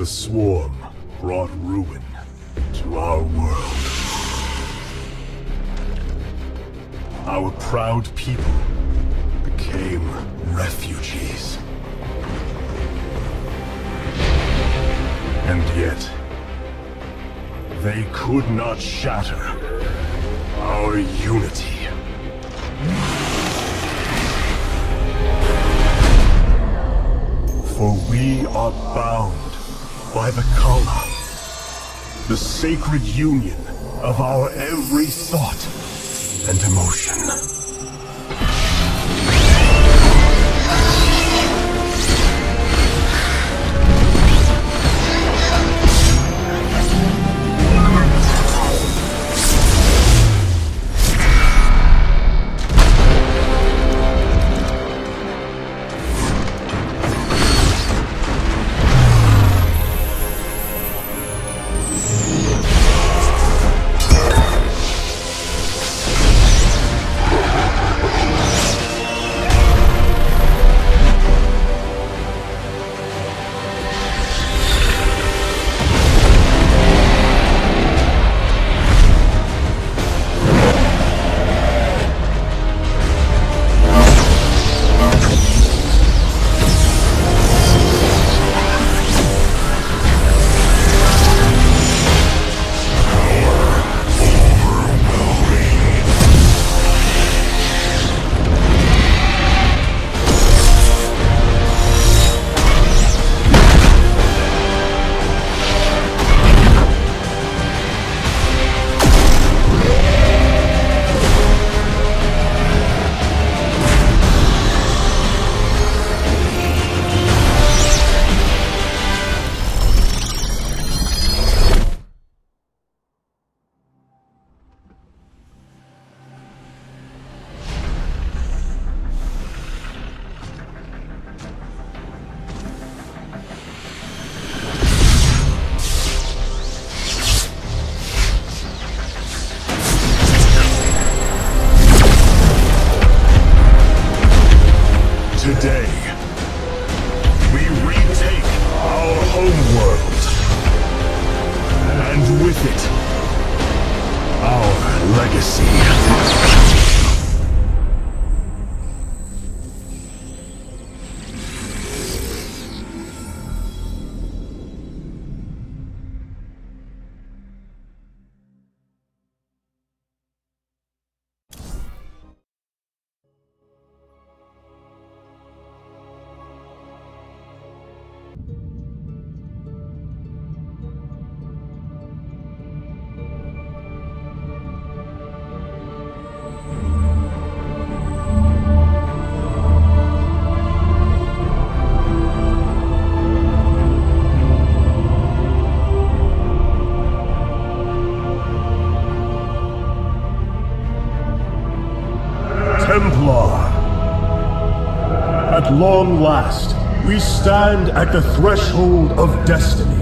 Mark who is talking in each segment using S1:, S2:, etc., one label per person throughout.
S1: swarm brought ruin to our world. Our proud people became refugees. And yet, they could not shatter our unity. For we are bound by the Kala, the sacred union of our every thought and emotion. Today, we retake our homeworld, and with it, our legacy. Templar. At long last, we stand at the threshold of destiny.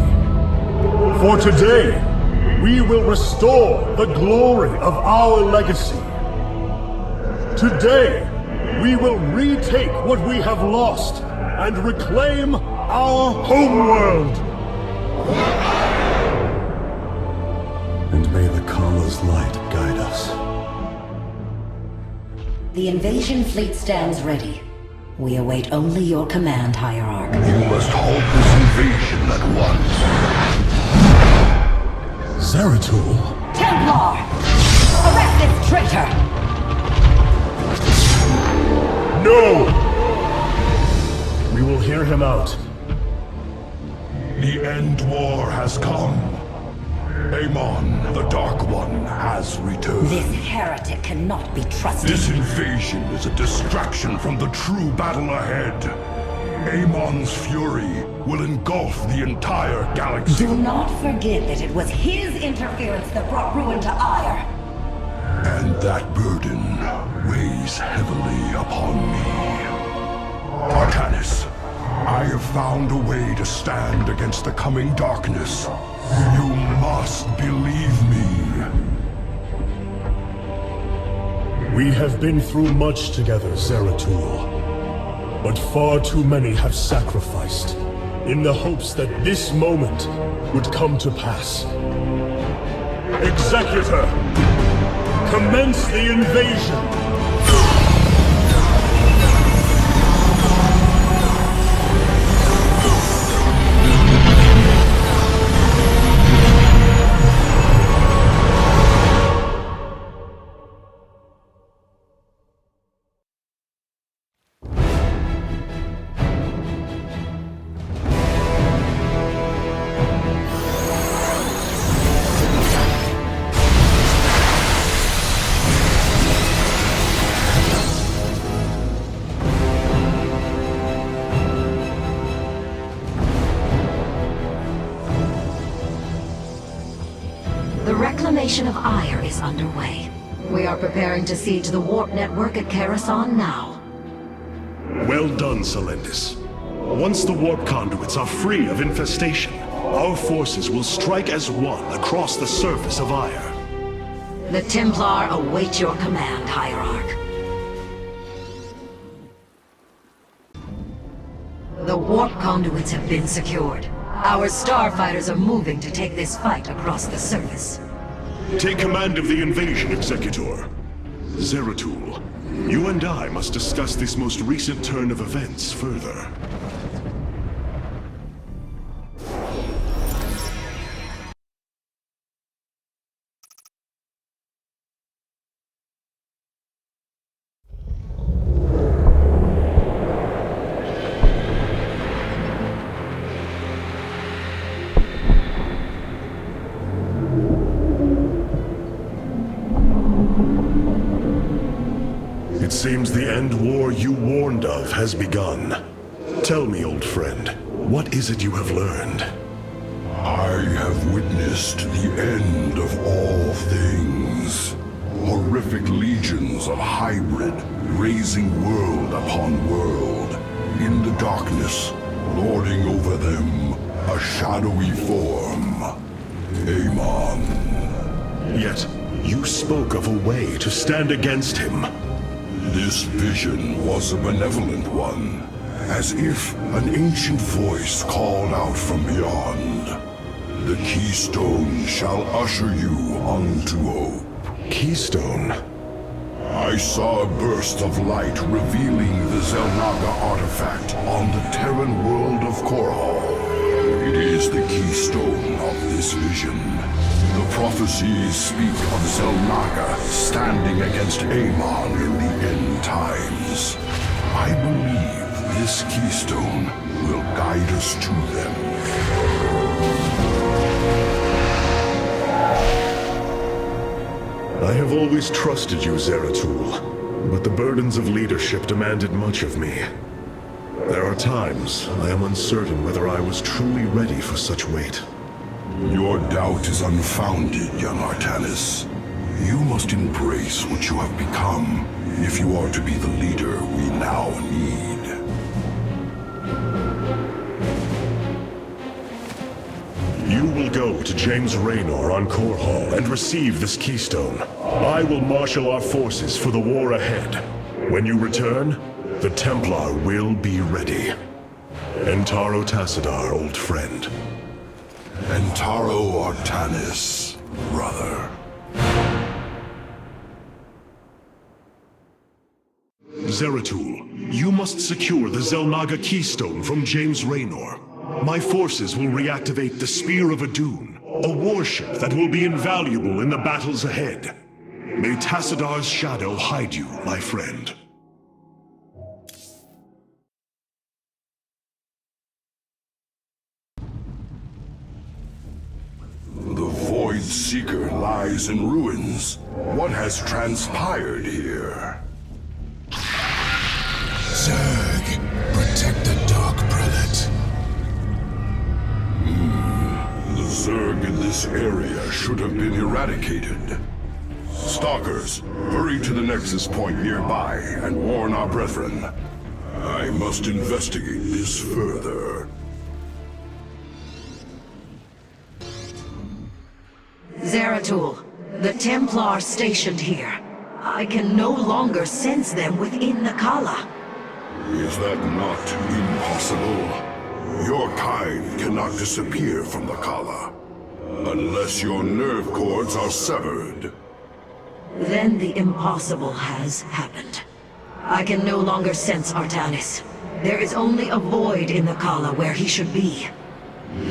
S1: For today, we will restore the glory of our legacy. Today, we will retake what we have lost and reclaim our homeworld. And may the Kala's light guide us.
S2: The invasion fleet stands ready. We await only your command, Hierarch.
S3: You must halt this invasion at once.
S1: Zeratul?
S2: Templar! Arrest this traitor!
S1: No! We will hear him out.
S3: The end war has come. Amon, the Dark One, has returned.
S2: This heretic cannot be trusted.
S3: This invasion is a distraction from the true battle ahead. Amon's fury will engulf the entire galaxy.
S2: Do not forget that it was his interference that brought ruin to Ire.
S3: And that burden weighs heavily upon me. Arcanus, I have found a way to stand against the coming darkness. You must believe me.
S1: We have been through much together, Zeratul. But far too many have sacrificed. in the hopes that this moment would come to pass. Executor, commence the invasion!
S2: The reclamation of Ire is underway. We are preparing to siege the warp network at Coruscant now.
S1: Well done, Celendis. Once the warp conduits are free of infestation, our forces will strike as one across the surface of Ire.
S2: The Templar await your command, Hierarch. The warp conduits have been secured. Our starfighters are moving to take this fight across the surface.
S1: Take command of the invasion, Executor. Zeratul, you and I must discuss this most recent turn of events further. It seems the end war you warned of has begun. Tell me, old friend, what is it you have learned?
S3: I have witnessed the end of all things. Horrific legions of hybrid, raising world upon world. In the darkness, lording over them, a shadowy form. Amon.
S1: Yet, you spoke of a way to stand against him.
S3: This vision was a benevolent one, as if an ancient voice called out from beyond. The keystone shall usher you unto hope.
S1: Keystone?
S3: I saw a burst of light revealing the Xel'Naga artifact on the Terran world of Korhal. It is the keystone of this vision. The prophecies speak of Xel'Naga standing against Amon in the end times. I believe this keystone will guide us to them.
S1: I have always trusted you, Zeratul, but the burdens of leadership demanded much of me. There are times I am uncertain whether I was truly ready for such weight.
S3: Your doubt is unfounded, young Artanis. You must embrace what you have become, if you are to be the leader we now need.
S1: You will go to James Raynor on Korhal and receive this keystone. I will marshal our forces for the war ahead. When you return, the Templar will be ready. Entaro Tassadar, old friend.
S3: Entaro Artanis, brother.
S1: Zeratul, you must secure the Xel'Naga keystone from James Raynor. My forces will reactivate the Spear of Adun, a warship that will be invaluable in the battles ahead. May Tassadar's shadow hide you, my friend.
S3: The Void Seeker lies in ruins. What has transpired here?
S4: Zerg, protect the Dark Prelate.
S3: The Zerg in this area should have been eradicated. Stalkers, hurry to the Nexus point nearby and warn our brethren. I must investigate this further.
S2: Zeratul, the Templar stationed here. I can no longer sense them within the Kala.
S3: Is that not impossible? Your kind cannot disappear from the Kala, unless your nerve cords are severed.
S2: Then the impossible has happened. I can no longer sense Artanis. There is only a void in the Kala where he should be.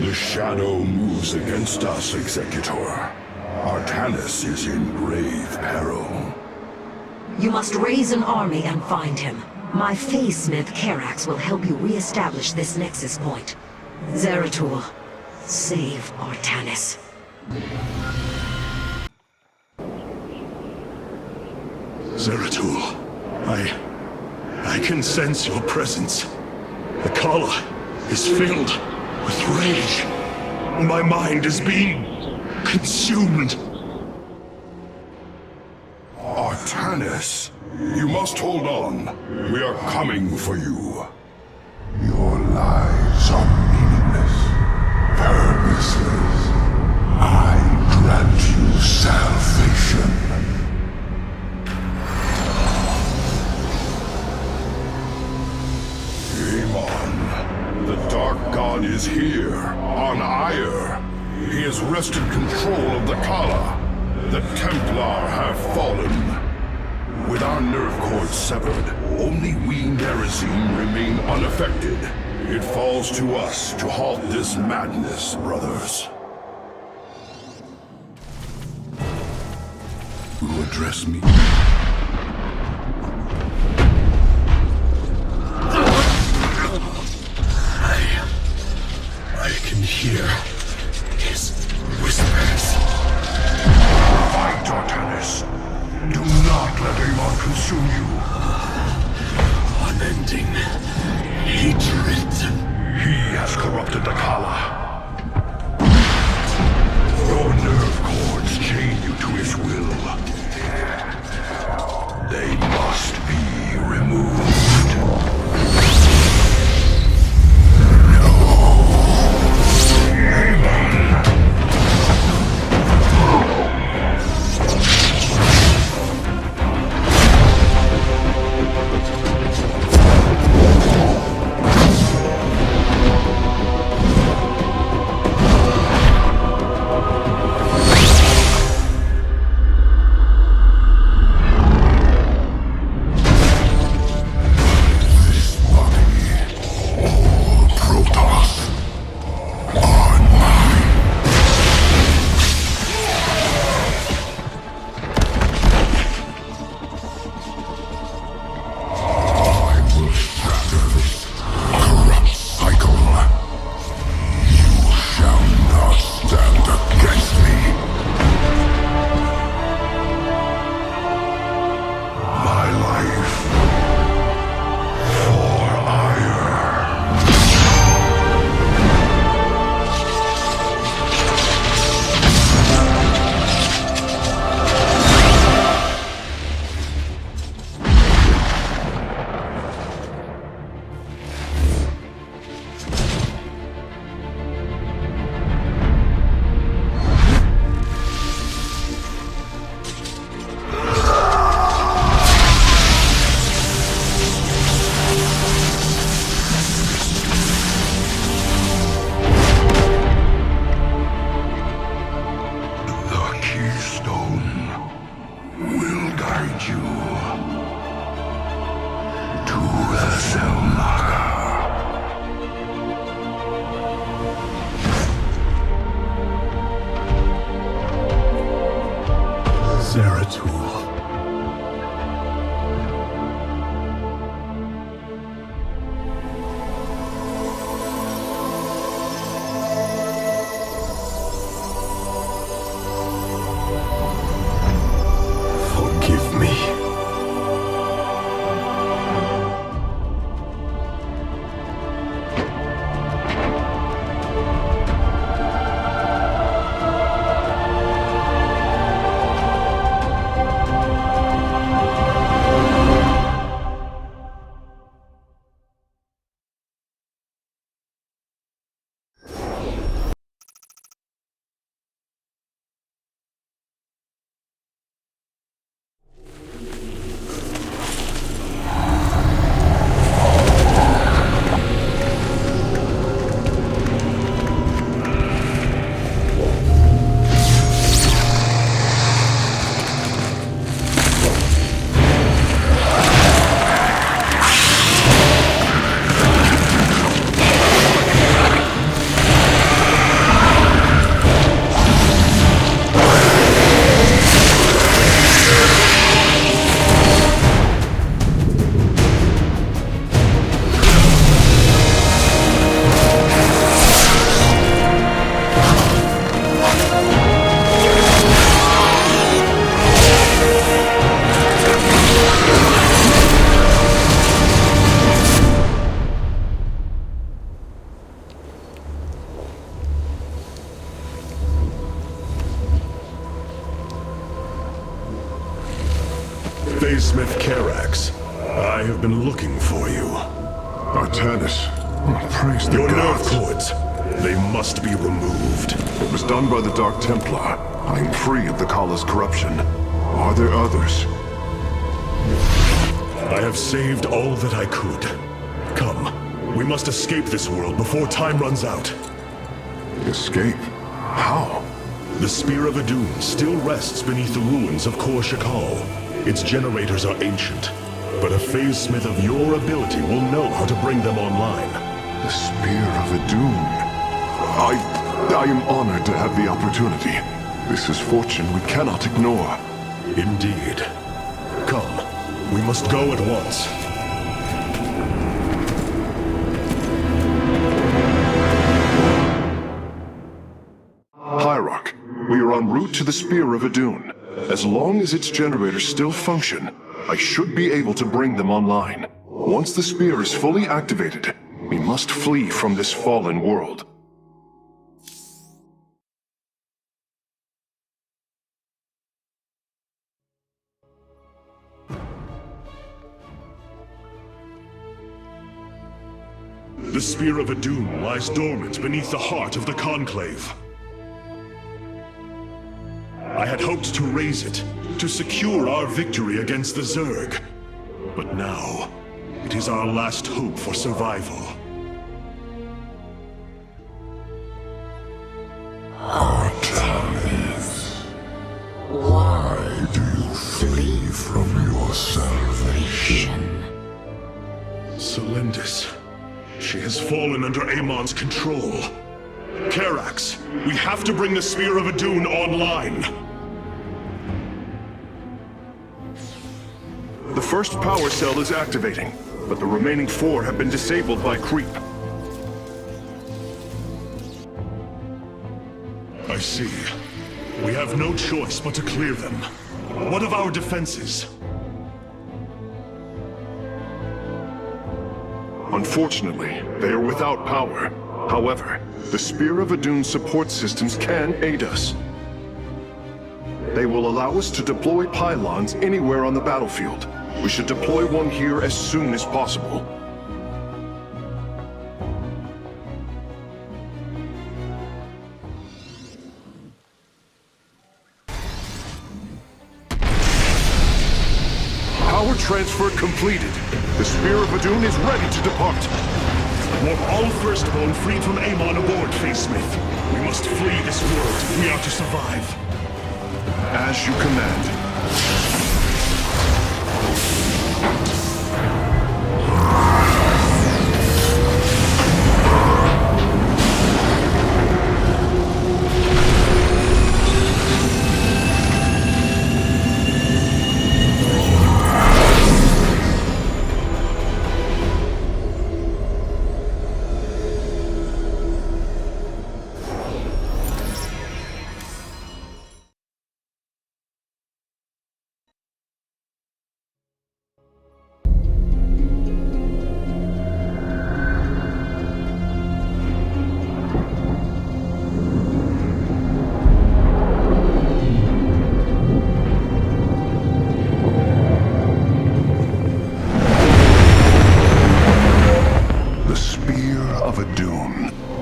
S3: The shadow moves against us, Executor. Artanis is in grave peril.
S2: You must raise an army and find him. My Phase-Smith Karax will help you re-establish this nexus point. Zeratul, save Artanis.
S1: Zeratul, I can sense your presence. The Kala is filled with rage. My mind is being consumed.
S3: Artanis, you must hold on. We are coming for you.
S4: Your lives are meaningless, purposeless. I grant you salvation.
S3: Amon, the Dark God is here, on Ire. He has wrested control of the Kala. The Templar have fallen. With our nerve cords severed, only we Nerazim remain unaffected. It falls to us to halt this madness, brothers. Who address me?
S4: I can hear his whispers.
S3: Fight, Artanis. Do not let Amon consume you.
S4: Unending hatred.
S3: He has corrupted the Kala. Your nerve cords chain you to his will. They must be removed.
S1: Phasesmith Karax. I have been looking for you.
S3: Artanis, praise the
S1: Your nerve
S3: gods.
S1: cords, they must be removed.
S3: It was done by the Dark Templar. I am free of the Kala's corruption. Are there others?
S1: I have saved all that I could. Come, we must escape this world before time runs out.
S3: Escape? How?
S1: The Spear of Adun still rests beneath the ruins of Kor Shakal. Its generators are ancient, but a Phasesmith of your ability will know how to bring them online.
S3: The Spear of Adun. I am honored to have the opportunity. This is fortune we cannot ignore.
S1: Indeed. Come, we must go at once.
S3: Hierarch, we are en route to the Spear of Adun. As long as its generators still function, I should be able to bring them online. Once the spear is fully activated, we must flee from this fallen world.
S1: The Spear of Adun lies dormant beneath the heart of the Conclave. I had hoped to raise it, to secure our victory against the Zerg. But now, it is our last hope for survival.
S4: Artanis, why do you flee from your salvation?
S1: Selendis. She has fallen under Amon's control. Karax, we have to bring the Spear of Adun online.
S3: The first power cell is activating, but the remaining 4 have been disabled by creep.
S1: I see. We have no choice but to clear them. What of our defenses?
S3: Unfortunately, they are without power. However, the Spear of Adun support systems can aid us. They will allow us to deploy pylons anywhere on the battlefield. We should deploy one here as soon as possible. Power transfer completed. The Spear of Adun is ready to depart.
S1: Want all Firstborn freed from Amon aboard, Phasesmith. We must flee this world if we are to survive.
S3: As you command.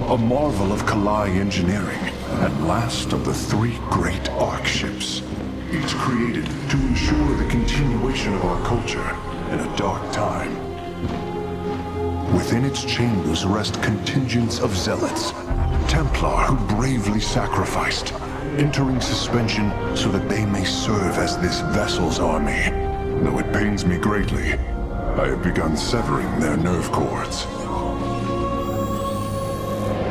S3: A marvel of Kalai engineering, and last of the 3 great Ark ships. Each created to ensure the continuation of our culture in a dark time. Within its chambers rest contingents of zealots, Templar who bravely sacrificed, entering suspension so that they may serve as this vessel's army. Though it pains me greatly, I have begun severing their nerve cords.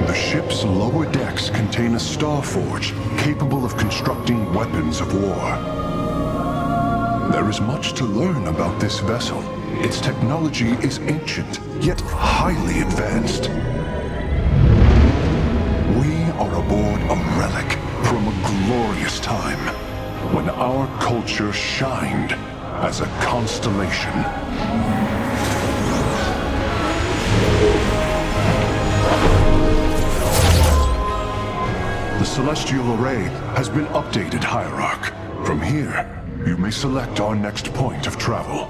S3: The ship's lower decks contain a star forge capable of constructing weapons of war. There is much to learn about this vessel. Its technology is ancient, yet highly advanced. We are aboard a relic from a glorious time when our culture shined as a constellation. The celestial array has been updated, Hierarch. From here, You may select our next point of travel.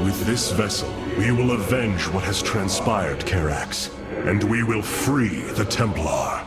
S1: With this vessel, we will avenge what has transpired, Karax, and we will free the Templar.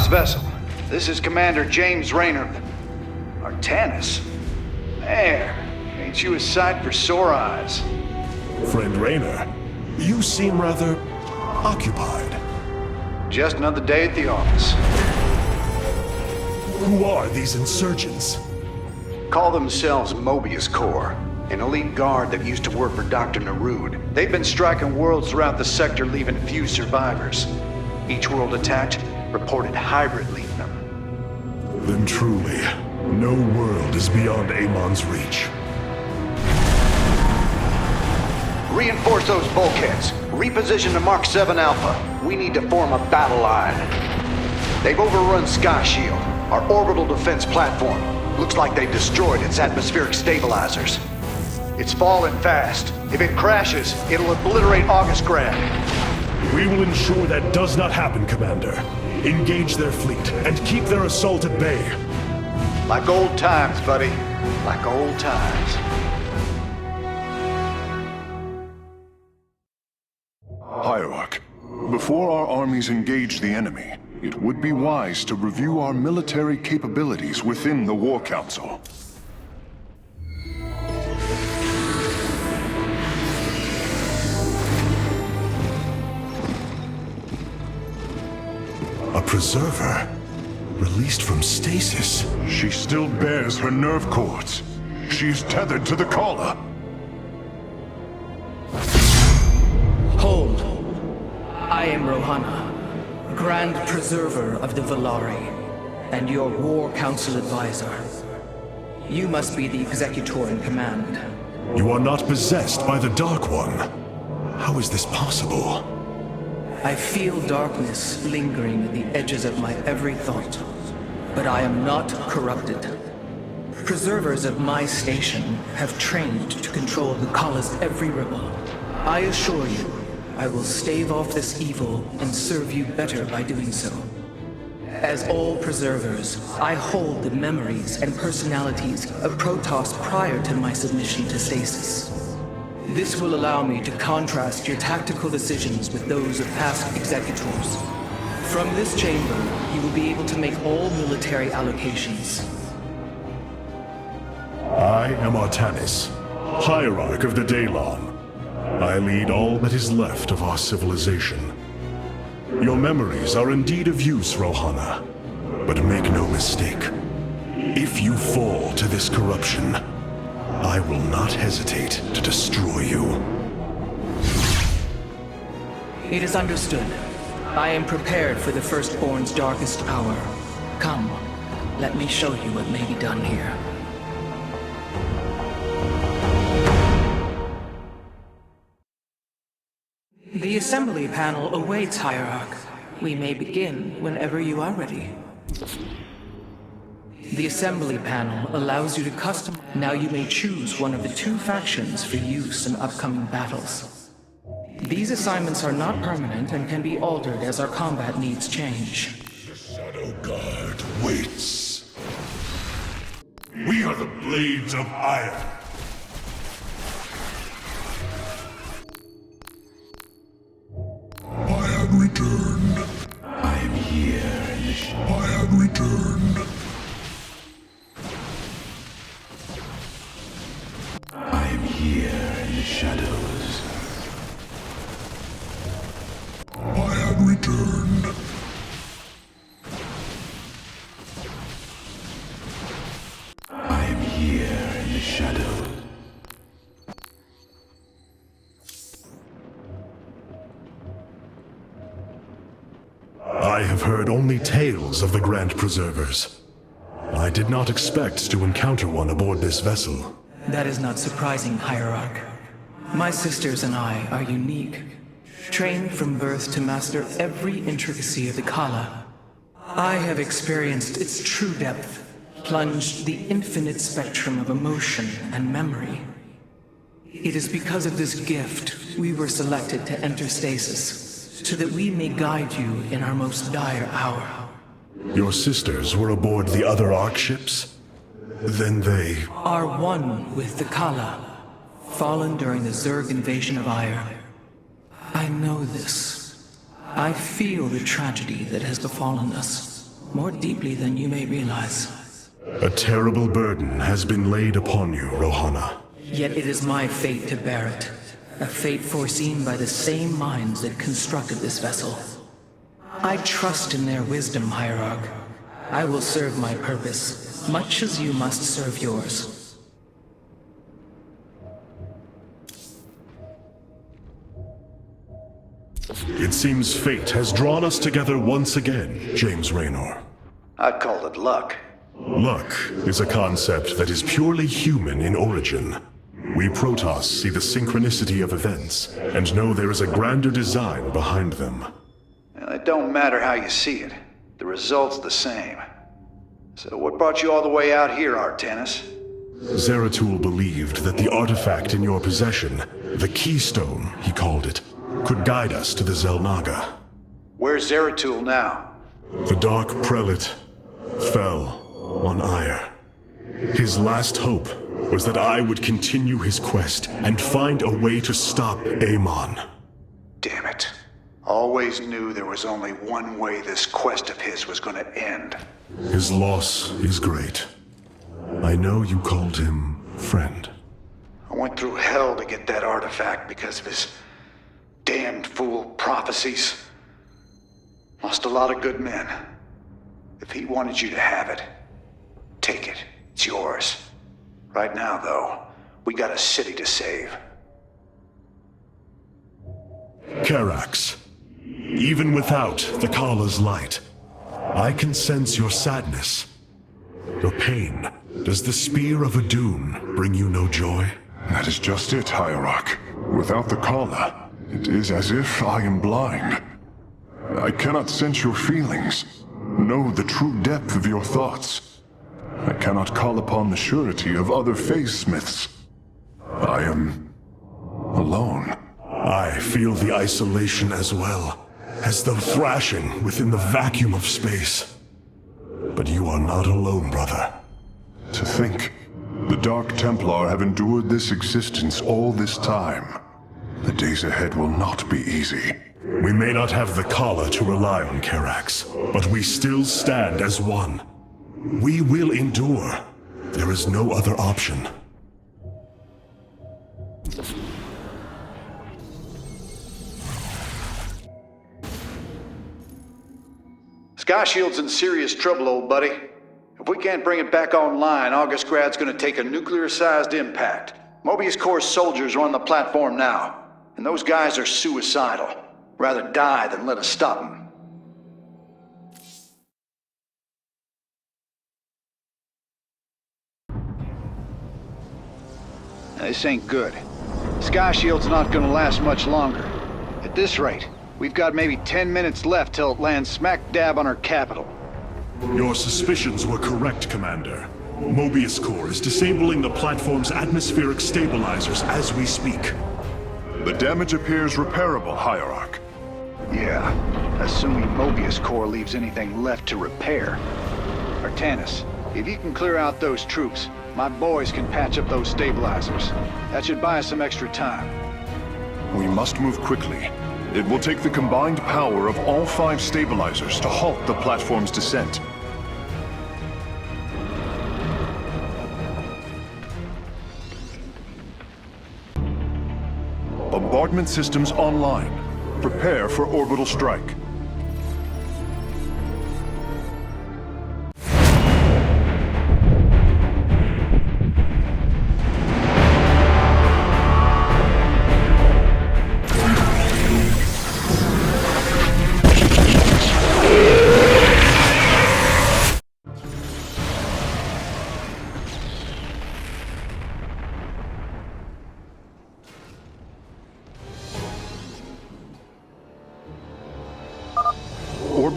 S5: Vessel. This is Commander James Raynor. Artanis? Man, ain't you a sight for sore eyes?
S1: Friend Raynor, you seem rather occupied.
S5: Just another day at the office.
S1: Who are these insurgents?
S5: Call themselves Mobius Corps, an elite guard that used to work for Dr. Narud. They've been striking worlds throughout the sector, leaving few survivors. Each world attacked reported hybrid leaving them.
S1: Then truly, no world is beyond Amon's reach.
S5: Reinforce those bulkheads. Reposition the Mark 7 Alpha. We need to form a battle line. They've overrun Sky Shield, our orbital defense platform. Looks like they've destroyed its atmospheric stabilizers. It's falling fast. If it crashes, it'll obliterate August Grad.
S1: We will ensure that does not happen, Commander. Engage their fleet and keep their assault at bay.
S5: Like old times, buddy. Like old times.
S3: Hierarch, before our armies engage the enemy, it would be wise to review our military capabilities within the War Council.
S1: A preserver? Released from stasis?
S3: She still bears her nerve cords. She is tethered to the collar.
S6: Hold. I am Rohana, Grand Preserver of the Valari, and your War Council advisor. You must be the executor in command.
S1: You are not possessed by the Dark One. How is this possible?
S6: I feel darkness lingering at the edges of my every thought, but I am not corrupted. Preservers of my station have trained to control the Kala's every ripple. I assure you, I will stave off this evil and serve you better by doing so. As all preservers, I hold the memories and personalities of Protoss prior to my submission to stasis. This will allow me to contrast your tactical decisions with those of past executors. From this chamber, you will be able to make all military allocations.
S1: I am Artanis, Hierarch of the Daylon. I lead all that is left of our civilization. Your memories are indeed of use, Rohana. But make no mistake. If you fall to this corruption, I will not hesitate to destroy you.
S6: It is understood. I am prepared for the Firstborn's darkest hour. Come, let me show you what may be done here. The assembly panel awaits, Hierarch. We may begin whenever you are ready. The assembly panel allows you to custom. Now you may choose one of the two factions for use in upcoming battles. These assignments are not permanent and can be altered as our combat needs change.
S1: The Shadow Guard waits. We are the Blades of Iron.
S3: I have returned.
S4: I am here.
S3: I have returned.
S4: I am here in the shadows.
S3: I have returned.
S4: I am here in the shadows.
S1: heard only tales of the Grand Preservers. I did not expect to encounter one aboard this vessel.
S6: That is not surprising, Hierarch. My sisters and I are unique, trained from birth to master every intricacy of the Kala. I have experienced its true depth, plunged the infinite spectrum of emotion and memory. It is because of this gift we were selected to enter stasis, so that we may guide you in our most dire hour.
S1: Your sisters were aboard the other Ark ships? Then they...
S6: Are one with the Kala, fallen during the Zerg invasion of Ire. I know this. I feel the tragedy that has befallen us, more deeply than you may realize.
S1: A terrible burden has been laid upon you, Rohana.
S6: Yet it is my fate to bear it. A fate foreseen by the same minds that constructed this vessel. I trust in their wisdom, Hierarch. I will serve my purpose, much as you must serve yours.
S1: It seems fate has drawn us together once again, James Raynor.
S5: I'd call it luck.
S1: Luck is a concept that is purely human in origin. We Protoss see the synchronicity of events, and know there is a grander design behind them.
S5: Well, it don't matter how you see it. The result's the same. So what brought you all the way out here, Artanis?
S1: Zeratul believed that the artifact in your possession, the Keystone, he called it, could guide us to the Xel'Naga.
S5: Where's Zeratul now?
S1: The Dark Prelate fell on Ire. His last hope was that I would continue his quest and find a way to stop Amon.
S5: Damn it. Always knew there was only one way this quest of his was gonna end.
S1: His loss is great. I know you called him friend.
S5: I went through hell to get that artifact because of his damned fool prophecies. Lost a lot of good men. If he wanted you to have it, take it. It's yours. Right now, though, we got a city to save.
S1: Karax, even without the Kala's light, I can sense your sadness, your pain. Does the Spear of Adun bring you no joy?
S3: That is just it, Hierarch. Without the Kala, it is as if I am blind. I cannot sense your feelings, know the true depth of your thoughts. I cannot call upon the surety of other phase-smiths. I am alone.
S1: I feel the isolation as well, as though thrashing within the vacuum of space. But you are not alone, brother.
S3: To think, the Dark Templar have endured this existence all this time. The days ahead will not be easy.
S1: We may not have the Kala to rely on, Karax, but we still stand as one. We will endure. There is no other option.
S5: Sky Shield's in serious trouble, old buddy. If we can't bring it back online, Augustgrad's gonna take a nuclear-sized impact. Mobius Corps soldiers are on the platform now, and those guys are suicidal. Rather die than let us stop them. This ain't good. Sky Shield's not gonna last much longer. At this rate, we've got maybe 10 minutes left till it lands smack dab on our capital.
S1: Your suspicions were correct, Commander. Mobius Corps is disabling the platform's atmospheric stabilizers as we speak.
S3: The damage appears repairable, Hierarch.
S5: Yeah, assuming Mobius Corps leaves anything left to repair. Artanis, if you can clear out those troops, my boys can patch up those stabilizers. That should buy us some extra time.
S3: We must move quickly. It will take the combined power of all 5 stabilizers to halt the platform's descent. Bombardment systems online. Prepare for orbital strike.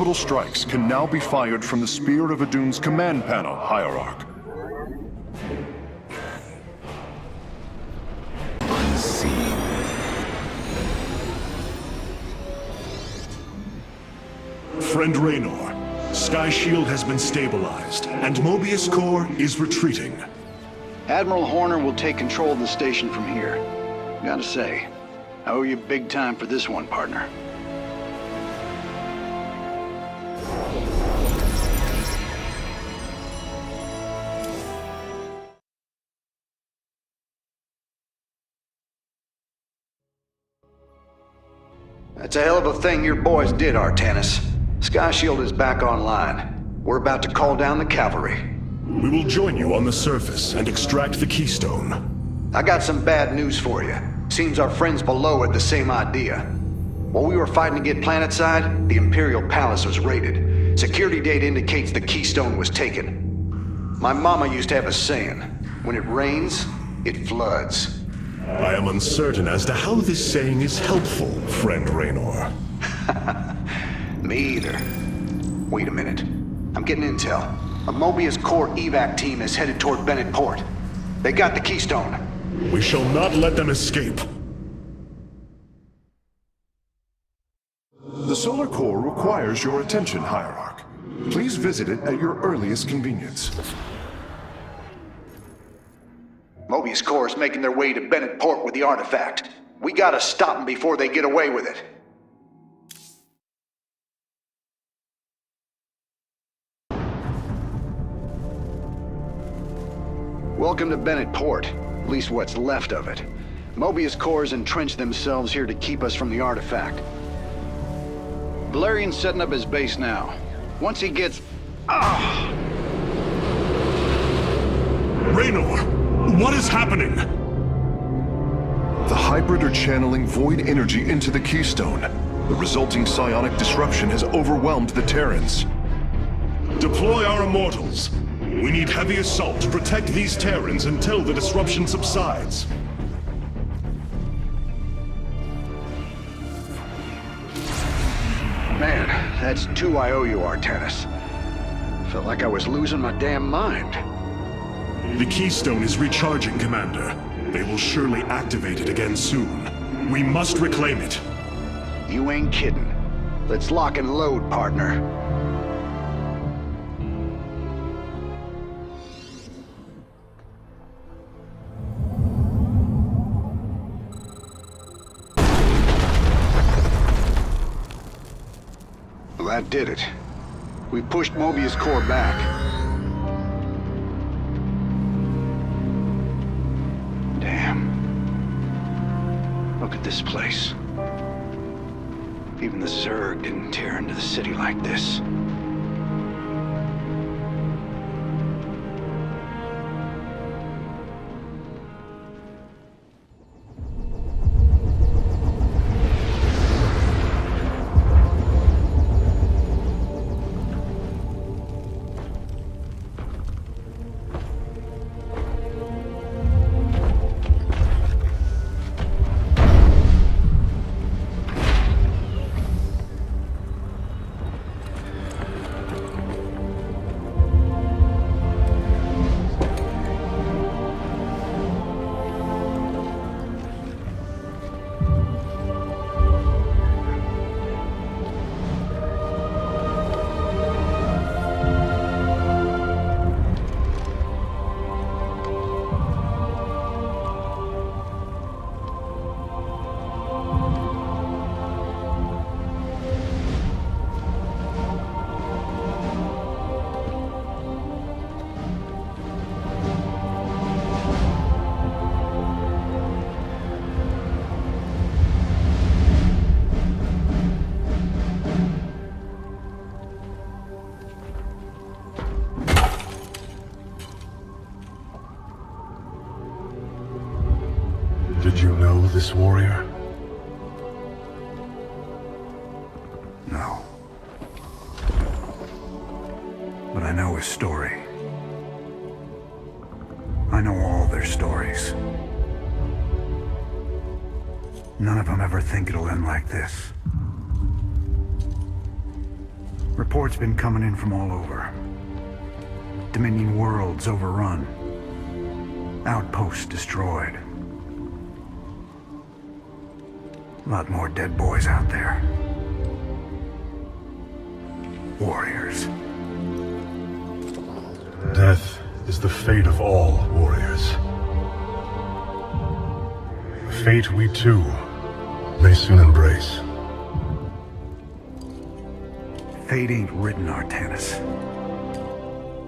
S7: orbital strikes can now be fired from the Spear of Adune's command panel, Hierarch.
S1: Friend Raynor, Sky Shield has been stabilized, and Mobius Core is retreating.
S8: Admiral Horner will take control of the station from here. Gotta say, I owe you big time for this one, partner.
S5: That's a hell of a thing your boys did, Artanis. Sky Shield is back online. We're about to call down the cavalry.
S1: We will join you on the surface and extract the keystone.
S5: I got some bad news for you. Seems our friends below had the same idea. While we were fighting to get planetside, the Imperial Palace was raided. Security data indicates the keystone was taken. My mama used to have a saying, when it rains, it floods.
S1: I am uncertain as to how this saying is helpful, friend Raynor.
S5: Me either. Wait a minute. I'm getting intel. A Mobius Core evac team is headed toward Bennett Port. They got the keystone.
S1: We shall not let them escape.
S7: The solar core requires your attention, Hierarch. Please visit it at your earliest convenience.
S5: Mobius Core is making their way to Bennett Port with the artifact. We gotta stop them before they get away with it.
S8: Welcome to Bennett Port, at least what's left of it. Mobius Core's entrenched themselves here to keep us from the artifact. Valerian's setting up his base now. Once he gets...
S1: Raynor! What is happening?
S7: The hybrid are channeling void energy into the keystone. The resulting psionic disruption has overwhelmed the Terrans.
S1: Deploy our immortals. We need heavy assault to protect these Terrans until the disruption subsides.
S8: Man, that's 2 I owe you, Artanis. Felt like I was losing my damn mind.
S1: The keystone is recharging, Commander. They will surely activate it again soon. We must reclaim it.
S8: You ain't kidding. Let's lock and load, partner. Well, that did it. We pushed Mobius Core back. Look at this place. Even the Zerg didn't tear into the city like this.
S3: Did you know this warrior?
S8: No. But I know his story. I know all their stories. None of them ever think it'll end like this.
S9: Reports been coming in from all over. Dominion worlds overrun. Outposts destroyed. A lot more dead boys out there. Warriors.
S10: Death is the fate of all warriors. A fate we too may soon embrace.
S9: Fate ain't written, Artanis.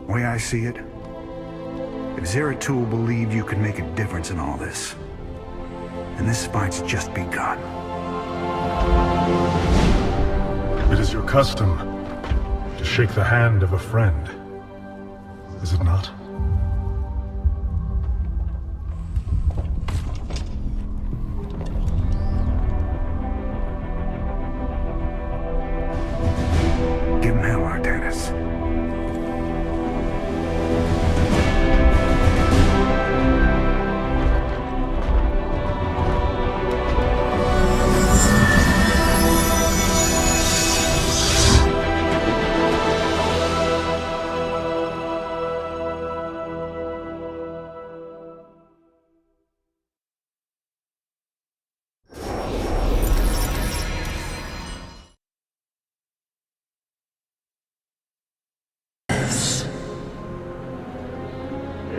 S9: The way I see it, if Zeratul believed you could make a difference in all this, then this fight's just begun.
S10: It is your custom to shake the hand of a friend, is it not?
S9: Give him hell, Artanis.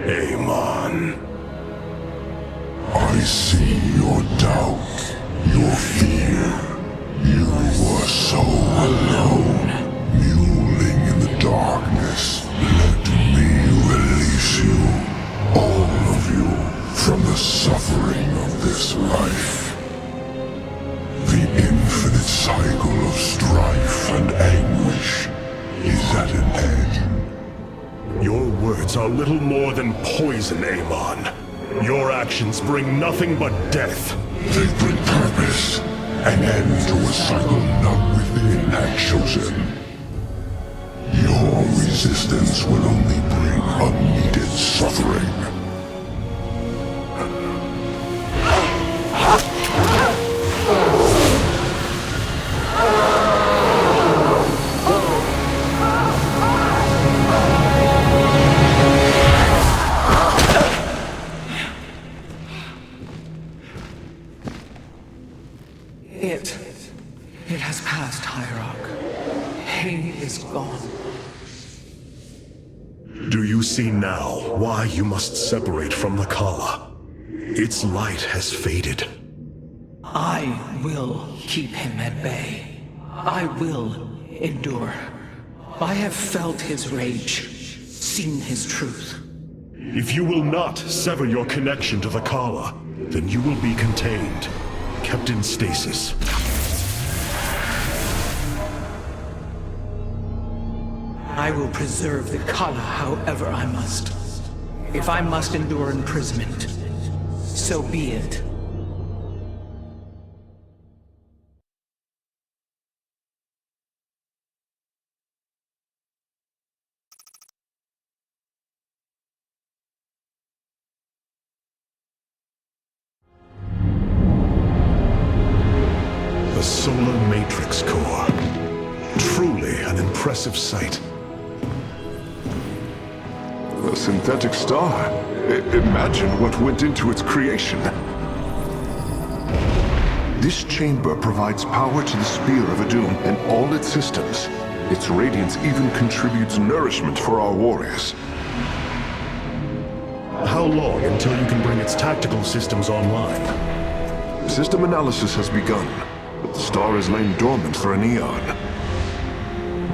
S1: Amon.
S3: I see your doubt, your fear. You were so alone, mewling in the darkness. Let me release you, all of you, from the suffering of this life. The infinite cycle of strife and anguish is at an end.
S1: Your words are little more than poison, Amon. Your actions bring nothing but death.
S3: They bring purpose, an end to a cycle none within had chosen. Your resistance will only bring unneeded suffering.
S6: It has passed, Hierarch. Pain is gone.
S1: Do you see now why you must separate from the Kala? Its light has faded.
S6: I will keep him at bay. I will endure. I have felt his rage, seen his truth.
S1: If you will not sever your connection to the Kala, then you will be contained, kept in stasis.
S6: I will preserve the Kala however I must. If I must endure imprisonment, so be it.
S1: The Solar Matrix Core. Truly an impressive sight.
S7: A synthetic star. Imagine what went into its creation. This chamber provides power to the Spear of Adun and all its systems. Its radiance even contributes nourishment for our warriors.
S1: How long until you can bring its tactical systems online?
S7: System analysis has begun, but the star has lain dormant for an eon.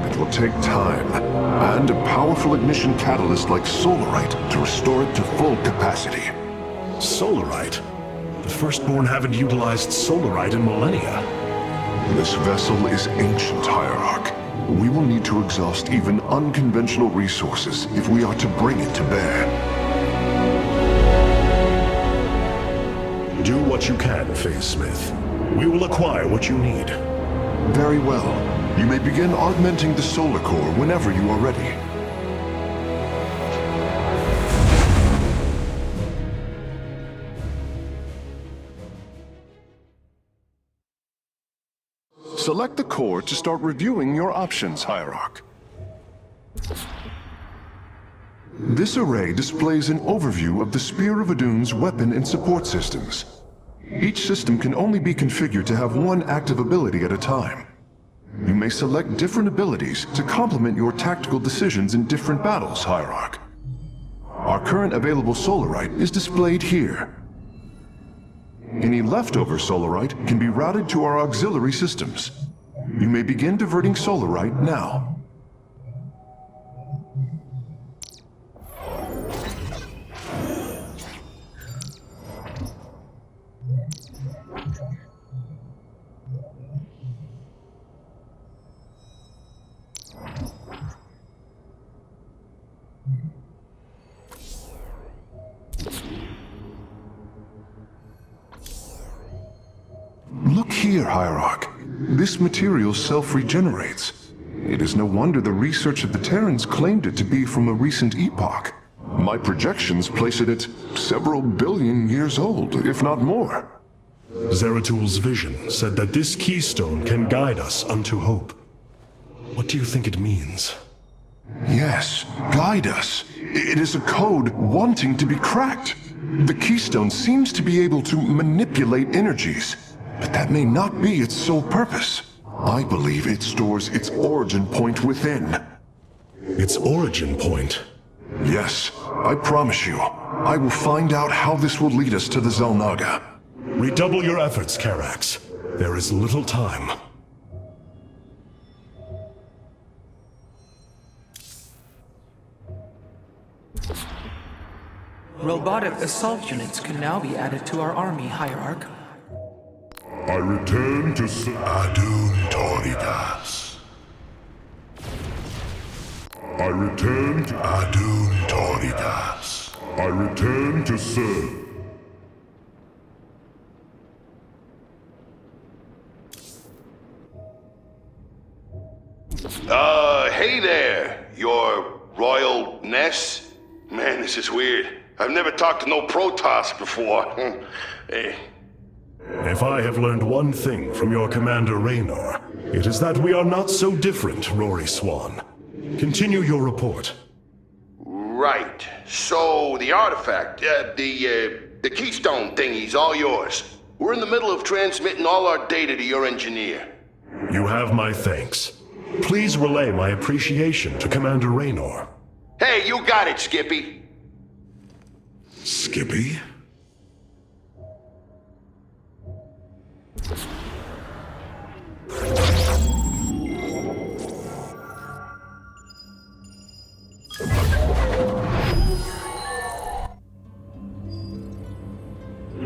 S7: It will take time, and a powerful ignition catalyst like Solarite to restore it to full capacity.
S1: Solarite? The Firstborn haven't utilized Solarite in millennia.
S7: This vessel is ancient, Hierarch. We will need to exhaust even unconventional resources if we are to bring it to bear.
S1: Do what you can, Phase Smith. We will acquire what you need.
S7: Very well. You may begin augmenting the solar core whenever you are ready. Select the core to start reviewing your options, Hierarch. This array displays an overview of the Spear of Adun's weapon and support systems. Each system can only be configured to have one active ability at a time. You may select different abilities to complement your tactical decisions in different battles, Hierarch. Our current available Solarite is displayed here. Any leftover Solarite can be routed to our auxiliary systems. You may begin diverting Solarite now. Look here, Hierarch. This material self-regenerates. It is no wonder the research of the Terrans claimed it to be from a recent epoch. My projections place it at several billion years old, if not more.
S1: Zeratul's vision said that this keystone can guide us unto hope. What do you think it means?
S7: Yes, guide us. It is a code wanting to be cracked. The keystone seems to be able to manipulate energies, but that may not be its sole purpose. I believe it stores its origin point within.
S1: Its origin point?
S7: Yes, I promise you. I will find out how this will lead us to the Xel'Naga.
S1: Redouble your efforts, Carax. There is little time.
S6: Robotic assault units can now be added to our army, Hierarch.
S3: I return to Adun Toridas. I return to Adun Toridas. I return to serve.
S11: Hey there, your royalness. Man, this is weird. I've never talked to no Protoss before. Hey.
S1: If I have learned one thing from your Commander Raynor, it is that we are not so different, Rory Swan. Continue your report.
S11: Right. So, the artifact, the keystone thingy's all yours. We're in the middle of transmitting all our data to your engineer.
S1: You have my thanks. Please relay my appreciation to Commander Raynor.
S11: Hey, you got it, Skippy.
S1: Skippy?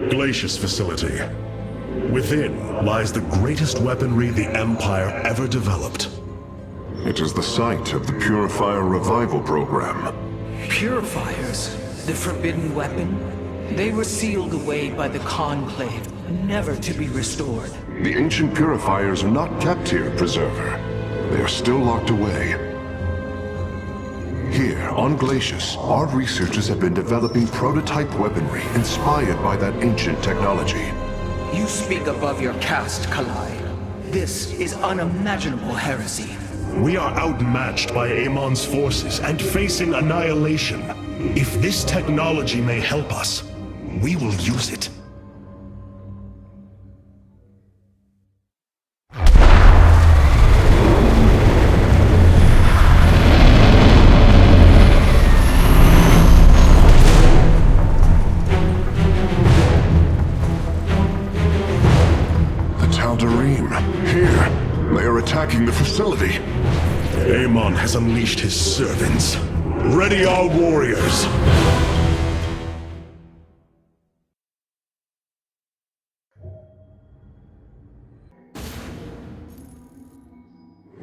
S1: Glacius facility. Within lies the greatest weaponry the Empire ever developed.
S7: It is the site of the Purifier Revival Program.
S6: Purifiers? The forbidden weapon? They were sealed away by the Conclave, never to be restored.
S7: The ancient purifiers are not kept here, Preserver. They are still locked away. Here, on Glacius, our researchers have been developing prototype weaponry inspired by that ancient technology.
S6: You speak above your caste, Kalai. This is unimaginable heresy.
S1: We are outmatched by Amon's forces and facing annihilation. If this technology may help us, we will use it.
S7: Attacking the facility.
S1: Amon has unleashed his servants. Ready our warriors!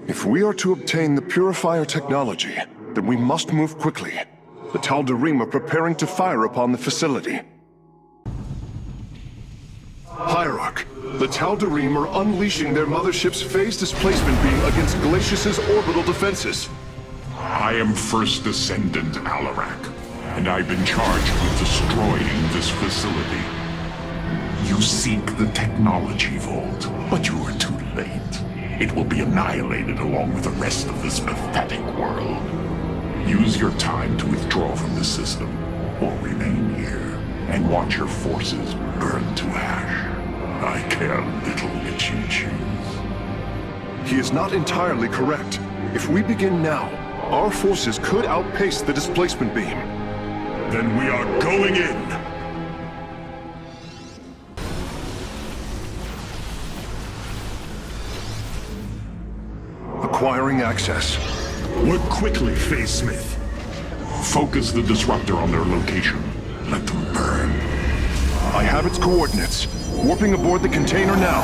S7: If we are to obtain the Purifier technology, then we must move quickly. The Tal'Darim are preparing to fire upon the facility. Hierarch, the Tal'Darim are unleashing their mothership's phase displacement beam against Glacius's orbital defenses.
S3: I am First Descendant Alarak, and I've been charged with destroying this facility. You seek the technology vault, but you are too late.
S12: It will be annihilated along with the rest of this pathetic world. Use your time to withdraw from the system, or remain here, and watch your forces burn to ash. I care little which you choose.
S7: He is not entirely correct. If we begin now, our forces could outpace the displacement beam.
S1: Then we are going in!
S7: Acquiring access.
S1: Work quickly, Phase Smith.
S12: Focus the disruptor on their location. Let them burn.
S7: I have its coordinates. Warping aboard the container now.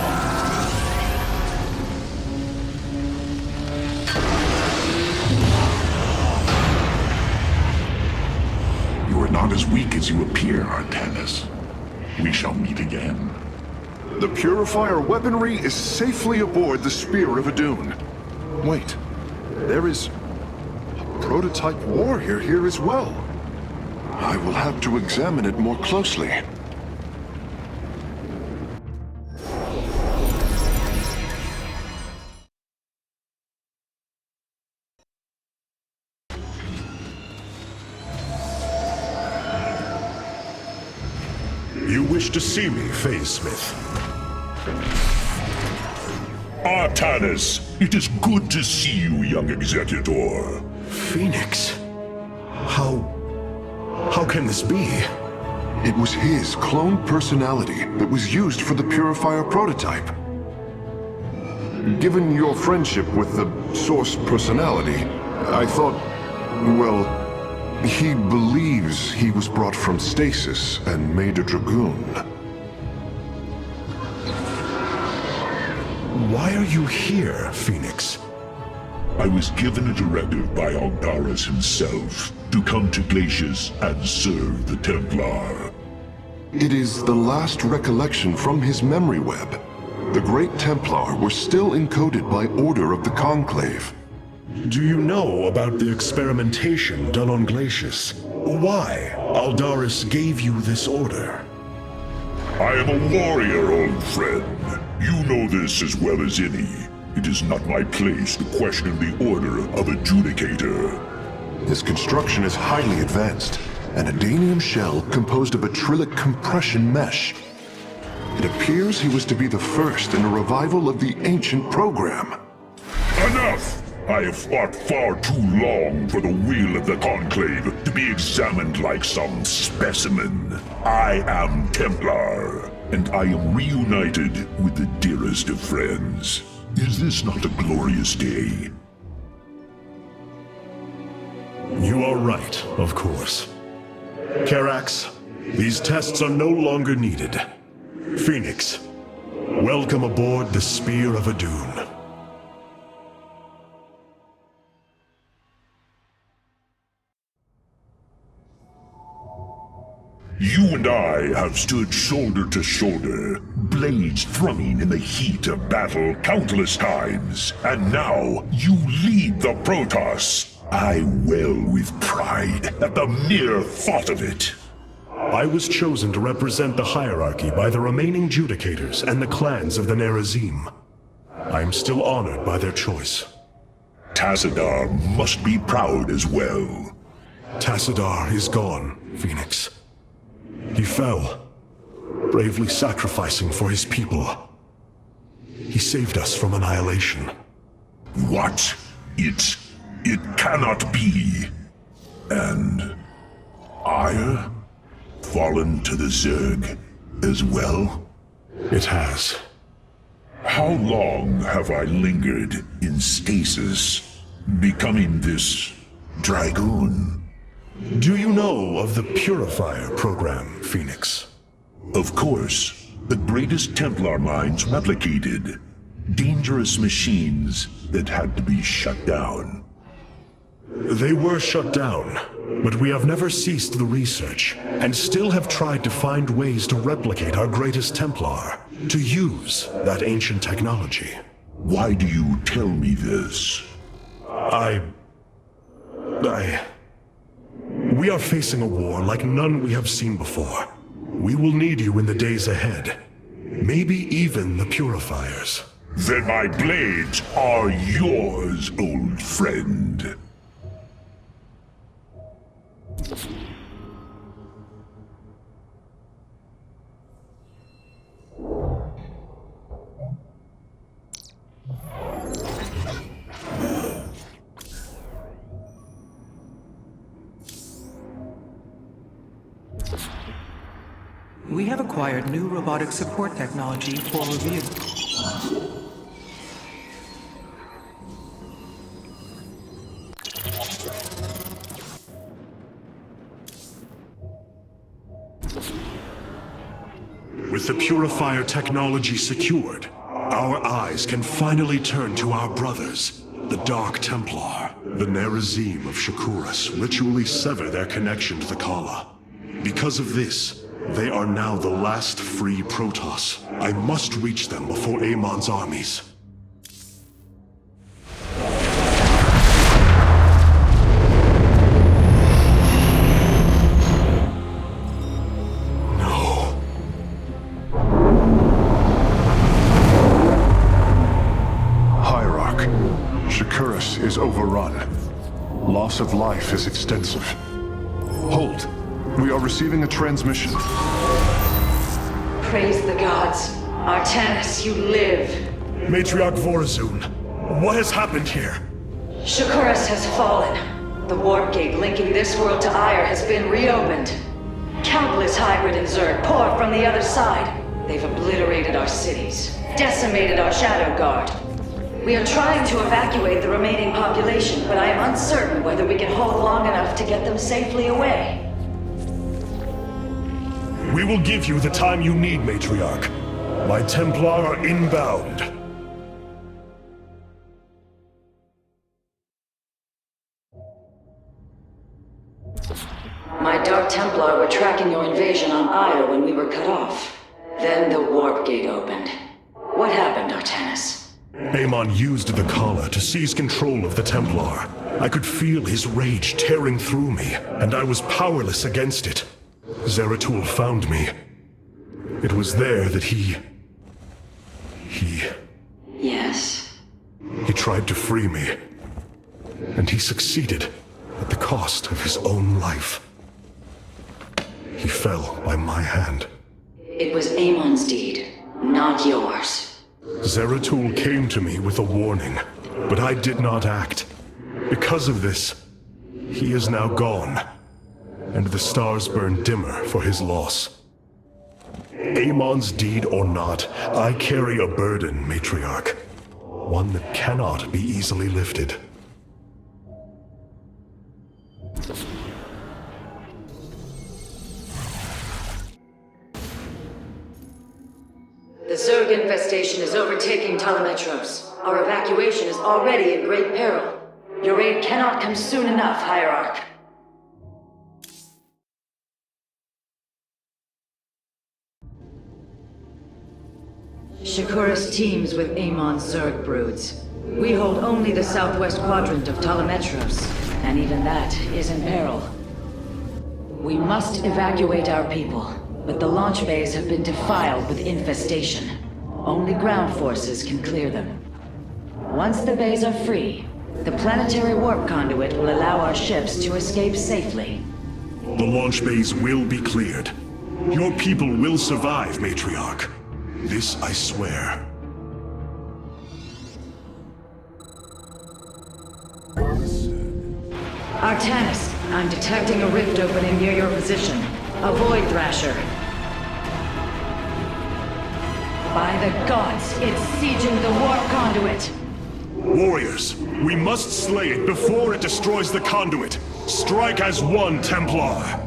S12: You are not as weak as you appear, Artanis. We shall meet again.
S7: The Purifier weaponry is safely aboard the Spear of Adun. Wait, there is a prototype warrior here as well. I will have to examine it more closely.
S1: You wish to see me, Phase Smith?
S13: Artanis, it is good to see you, young Executor.
S1: Phoenix? How can this be?
S7: It was his cloned personality that was used for the Purifier prototype. Given your friendship with the Source personality, I thought, well, he believes he was brought from stasis and made a Dragoon.
S1: Why are you here, Phoenix?
S13: I was given a directive by Aldaris himself to come to Glacius and serve the Templar.
S7: It is the last recollection from his memory web. The Great Templar were still encoded by order of the Conclave.
S1: Do you know about the experimentation done on Glacius? Why Aldaris gave you this order?
S13: I am a warrior, old friend. You know this as well as any. It is not my place to question the order of Adjudicator.
S7: His construction is highly advanced, an Adanium shell composed of a Trillic compression mesh. It appears he was to be the first in a revival of the ancient program.
S13: Enough! I have fought far too long for the will of the Conclave to be examined like some specimen. I am Templar, and I am reunited with the dearest of friends. Is this not a glorious day?
S1: You are right, of course. Karax, these tests are no longer needed. Phoenix, welcome aboard the Spear of Adun.
S13: You and I have stood shoulder to shoulder, blades thrumming in the heat of battle countless times, and now you lead the Protoss. I wail with pride at the mere thought of it.
S1: I was chosen to represent the hierarchy by the remaining Judicators and the clans of the Nerazim. I am still honored by their choice.
S13: Tassadar must be proud as well.
S1: Tassadar is gone, Phoenix. He fell, bravely sacrificing for his people. He saved us from annihilation.
S13: What? It cannot be. And Ire? Fallen to the Zerg as well?
S1: It has.
S13: How long have I lingered in stasis, becoming this Dragoon?
S1: Do you know of the Purifier program, Phoenix?
S13: Of course. The greatest Templar minds replicated. Dangerous machines that had to be shut down.
S1: They were shut down, but we have never ceased the research, and still have tried to find ways to replicate our greatest Templar, to use that ancient technology.
S13: Why do you tell me this?
S1: We are facing a war like none we have seen before. We will need you in the days ahead. Maybe even the Purifiers.
S13: Then my blades are yours, old friend.
S6: We have acquired new robotic support technology for review.
S1: With the purifier technology secured, our eyes can finally turn to our brothers, the Dark Templar. The Nerazim of Shakuras ritually sever their connection to the Kala. Because of this, they are now the last free Protoss. I must reach them before Amon's armies.
S7: Shakuras is overrun. Loss of life is extensive. Hold. We are receiving a transmission.
S2: Praise the gods. Artanis, you live.
S1: Matriarch Vorazun, what has happened here?
S2: Shakuras has fallen. The warp gate linking this world to Ire has been reopened. Countless hybrid and Zerg pour from the other side. They've obliterated our cities, decimated our Shadow Guard. We are trying to evacuate the remaining population, but I am uncertain whether we can hold long enough to get them safely away.
S1: We will give you the time you need, Matriarch. My Templar are inbound.
S2: My Dark Templar were tracking your invasion on Ire when we were cut off. Then the warp gate opened. What happened, Artanis?
S1: Amon used the Kala to seize control of the Templar. I could feel his rage tearing through me, and I was powerless against it. Zeratul found me. It was there that he...
S2: Yes?
S1: He tried to free me. And he succeeded, at the cost of his own life. He fell by my hand.
S2: It was Amon's deed, not yours.
S1: Zeratul came to me with a warning, but I did not act. Because of this, he is now gone, and the stars burn dimmer for his loss. Amon's deed or not, I carry a burden, Matriarch. One that cannot be easily lifted.
S2: The Zerg infestation is overtaking Telemetros. Our evacuation is already in great peril. Your aid cannot come soon enough, Hierarch. Shakuras teams with Amon's Zerg broods. We hold only the southwest quadrant of Telemetros, and even that is in peril. We must evacuate our people, but the launch bays have been defiled with infestation. Only ground forces can clear them. Once the bays are free, the planetary warp conduit will allow our ships to escape safely.
S1: The launch bays will be cleared. Your people will survive, Matriarch. This I swear.
S2: Artanis, I'm detecting a rift opening near your position. Avoid Thrasher. By the gods, it's sieging the warp conduit!
S1: Warriors, we must slay it before it destroys the conduit. Strike as one, Templar!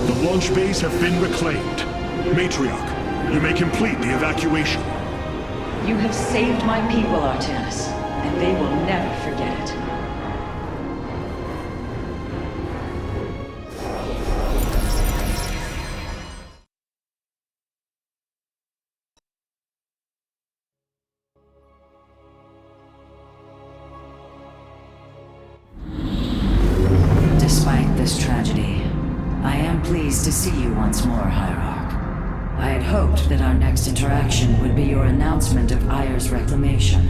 S1: The launch bays have been reclaimed. Matriarch, you may complete the evacuation.
S2: You have saved my people, Artanis, and they will never forget it. Despite this tragedy, I am I'm pleased to see you once more, Hierarch. I had hoped that our next interaction would be your announcement of Ayer's reclamation.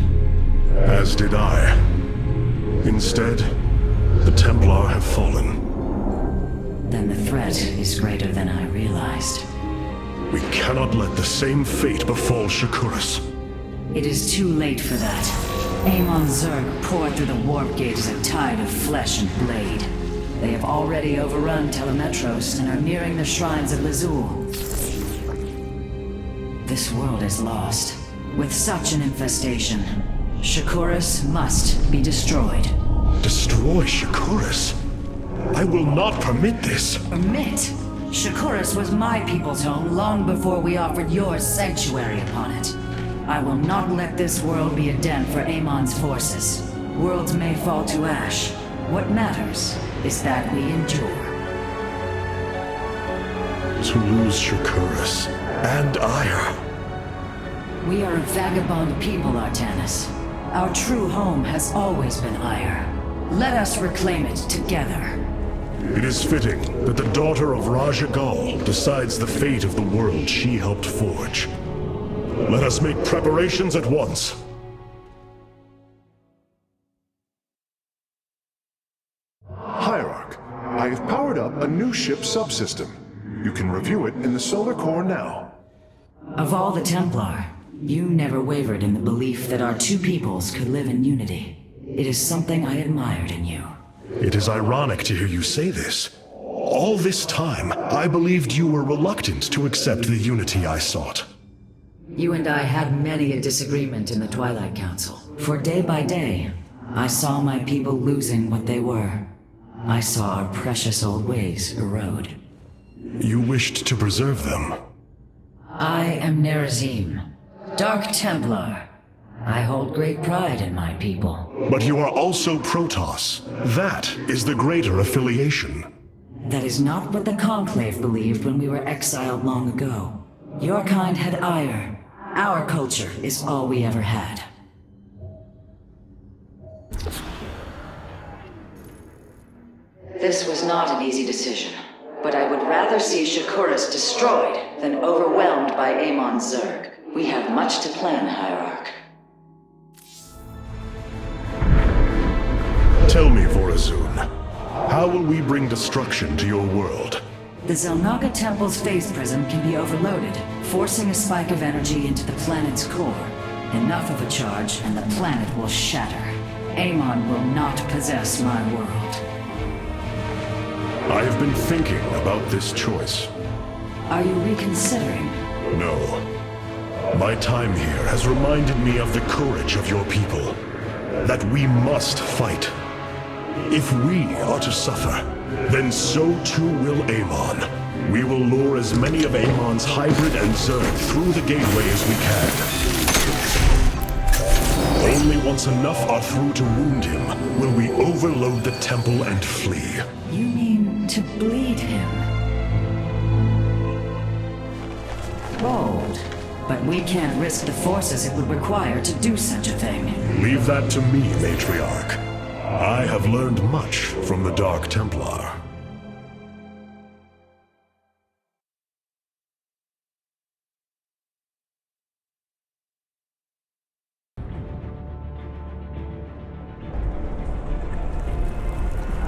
S1: As did I. Instead, the Templar have fallen.
S2: Then the threat is greater than I realized.
S1: We cannot let the same fate befall Shakuras.
S2: It is too late for that. Amon Zerg poured through the warp gate as a tide of flesh and blade. They have already overrun Telemetros and are nearing the shrines of Lazul. This world is lost. With such an infestation, Shakuras must be destroyed.
S1: Destroy Shakuras? I will not permit this.
S2: Permit? Shakuras was my people's home long before we offered yours sanctuary upon it. I will not let this world be a den for Amon's forces. Worlds may fall to ash. What matters is that we endure.
S1: To lose Shakuras and Ayer.
S2: We are a vagabond people, Artanis. Our true home has always been Ayer. Let us reclaim it together.
S1: It is fitting that the daughter of Raja Gal decides the fate of the world she helped forge. Let us make preparations at once.
S7: Hierarch, I have powered up a new ship subsystem. You can review it in the solar core now.
S2: Of all the Templar, you never wavered in the belief that our two peoples could live in unity. It is something I admired in you.
S1: It is ironic to hear you say this. All this time, I believed you were reluctant to accept the unity I sought.
S2: You and I had many a disagreement in the Twilight Council. For day by day, I saw my people losing what they were. I saw our precious old ways erode.
S1: You wished to preserve them.
S2: I am Nerazim, Dark Templar. I hold great pride in my people.
S1: But you are also Protoss. That is the greater affiliation.
S2: That is not what the Conclave believed when we were exiled long ago. Your kind had ire. Our culture is all we ever had. This was not an easy decision, but I would rather see Shakuras destroyed than overwhelmed by Amon Zerg. We have much to plan, Hierarch.
S1: Tell me, Vorazun, how will we bring destruction to your world?
S2: The Zelnaga Temple's phase prism can be overloaded, forcing a spike of energy into the planet's core. Enough of a charge, and the planet will shatter. Amon will not possess my world.
S1: I have been thinking about this choice.
S2: Are you reconsidering?
S1: No. My time here has reminded me of the courage of your people. That we must fight. If we are to suffer, then so too will Amon. We will lure as many of Amon's hybrid and Zerg through the gateway as we can. Only once enough are through to wound him will we overload the temple and flee.
S2: You mean to bleed him? Bold. But we can't risk the forces it would require to do such a thing.
S1: Leave that to me, Matriarch. I have learned much from the Dark Templar.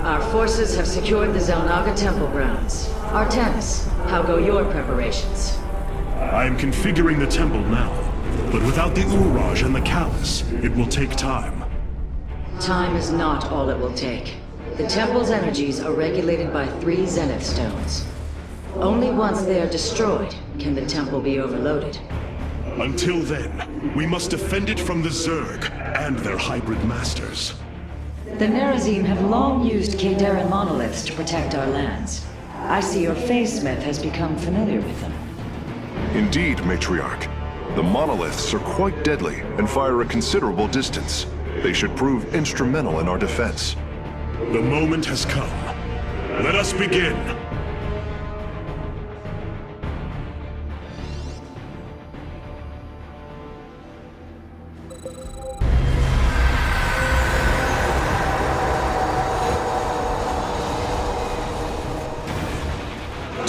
S2: Our forces have secured the Zelnaga Temple grounds. Artanis, how go your preparations?
S1: I am configuring the temple now, but without the Uraj and the Callus, it will take time.
S2: Time is not all it will take. The temple's energies are regulated by 3 Zenith stones. Only once they are destroyed can the temple be overloaded.
S1: Until then, we must defend it from the Zerg and their hybrid masters.
S2: The Nerazim have long used Kadaran monoliths to protect our lands. I see your Phase-Smith has become familiar with them.
S7: Indeed, Matriarch. The monoliths are quite deadly and fire a considerable distance. They should prove instrumental in our defense.
S1: The moment has come. Let us begin!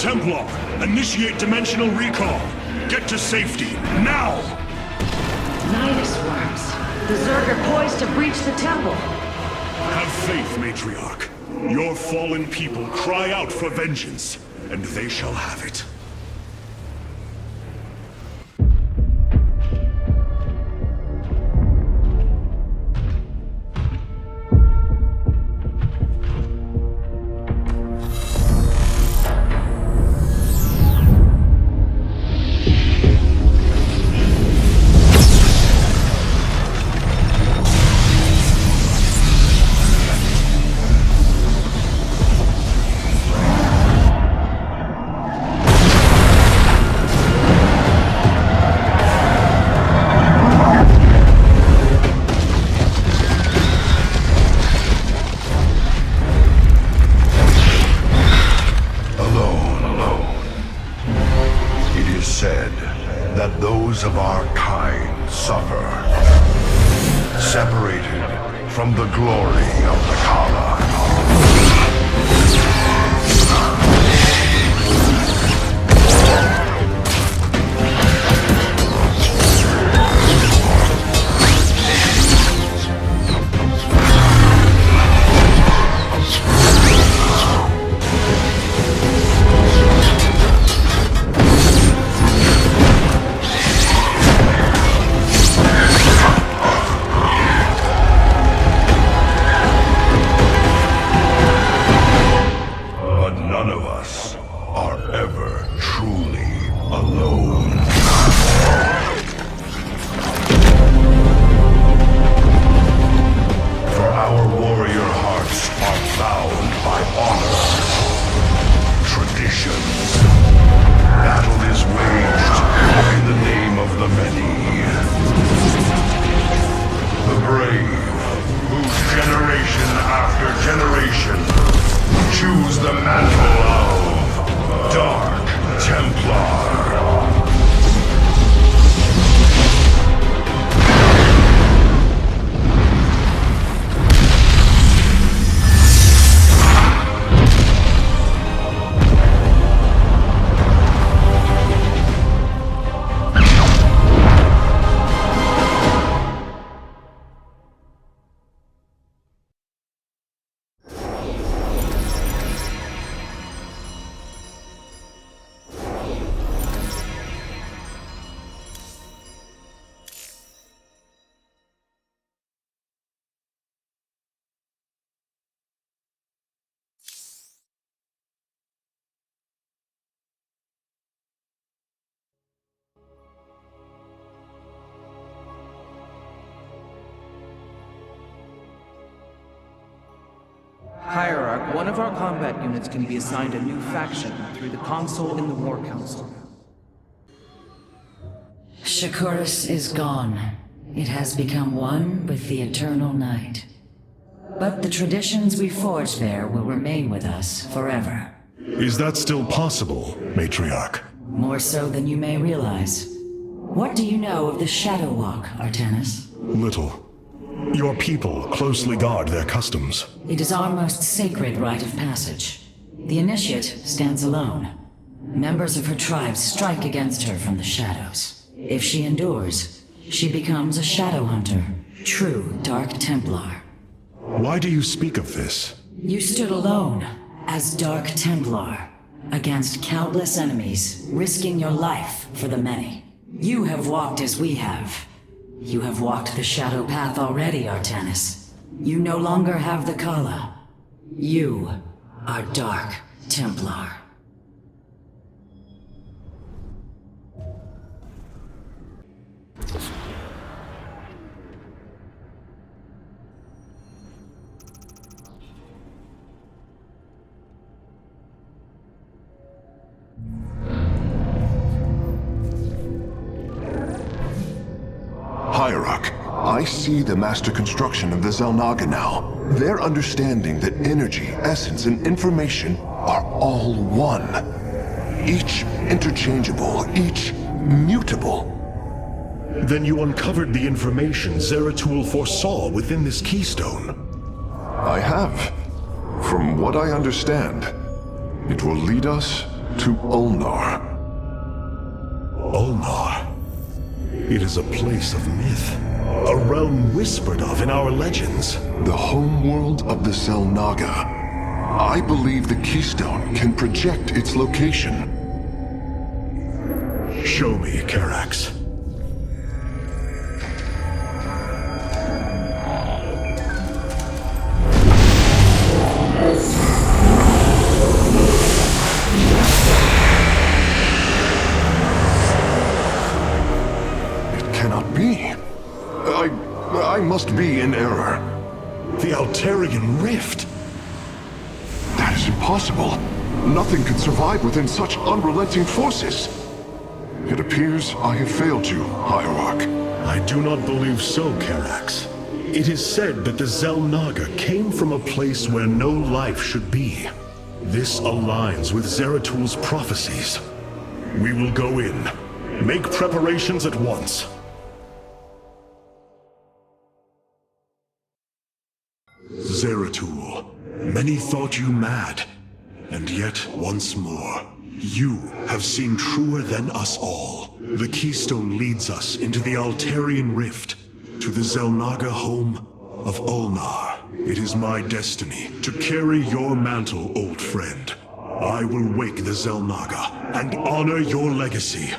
S1: Templar, initiate dimensional recall. Get to safety, now!
S2: Nidus worms. The Zerg are poised to breach the temple.
S1: Have faith, Matriarch. Your fallen people cry out for vengeance, and they shall have it.
S3: Of our kind suffer, separated from the glory of the Kala.
S6: Hierarch, one of our combat units can be assigned a new faction through the console in the War Council.
S2: Shakuris is gone. It has become one with the eternal night. But the traditions we forged there will remain with us forever.
S1: Is that still possible, Matriarch?
S2: More so than you may realize. What do you know of the Shadow Walk, Artanis?
S1: Little. Your people closely guard their customs.
S2: It is our most sacred rite of passage. The Initiate stands alone. Members of her tribe strike against her from the shadows. If she endures, she becomes a Shadow Hunter, true Dark Templar.
S1: Why do you speak of this?
S2: You stood alone, as Dark Templar, against countless enemies, risking your life for the many. You have walked as we have. You have walked the shadow path already, Artanis. You no longer have the Kala. You are Dark Templar.
S7: Hierarch, I see the master construction of the Xel'Naga now. Their understanding that energy, essence, and information are all one. Each interchangeable, each mutable.
S1: Then you uncovered the information Zeratul foresaw within this keystone.
S7: I have. From what I understand, it will lead us to Ulnar.
S1: Ulnar. It is a place of myth. A realm whispered of in our legends.
S7: The homeworld of the Xel'Naga. I believe the Keystone can project its location.
S1: Show me, Karax.
S7: It cannot be. I must be in error.
S1: The Altarian Rift.
S7: That is impossible. Nothing could survive within such unrelenting forces. It appears I have failed you, Hierarch.
S1: I do not believe so, Karax. It is said that the Xel'Naga came from a place where no life should be. This aligns with Zeratul prophecies. We will go in. Make preparations at once. Zeratul, many thought you mad. And yet, once more, you have seen truer than us all. The Keystone leads us into the Altarian Rift, to the Xel'Naga home of Ulnar. It is my destiny to carry your mantle, old friend. I will wake the Xel'Naga and honor your legacy.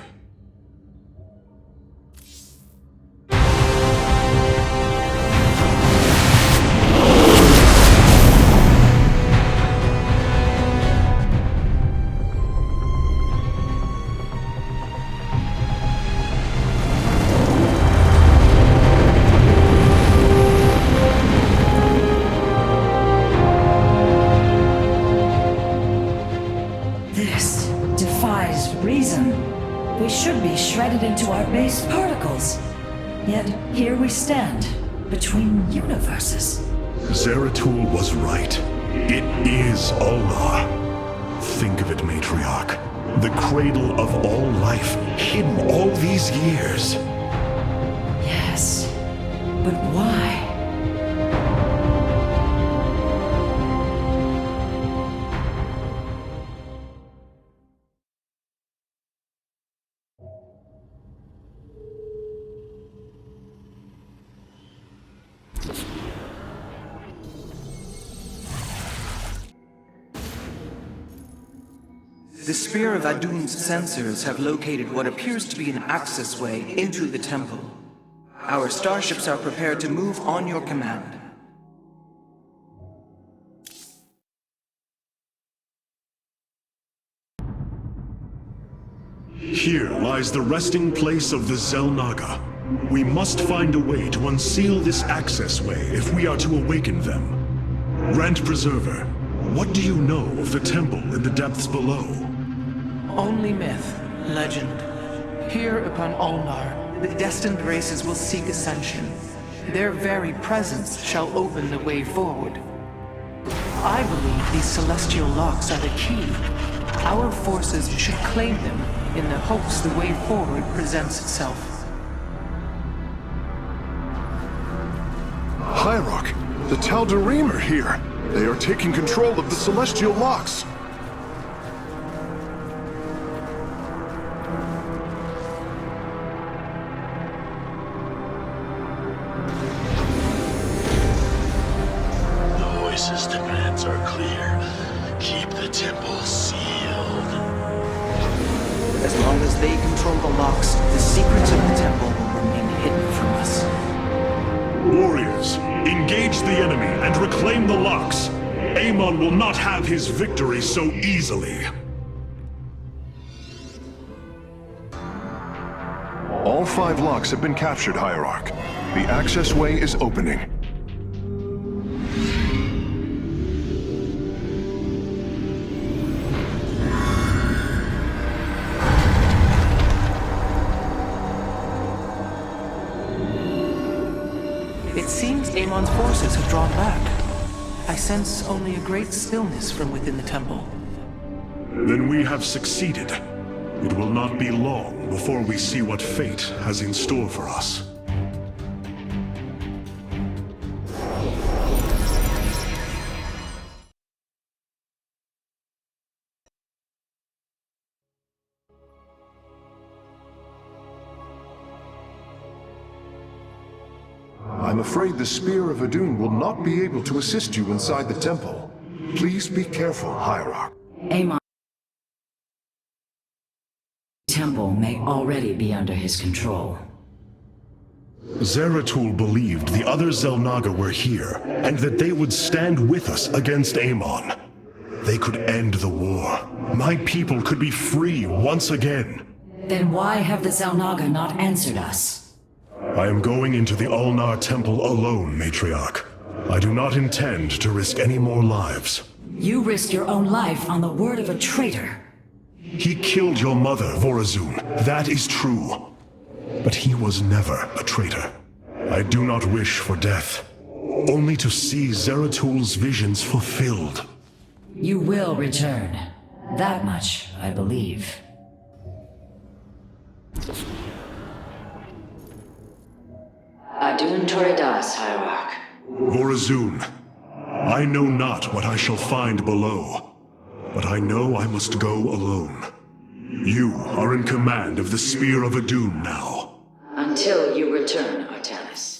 S2: This defies reason. We should be shredded into our base particles. Yet here we stand, between universes.
S1: Zeratul was right. It is Ulnar. Think of it, Matriarch. The cradle of all life, hidden all these years.
S2: Yes, but why?
S6: The Spear of Adun's sensors have located what appears to be an accessway into the temple. Our starships are prepared to move on your command.
S1: Here lies the resting place of the Xel'Naga. We must find a way to unseal this accessway if we are to awaken them. Grand Preserver, what do you know of the temple in the depths below?
S6: Only myth, legend. Here upon Ulnar, the destined races will seek ascension. Their very presence shall open the way forward. I believe these celestial locks are the key. Our forces should claim them in the hopes the way forward presents itself.
S7: Hierarch, the Tal'Darim are here. They are taking control of the celestial locks.
S14: The voices' demands are clear. Keep the temple sealed.
S6: As long as they control the locks, the secrets of the temple will remain hidden from us.
S1: Warriors, engage the enemy and reclaim the locks. Amon will not have his victory so easily.
S7: All 5 locks have been captured, Hierarch. The accessway is opening.
S6: It seems Amon's forces have drawn back. I sense only a great stillness from within the temple.
S1: Then we have succeeded. It will not be long before we see what fate has in store for us.
S7: I'm afraid the Spear of Adun will not be able to assist you inside the temple. Please be careful, Hierarch.
S2: Amon temple may already be under his control.
S1: Zeratul believed the other Xel'Naga were here, and that they would stand with us against Amon. They could end the war. My people could be free once again.
S2: Then why have the Xel'Naga not answered us?
S1: I am going into the Ulnar Temple alone, Matriarch. I do not intend to risk any more lives.
S2: You risked your own life on the word of a traitor.
S1: He killed your mother, Vorazun. That is true. But he was never a traitor. I do not wish for death, only to see Zeratul's visions fulfilled.
S2: You will return. That much, I believe. Adun Toridas, Hierarch.
S1: Vorazun, I know not what I shall find below, but I know I must go alone. You are in command of the Spear of Adun now.
S2: Until you return, Artanis.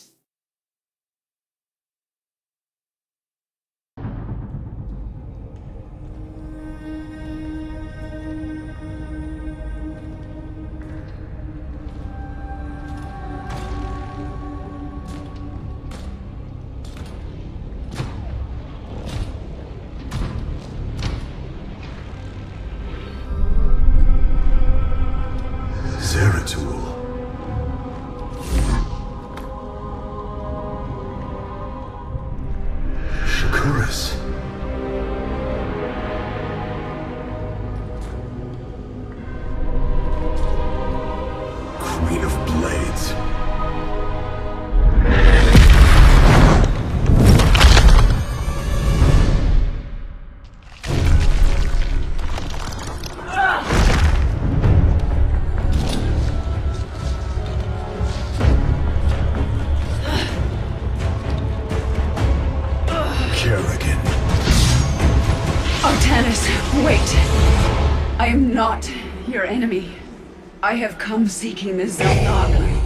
S1: Zeratul. Shakuras. Queen of Blades.
S15: Artanis, wait! I am not your enemy. I have come seeking the Xel'Naga.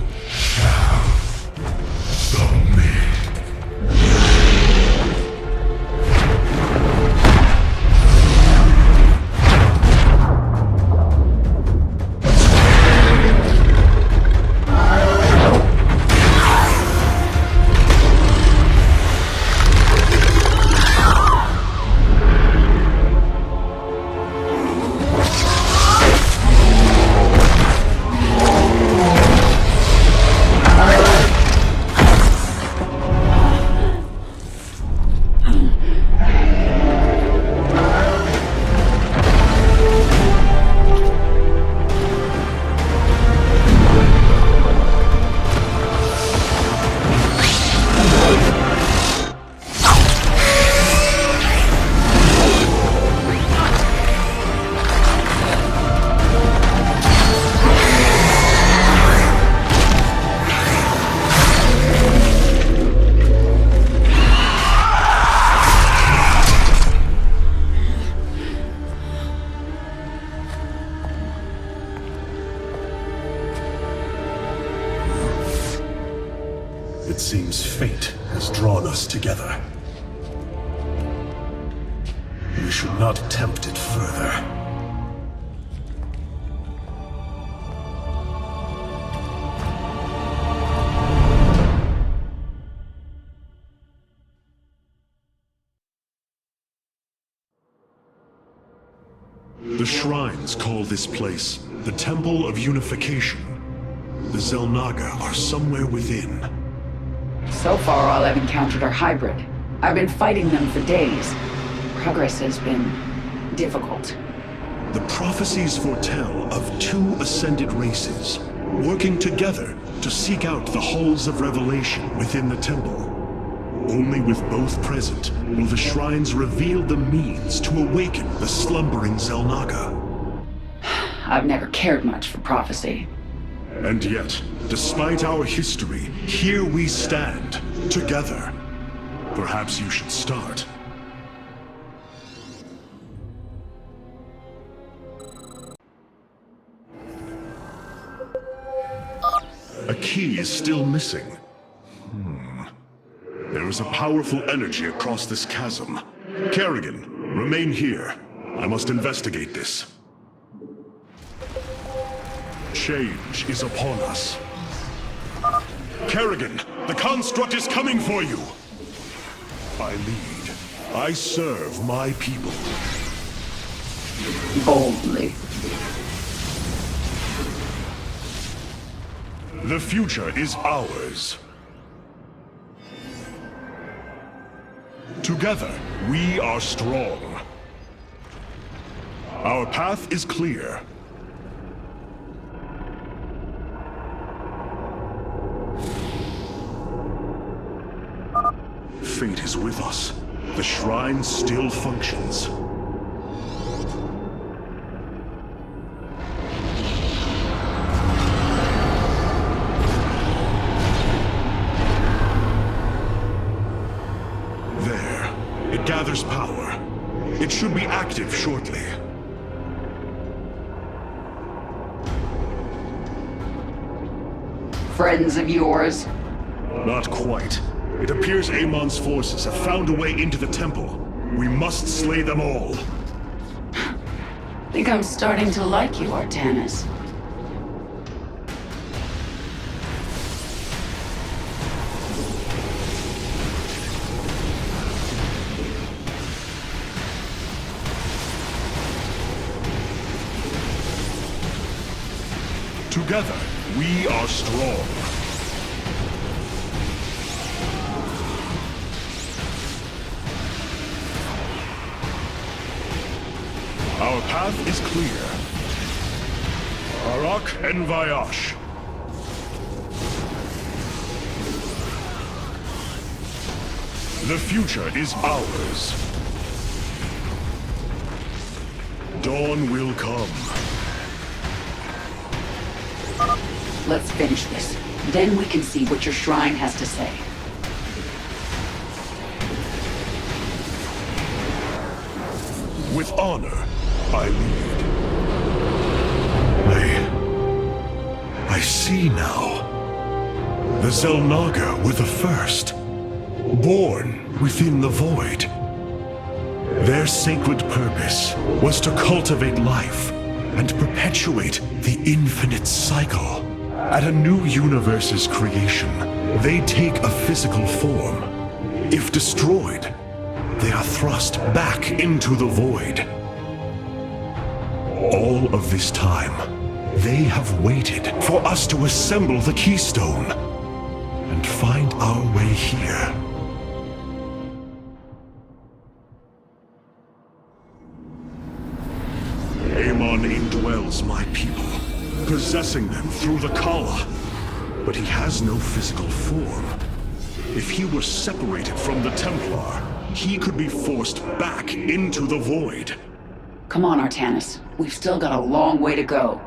S1: It seems fate has drawn us together. We should not tempt it further. The shrines call this place the Temple of Unification. The Xel'Naga are somewhere within.
S15: So far, all I've encountered are hybrid. I've been fighting them for days. Progress has been difficult.
S1: The prophecies foretell of two ascended races, working together to seek out the halls of revelation within the temple. Only with both present will the shrines reveal the means to awaken the slumbering Xel'Naga.
S15: I've never cared much for prophecy.
S1: And yet, despite our history, here we stand, together. Perhaps you should start. A key is still missing. There is a powerful energy across this chasm. Kerrigan, remain here. I must investigate this. Change is upon us. Kerrigan, the construct is coming for you! I lead. I serve my people.
S15: Boldly.
S1: The future is ours. Together, we are strong. Our path is clear. Fate is with us. The shrine still functions. There. It gathers power. It should be active shortly.
S15: Friends of yours?
S1: Not quite. It appears Amon's forces have found a way into the temple. We must slay them all.
S15: Think I'm starting to like you, Artanis.
S1: Together, we are strong. Our path is clear. Arak and Vayash. The future is ours. Dawn will come.
S15: Let's finish this. Then we can see what your shrine has to say.
S1: With honor, I lead. I see now. The Xel'Naga were the first. Born within the void. Their sacred purpose was to cultivate life and perpetuate the infinite cycle. At a new universe's creation, they take a physical form. If destroyed, they are thrust back into the void. All of this time, they have waited for us to assemble the keystone and find our way here. Amon indwells my people, possessing them through the Kala. But he has no physical form. If he were separated from the Templar, he could be forced back into the void.
S15: Come on, Artanis. We've still got a long way to go.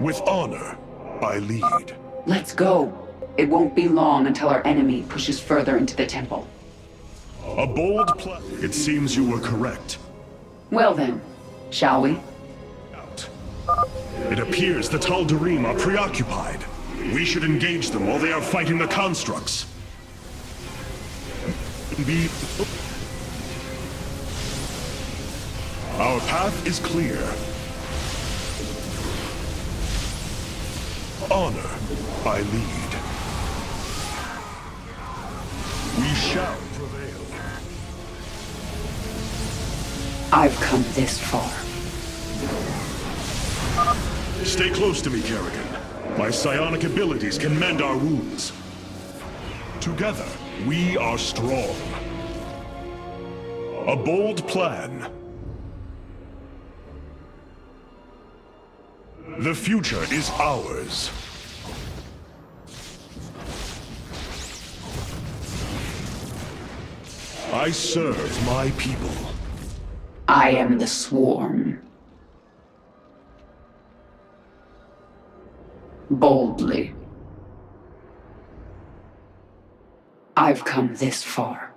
S1: With honor, I lead.
S15: Let's go. It won't be long until our enemy pushes further into the temple.
S1: A bold plan. It seems you were correct.
S15: Well then, shall we?
S1: It appears the Tal'Darim are preoccupied. We should engage them while they are fighting the constructs. Our path is clear. Honor, I lead. We shall prevail.
S15: I've come this far.
S1: Stay close to me, Kerrigan. My psionic abilities can mend our wounds. Together, we are strong. A bold plan. The future is ours. I serve my people.
S15: I am the Swarm. Boldly. I've come this far.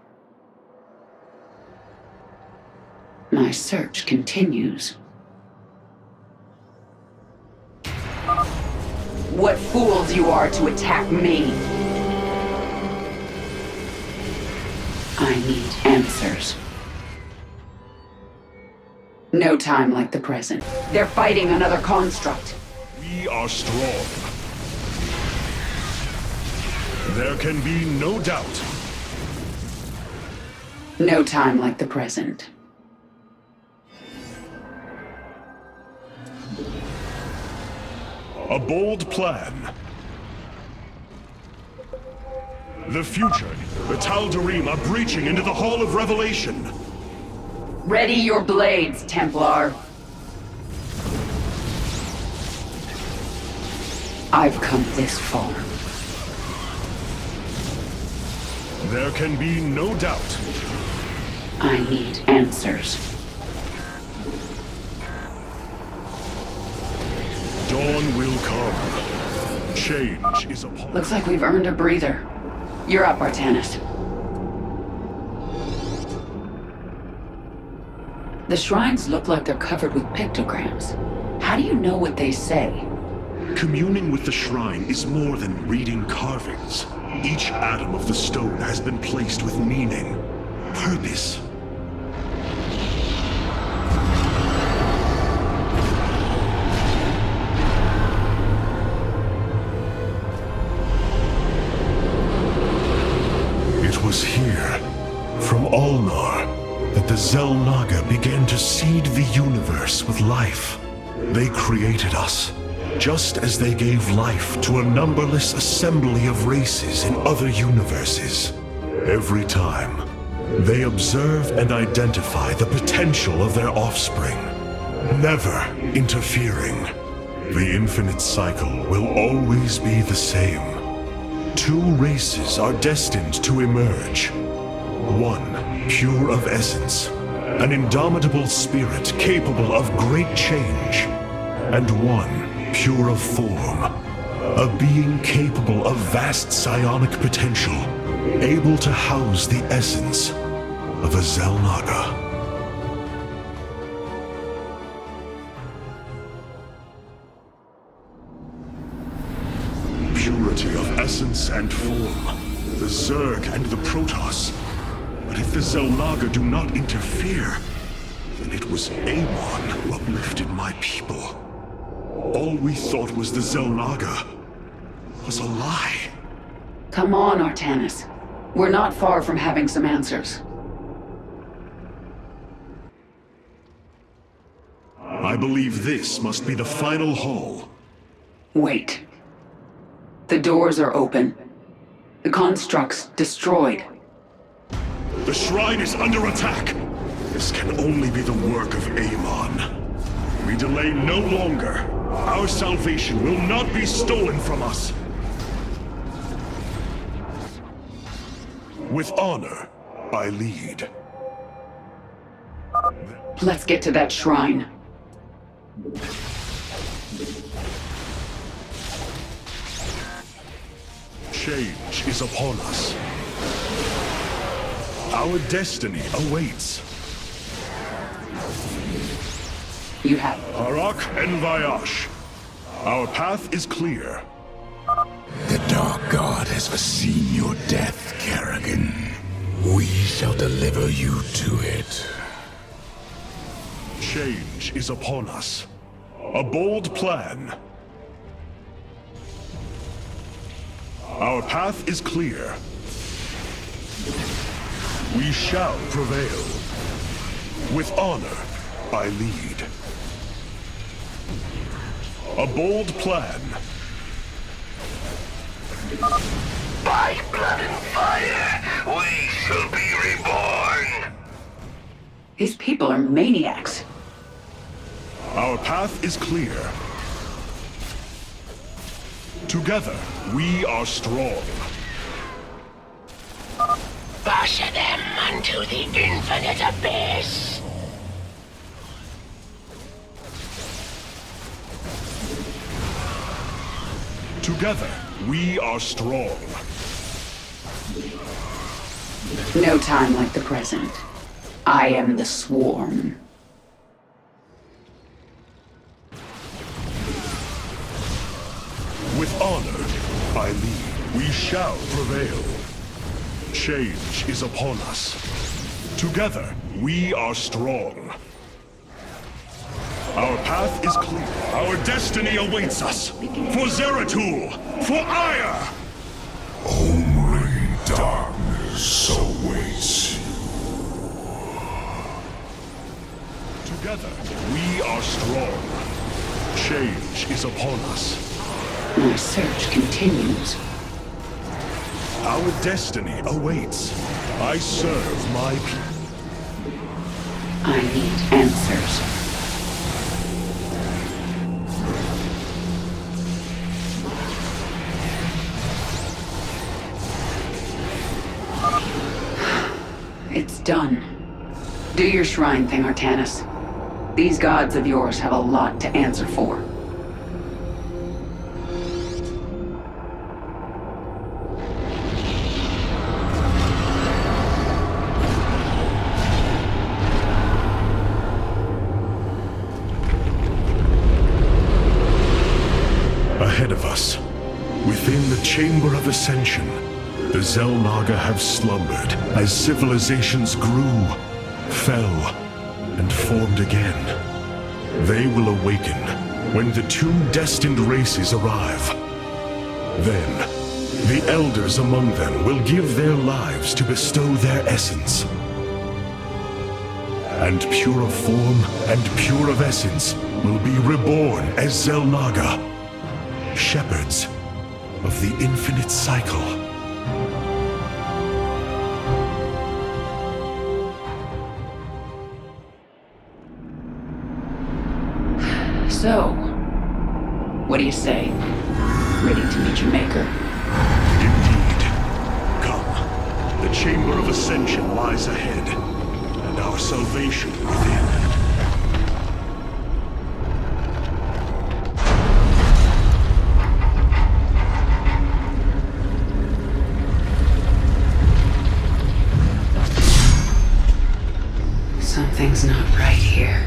S15: My search continues. What fools you are to attack me. I need answers. No time like the present. They're fighting another construct.
S1: We are strong. There can be no doubt.
S15: No time like the present.
S1: A bold plan. The future. The Tal'Darim are breaching into the Hall of Revelation.
S15: Ready your blades, Templar. I've come this far.
S1: There can be no doubt.
S15: I need answers.
S1: Dawn will come. Change is upon.
S15: Looks like we've earned a breather. You're up, Artanis. The shrines look like they're covered with pictograms. How do you know what they say?
S1: Communing with the shrine is more than reading carvings. Each atom of the stone has been placed with meaning, purpose. It was here, from Ulnar, that the Xel'Naga began to seed the universe with life. They created us, just as they gave life to a numberless assembly of races in other universes. Every time, they observe and identify the potential of their offspring, never interfering. The infinite cycle will always be the same. Two races are destined to emerge. One, pure of essence, an indomitable spirit capable of great change. And one, pure of form, a being capable of vast psionic potential, able to house the essence of a Xel'Naga. Purity of essence and form, the Zerg and the Protoss. But if the Xel'Naga do not interfere, then it was Amon who uplifted my people. All we thought was the Xel'Naga was a lie.
S15: Come on, Artanis. We're not far from having some answers.
S1: I believe this must be the final hall.
S15: Wait. The doors are open. The construct's destroyed.
S1: The shrine is under attack. This can only be the work of Amon. We delay no longer. Our salvation will not be stolen from us. With honor, I lead.
S15: Let's get to that shrine.
S1: Change is upon us. Our destiny awaits.
S15: You have
S1: Harak and Vayash. Our path is clear.
S4: The Dark God has foreseen your death, Kerrigan. We shall deliver you to it.
S1: Change is upon us. A bold plan. Our path is clear. We shall prevail. With honor, I lead. A bold plan.
S11: By blood and fire, we shall be reborn!
S15: These people are maniacs.
S1: Our path is clear. Together, we are strong.
S11: Usher them unto the infinite abyss!
S1: Together, we are strong.
S15: No time like the present. I am the Swarm.
S1: With shall prevail. Change is upon us. Together, we are strong. Our path is clear. Our destiny awaits us. For Zeratul! For Ire!
S12: Only darkness awaits you.
S1: Together, we are strong. Change is upon us.
S15: My search continues.
S1: Our destiny awaits. I serve my people.
S15: I need answers. It's done. Do your shrine thing, Artanis. These gods of yours have a lot to answer for.
S1: Ahead of us, within the Chamber of Ascension, the Xel'Naga have slumbered as civilizations grew, fell, and formed again. They will awaken when the two destined races arrive. Then, the elders among them will give their lives to bestow their essence. And pure of form and pure of essence will be reborn as Xel'Naga, shepherds of the infinite cycle.
S15: So, what do you say? Ready to meet your maker?
S1: Indeed. Come. The Chamber of Ascension lies ahead, and our salvation within.
S15: Something's not right here.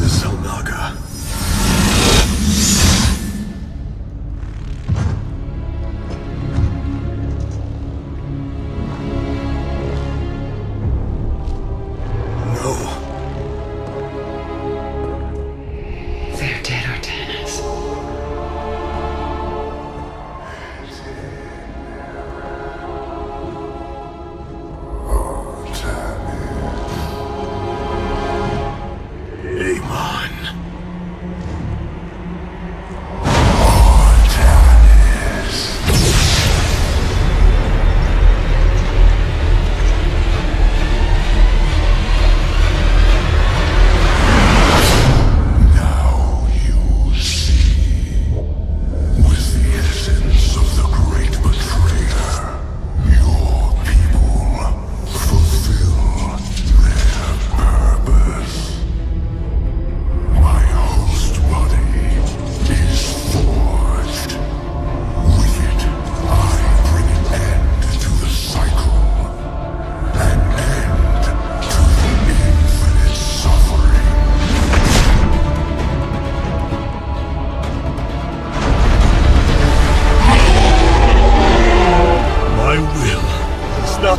S1: The Xel'Naga. No.
S15: They're dead, Artanis.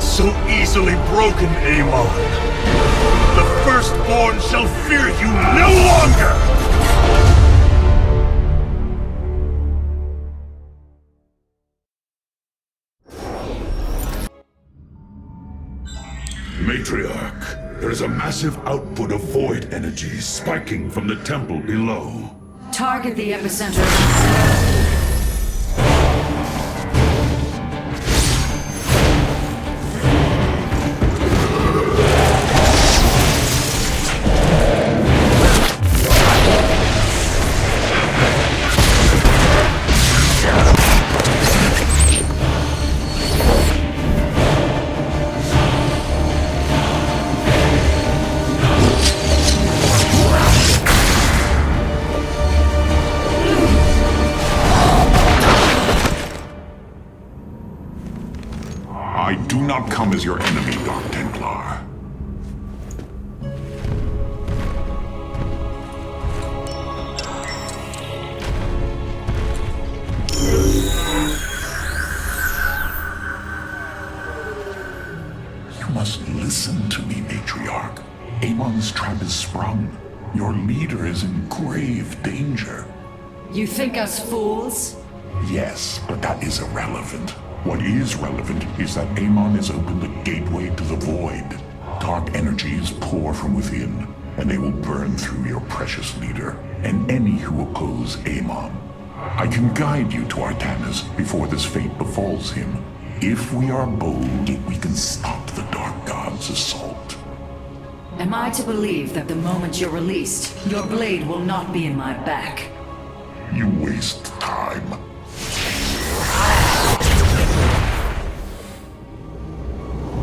S1: So easily broken, Amon. The Firstborn shall fear you no longer!
S13: Matriarch, there is a massive output of void energy spiking from the temple below.
S2: Target the epicenter.
S12: I do not come as your enemy, Dark Templar. You must listen to me, Matriarch. Amon's trap is sprung. Your leader is in grave danger.
S2: You think us fools?
S12: Yes, but that is irrelevant. What is relevant is that Amon has opened a gateway to the void. Dark energies pour from within, and they will burn through your precious leader, and any who oppose Amon. I can guide you to Artanis before this fate befalls him. If we are bold, we can stop the Dark God's assault.
S2: Am I to believe that the moment you're released, your blade will not be in my back?
S12: You waste time.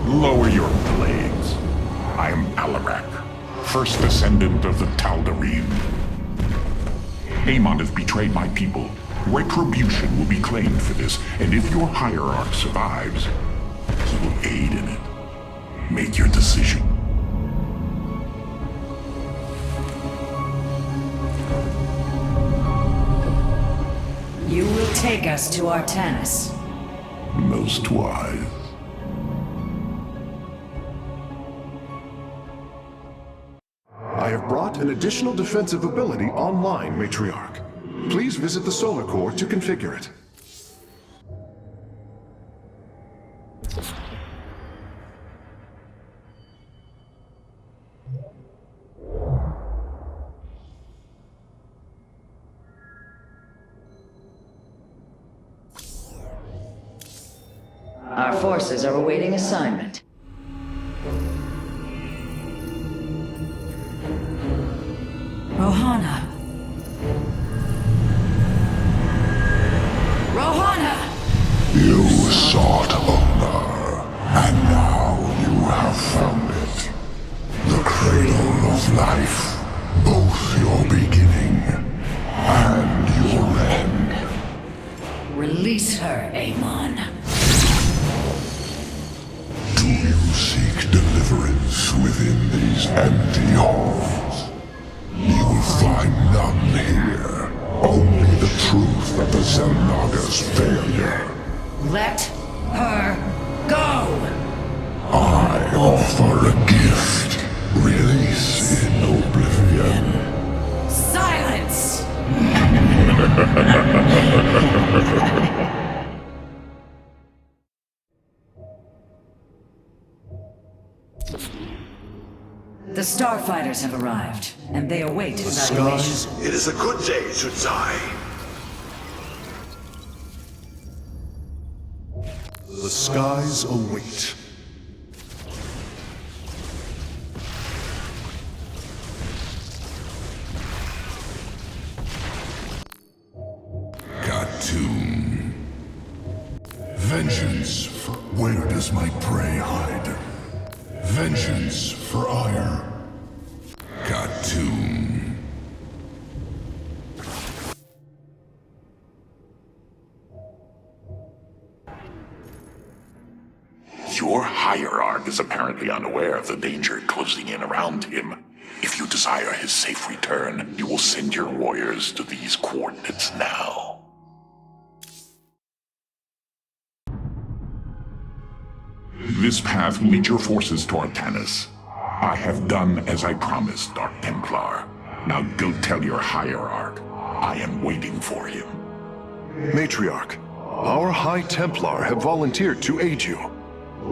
S12: Lower your blades. I am Alarak, first descendant of the Tal'Darim. Amon has betrayed my people. Retribution will be claimed for this, and if your hierarch survives, he will aid in it. Make your decision.
S2: You will take us to Artanis.
S12: Most wise.
S7: I have brought an additional defensive ability online, Matriarch. Please visit the Solar Core to configure it.
S2: Our forces are awaiting assignment. Rohana! Rohana!
S3: You sought honor, and now you have found it. The cradle of life, both your beginning and your end.
S2: Release her, Amon.
S3: Do you seek deliverance within these empty halls? You will find none here. Only the truth of the Xel'Naga's failure.
S2: Let her go!
S3: I offer a gift. Release in oblivion.
S2: Silence! The Starfighters have arrived, and they await evaluation.
S14: It is a good day, Zudzai.
S1: The skies await.
S3: Khatum. Vengeance for... Where does my prey hide? Vengeance for ire. Khatum.
S12: Your hierarch is apparently unaware of the danger closing in around him. If you desire his safe return, you will send your warriors to these coordinates now. This path will lead your forces to Artanis. I have done as I promised, Dark Templar. Now go tell your hierarch. I am waiting for him.
S7: Matriarch, our High Templar have volunteered to aid you.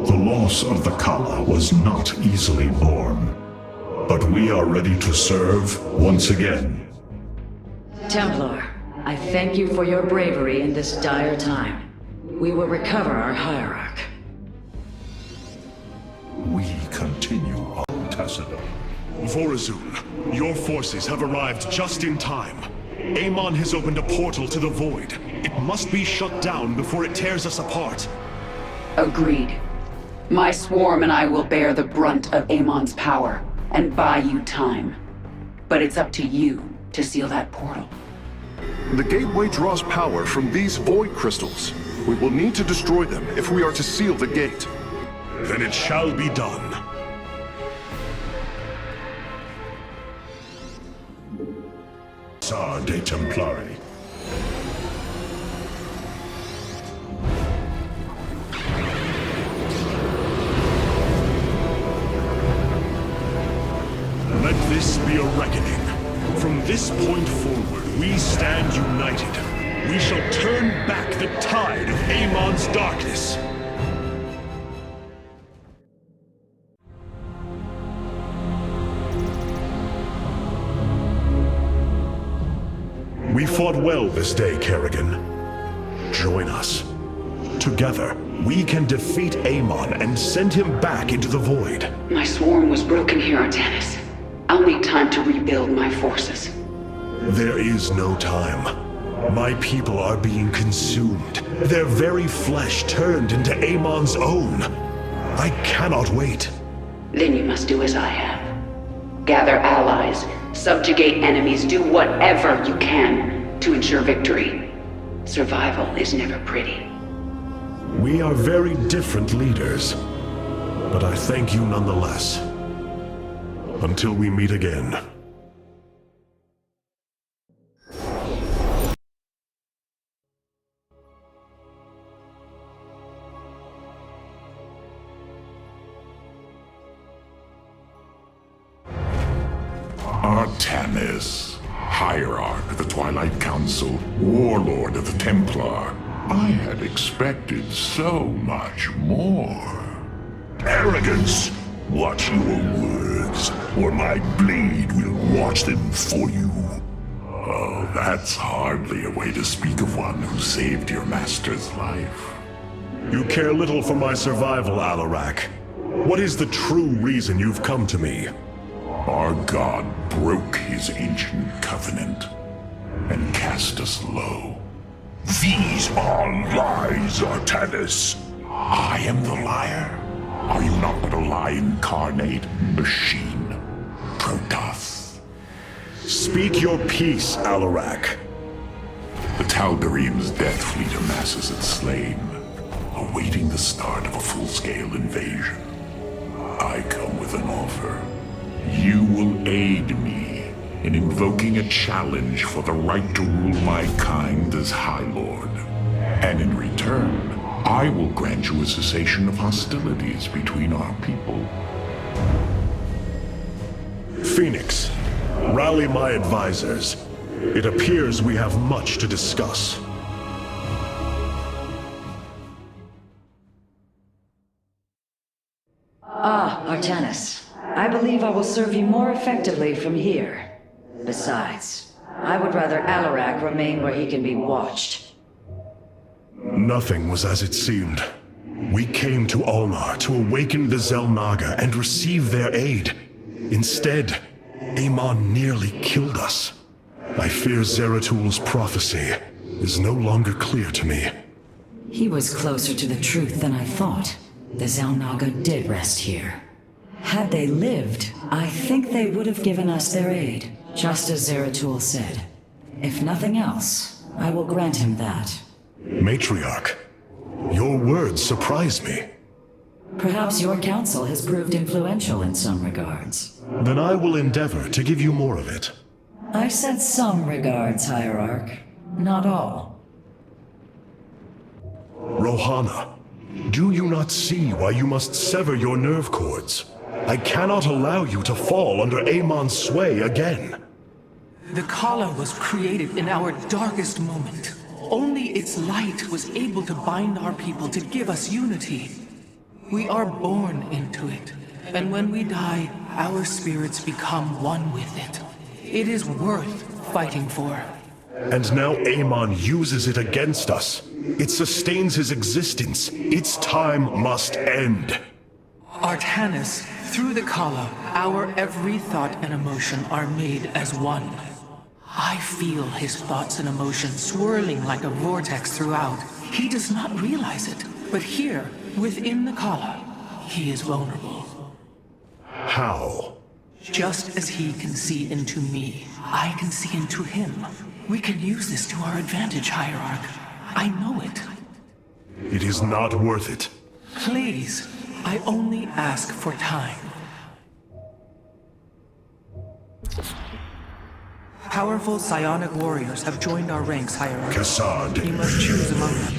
S1: The loss of the Kala was not easily borne, but we are ready to serve once again.
S2: Templar, I thank you for your bravery in this dire time. We will recover our hierarch.
S1: We continue on Tassadar. Vorazun, your forces have arrived just in time. Amon has opened a portal to the void. It must be shut down before it tears us apart.
S15: Agreed. My swarm and I will bear the brunt of Amon's power and buy you time. But it's up to you to seal that portal.
S7: The gateway draws power from these void crystals. We will need to destroy them if we are to seal the gate.
S1: Then it shall be done. Tsar de Templari. reckoning. From this point forward, we stand united. We shall turn back the tide of Amon's darkness. We fought well this day, Kerrigan. Join us. Together, we can defeat Amon and send him back into the void.
S15: My swarm was broken here, Artanis. I'll need time to rebuild my forces.
S1: There is no time. My people are being consumed. Their very flesh turned into Amon's own. I cannot wait.
S15: Then you must do as I have. Gather allies, subjugate enemies, do whatever you can to ensure victory. Survival is never pretty.
S1: We are very different leaders, but I thank you nonetheless. Until we meet again.
S13: Artanis, Hierarch of the Twilight Council, Warlord of the Templar. I had expected so much more.
S12: Arrogance! Watch your words, or my blade will watch them for you.
S13: Oh, that's hardly a way to speak of one who saved your master's life.
S1: You care little for my survival, Alarak. What is the true reason you've come to me?
S13: Our god broke his ancient covenant and cast us low.
S12: These are lies, Artanis.
S13: I am the liar? Are you not but a lie incarnate, machine? Protoss.
S1: Speak your peace, Alarak.
S13: The Tal'Darim's death fleet amasses its slain, awaiting the start of a full-scale invasion. I come with an offer. You will aid me in invoking a challenge for the right to rule my kind as High Lord. And in return, I will grant you a cessation of hostilities between our people.
S1: Phoenix, rally my advisors. It appears we have much to discuss.
S2: Ah, Artanis. I believe I will serve you more effectively from here. Besides, I would rather Alarak remain where he can be watched.
S1: Nothing was as it seemed. We came to Ulnar to awaken the Xel'Naga and receive their aid. Instead, Amon nearly killed us. I fear Zeratul prophecy is no longer clear to me.
S2: He was closer to the truth than I thought. The Xel'Naga did rest here. Had they lived, I think they would have given us their aid, just as Zeratul said. If nothing else, I will grant him that.
S1: Matriarch, your words surprise me.
S2: Perhaps your counsel has proved influential in some regards.
S1: Then I will endeavor to give you more of it.
S2: I said some regards, Hierarch. Not all.
S1: Rohana, do you not see why you must sever your nerve cords? I cannot allow you to fall under Amon's sway again.
S6: The Kala was created in our darkest moment. Only its light was able to bind our people to give us unity. We are born into it, and when we die, our spirits become one with it. It is worth fighting for.
S1: And now Amon uses it against us. It sustains his existence. Its time must end.
S6: Artanis, through the Kala, our every thought and emotion are made as one. I feel his thoughts and emotions swirling like a vortex throughout. He does not realize it, but here, within the Kala, he is vulnerable.
S1: How?
S6: Just as he can see into me, I can see into him. We can use this to our advantage, Hierarch. I know it.
S1: It is not worth it.
S6: Please, I only ask for time. Powerful psionic warriors have joined our ranks, Hierarch.
S1: Cassad.
S6: You must choose among them.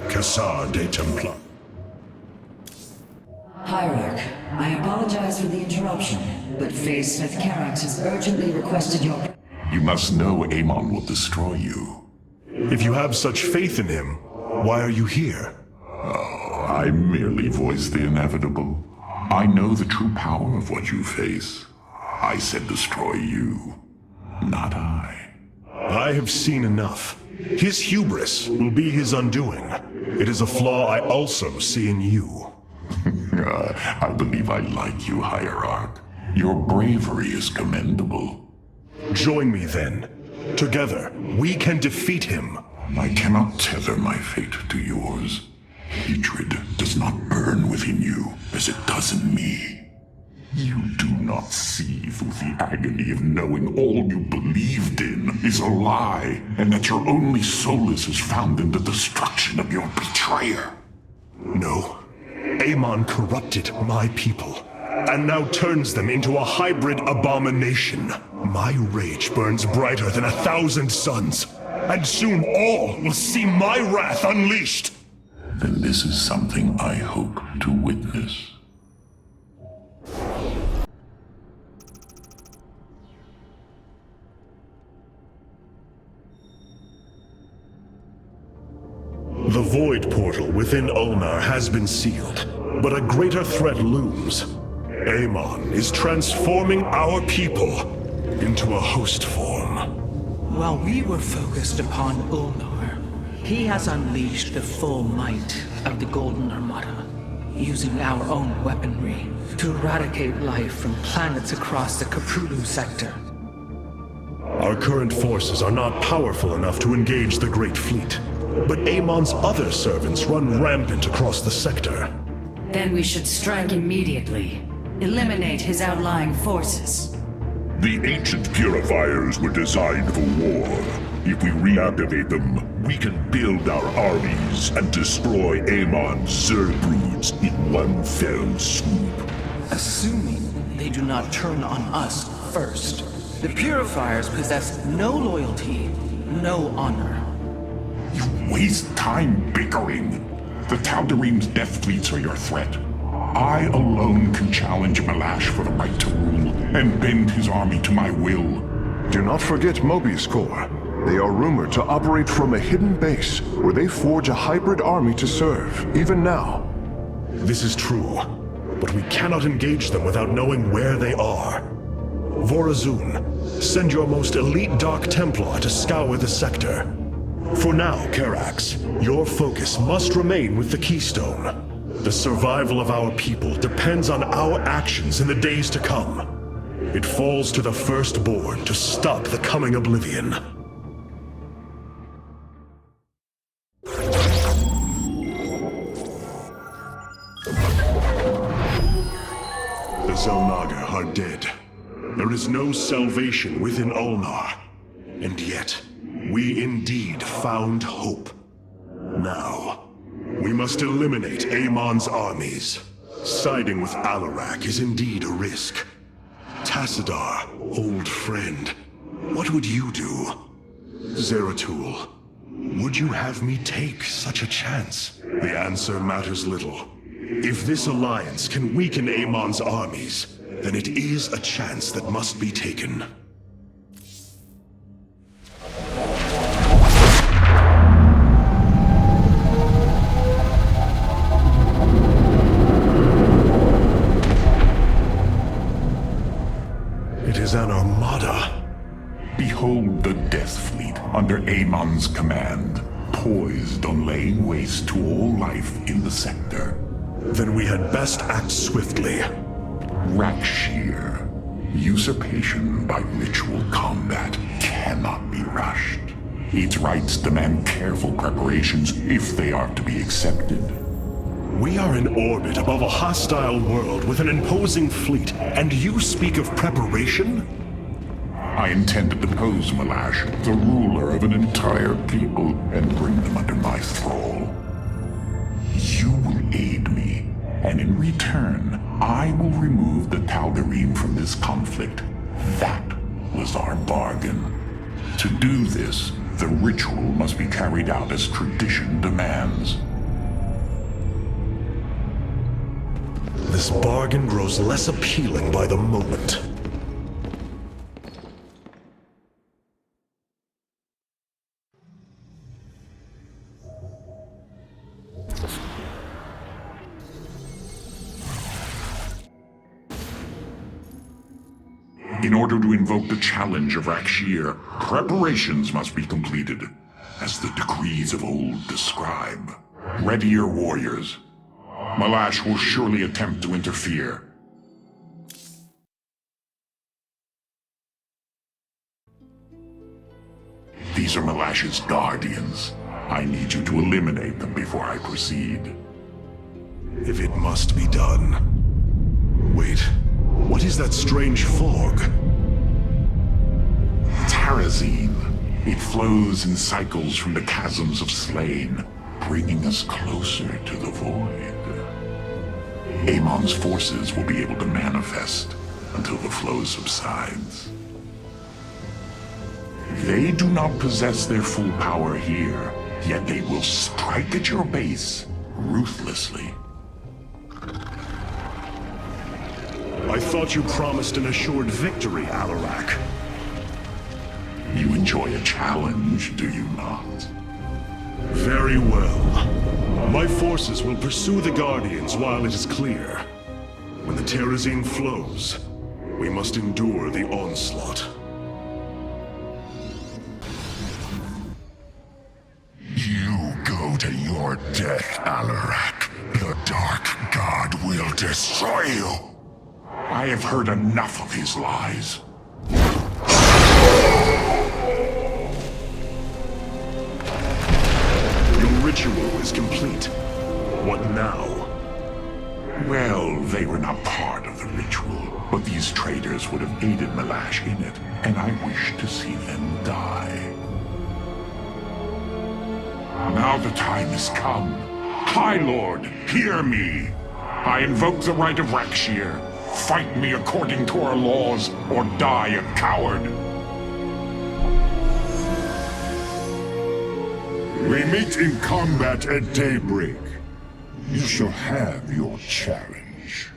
S1: Cassad de Templar.
S2: Hierarch, I apologize for the interruption, but Phase Smith Carax has urgently requested your...
S12: You must know Amon will destroy you.
S1: If you have such faith in him, why are you here?
S12: Oh, I merely voice the inevitable. I know the true power of what you face. I said destroy you, not I.
S1: I have seen enough. His hubris will be his undoing. It is a flaw I also see in you.
S12: I believe I like you, Hierarch. Your bravery is commendable.
S1: Join me then. Together, we can defeat him.
S12: I cannot tether my fate to yours. Hatred does not burn within you as it does in me. You do not see through the agony of knowing all you believed in is a lie, and that your only solace is found in the destruction of your betrayer.
S1: No. Amon corrupted my people, and now turns them into a hybrid abomination. My rage burns brighter than 1,000 suns, and soon all will see my wrath unleashed.
S12: Then this is something I hope to witness.
S1: The Void Portal within Ulnar has been sealed, but a greater threat looms. Amon is transforming our people into a host form.
S6: While we were focused upon Ulnar, he has unleashed the full might of the Golden Armada, using our own weaponry to eradicate life from planets across the Caprulu sector.
S1: Our current forces are not powerful enough to engage the Great Fleet, but Amon's other servants run rampant across the sector.
S2: Then we should strike immediately. Eliminate his outlying forces.
S13: The ancient purifiers were designed for war. If we reactivate them, we can build our armies and destroy Amon's Zerg broods in one fell swoop.
S6: Assuming they do not turn on us first. The purifiers possess no loyalty, no honor.
S12: You waste time bickering. The Tal'Darim's death fleets are your threat. I alone can challenge Malash for the right to rule and bend his army to my will.
S7: Do not forget Mobius Corps. They are rumored to operate from a hidden base where they forge a hybrid army to serve, even now.
S1: This is true, but we cannot engage them without knowing where they are. Vorazun, send your most elite Dark Templar to scour the sector. For now, Carax, your focus must remain with the Keystone. The survival of our people depends on our actions in the days to come. It falls to the Firstborn to stop the coming oblivion. The Xel'Naga are dead. There is no salvation within Ulnar. And yet, we indeed found hope. Now, we must eliminate Amon's armies. Siding with Alarak is indeed a risk. Tassadar, old friend, what would you do? Zeratul, would you have me take such a chance? The answer matters little. If this alliance can weaken Amon's armies, then it is a chance that must be taken. It is an armada.
S12: Behold the Death Fleet under Amon's command, poised on laying waste to all life in the sector.
S1: Then we had best act swiftly.
S12: Rakshir. Usurpation by ritual combat cannot be rushed. Its rites demand careful preparations if they are to be accepted.
S1: We are in orbit above a hostile world with an imposing fleet, and you speak of preparation?
S12: I intend to depose Malash, the ruler of an entire people, and bring them under my thrall. You will aid me, and in return, I will remove the Tal'Darim from this conflict. That was our bargain. To do this, the ritual must be carried out as tradition demands.
S1: The This bargain grows less appealing by the moment.
S13: In order to invoke the challenge of Rakshir, preparations must be completed, as the decrees of old describe. Ready your warriors. Malash will surely attempt to interfere. These are Malash's guardians. I need you to eliminate them before I proceed.
S1: If it must be done. Wait, what is that strange fog?
S13: Terrazine. It flows in cycles from the chasms of Slain, bringing us closer to the void. Amon's forces will be able to manifest until the flow subsides. They do not possess their full power here, yet they will strike at your base ruthlessly.
S1: I thought you promised an assured victory, Alarak.
S13: You enjoy a challenge, do you not?
S1: Very well. My forces will pursue the Guardians while it is clear. When the Terrazine flows, we must endure the onslaught.
S3: You go to your death, Alarak. The Dark God will destroy you.
S13: I have heard enough of his lies.
S1: Your ritual is complete. What now?
S13: Well, they were not part of the ritual, but these traitors would have aided Malash in it, and I wish to see them die. Now the time has come. High Lord, hear me! I invoke the right of Rakshir. Fight me according to our laws, or die a coward.
S12: We meet in combat at daybreak. You shall have your challenge.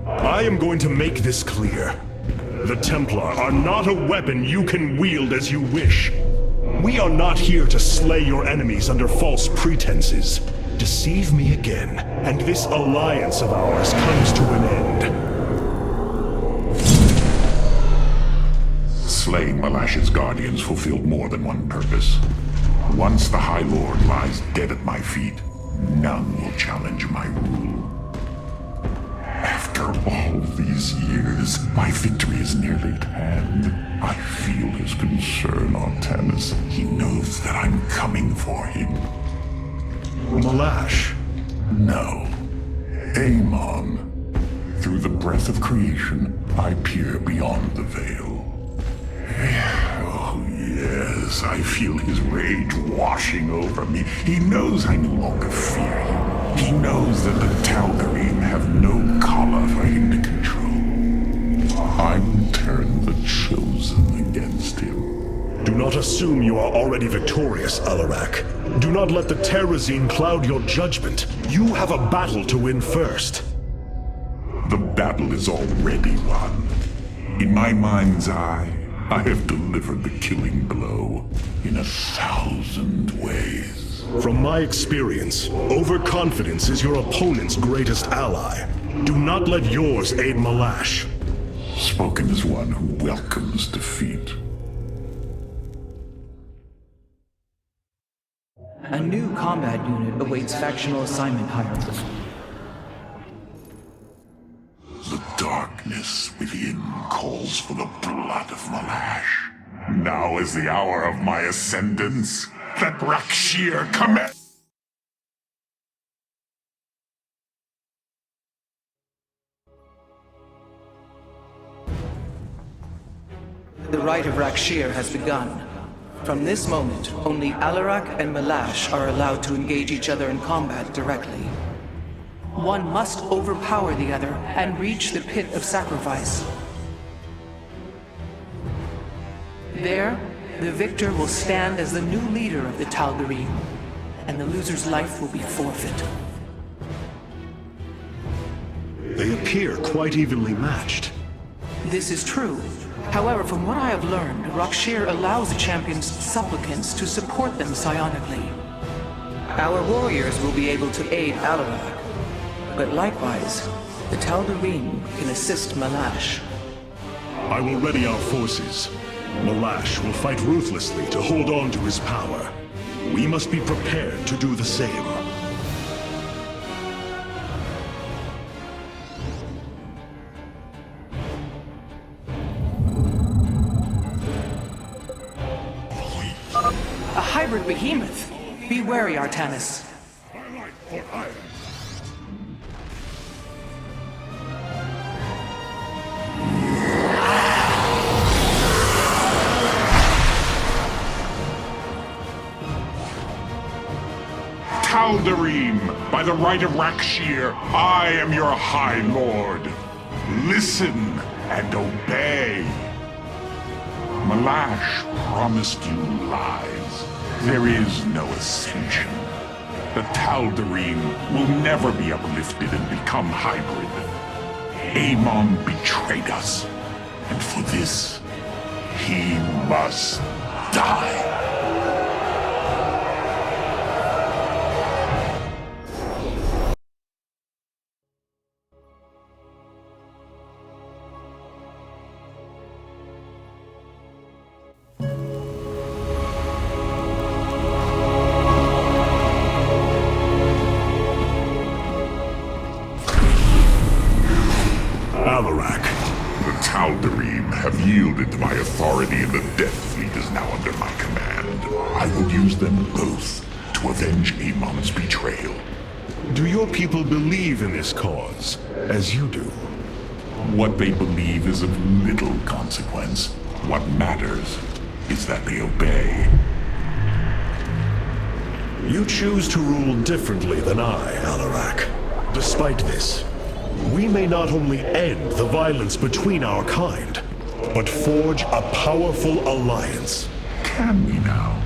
S1: I am going to make this clear. The Templar are not a weapon you can wield as you wish. We are not here to slay your enemies under false pretenses. Deceive me again, and this alliance of ours comes to an end.
S13: Slaying Malash's guardians fulfilled more than one purpose. Once the High Lord lies dead at my feet, none will challenge my rule. After all these years, my victory is nearly at hand. I feel his concern, Artanis. He knows that I'm coming for him.
S1: Malash?
S13: No. Amon. Through the breath of creation, I peer beyond the veil. Oh, yes, I feel his rage washing over me. He knows I no longer fear him. He knows that the Tal'Darim have no collar for him to control. I will turn the Chosen against him.
S1: Do not assume you are already victorious, Alarak. Do not let the Terrazine cloud your judgment. You have a battle to win first.
S13: The battle is already won. In my mind's eye, I have delivered the killing blow in 1,000 ways.
S1: From my experience, overconfidence is your opponent's greatest ally. Do not let yours aid Malash.
S13: Spoken as one who welcomes defeat.
S6: A new combat unit awaits factional assignment hierarchy.
S13: The darkness within calls for the blood of Malash. Now is the hour of my ascendance. That Rakshir command.
S6: The rite of Rakshir has begun. From this moment, only Alarak and Malash are allowed to engage each other in combat directly. One must overpower the other and reach the pit of sacrifice. There, the victor will stand as the new leader of the Tal'Darim, and the loser's life will be forfeit.
S1: They appear quite evenly matched.
S6: This is true. However, from what I have learned, Rakshir allows the champion's supplicants to support them psionically. Our warriors will be able to aid Alarak, but likewise, the Tal'Darim can assist Malash.
S1: I will ready our forces. Malash will fight ruthlessly to hold on to his power. We must be prepared to do the same.
S6: A hybrid behemoth! Be wary, Artanis.
S13: Tal'Darim, by the right of Rakshir, I am your High Lord. Listen and obey. Malash promised you lies. There is no ascension. The Tal'Darim will never be uplifted and become hybrid. Amon betrayed us, and for this, he must die. The Tal'Darim have yielded to my authority, and the Death Fleet is now under my command. I will use them both to avenge Amon's betrayal.
S1: Do your people believe in this cause, as you do?
S13: What they believe is of little consequence. What matters is that they obey.
S1: You choose to rule differently than I, Alarak. Despite this, we may not only end the violence between our kind, but forge a powerful alliance.
S13: Can we now?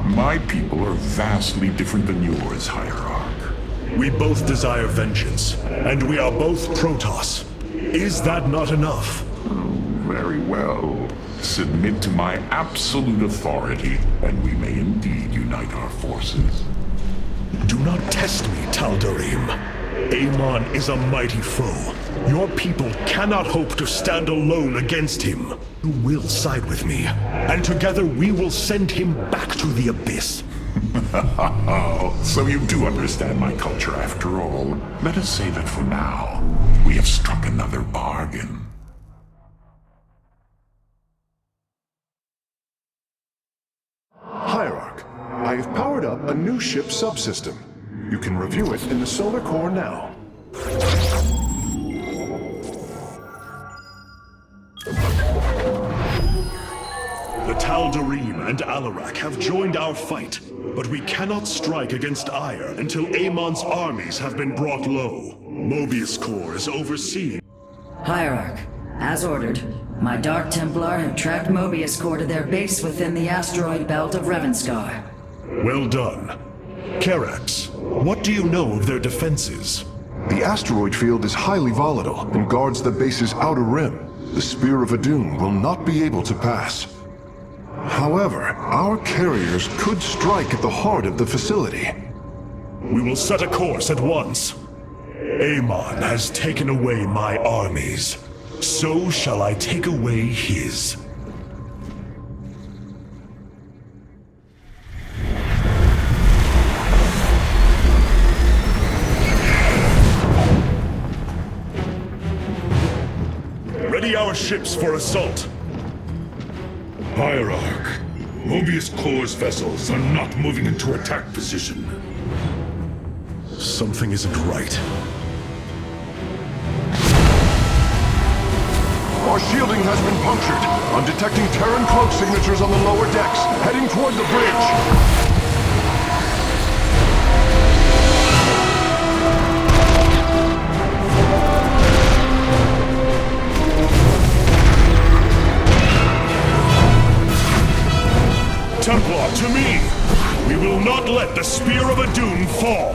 S13: My people are vastly different than yours, Hierarch.
S1: We both desire vengeance, and we are both Protoss. Is that not enough?
S13: Oh, very well. Submit to my absolute authority, and we may indeed unite our forces.
S1: Do not test me, Tal'Darim. Amon is a mighty foe. Your people cannot hope to stand alone against him. You will side with me, and together we will send him back to the abyss.
S13: So you do understand my culture after all. Let us say that for now, we have struck another bargain.
S7: Hierarch, I have powered up a new ship subsystem. You can review it in the solar core now.
S1: The Tal'Darim and Alarak have joined our fight, but we cannot strike against Ire until Amon's armies have been brought low. Mobius Corps is overseeing.
S2: Hierarch, as ordered, my Dark Templar have tracked Mobius Corps to their base within the asteroid belt of Revanskar.
S1: Well done. Karax, what do you know of their defenses?
S7: The asteroid field is highly volatile and guards the base's outer rim. The Spear of Adun will not be able to pass. However, our carriers could strike at the heart of the facility.
S1: We will set a course at once. Amon has taken away my armies. So shall I take away his. Ready our ships for assault.
S12: Hierarch, Mobius Corps' vessels are not moving into attack position.
S1: Something isn't right.
S7: Our shielding has been punctured. I'm detecting Terran cloak signatures on the lower decks, heading toward the bridge.
S1: To me! We will not let the Spear of Adun fall!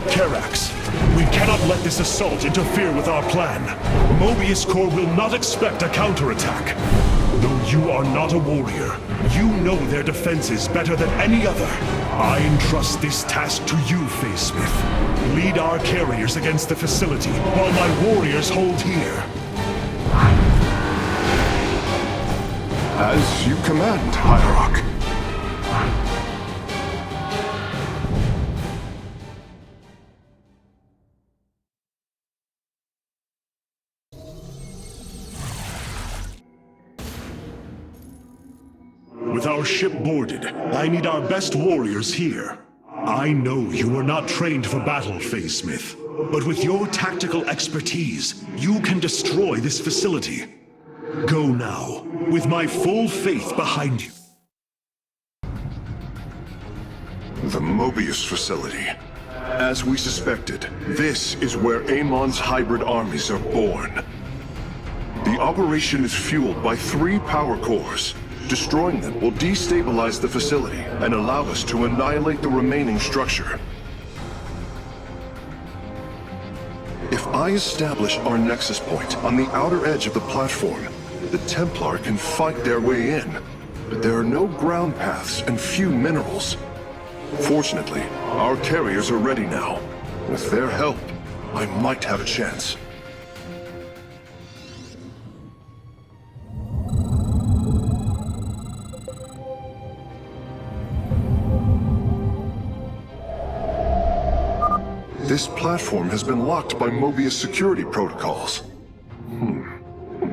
S1: Karax, we cannot let this assault interfere with our plan. Mobius Corps will not expect a counterattack. Though you are not a warrior, you know their defenses better than any other. I entrust this task to you, Facesmith. Lead our carriers against the facility, while my warriors hold here.
S7: As you command, Hierarch.
S1: With our ship boarded, I need our best warriors here. I know you are not trained for battle, Facesmith, but with your tactical expertise, you can destroy this facility. Go now, with my full faith behind you.
S7: The Mobius facility. As we suspected, this is where Amon's hybrid armies are born. The operation is fueled by 3 power cores. Destroying them will destabilize the facility and allow us to annihilate the remaining structure. If I establish our nexus point on the outer edge of the platform, the Templar can fight their way in, but there are no ground paths and few minerals. Fortunately, our carriers are ready now. With their help, I might have a chance. This platform has been locked by Mobius security protocols.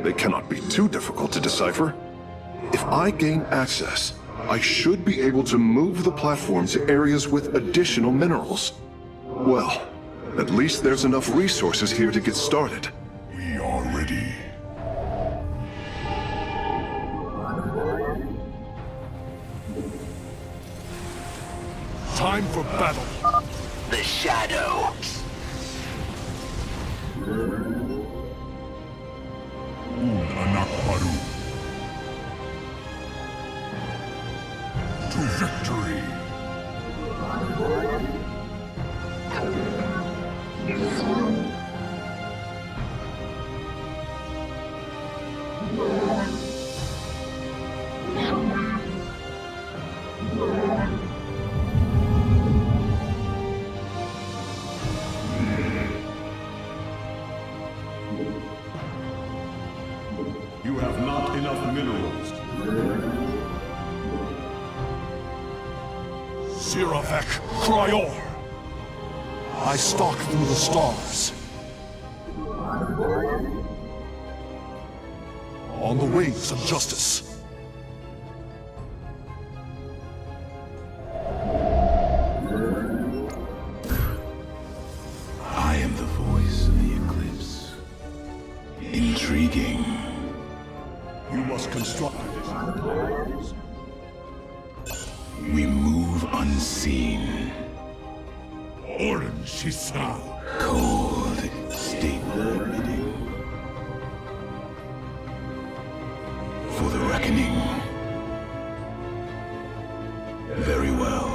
S7: They cannot be too difficult to decipher. If I gain access, I should be able to move the platform to areas with additional minerals. Well, at least there's enough resources here to get started.
S12: We are ready.
S13: Time for battle.
S14: The Shadow.
S12: Anak Baru. To victory.
S1: You have not enough minerals.
S13: Siravek Kryor. I stalk through the stars. On the wings of justice.
S4: I am the voice of the Eclipse. Intriguing.
S1: You must construct additional.
S4: We move unseen.
S12: Orin Shisao.
S4: Cold, state thy bidding. For the reckoning. Very well.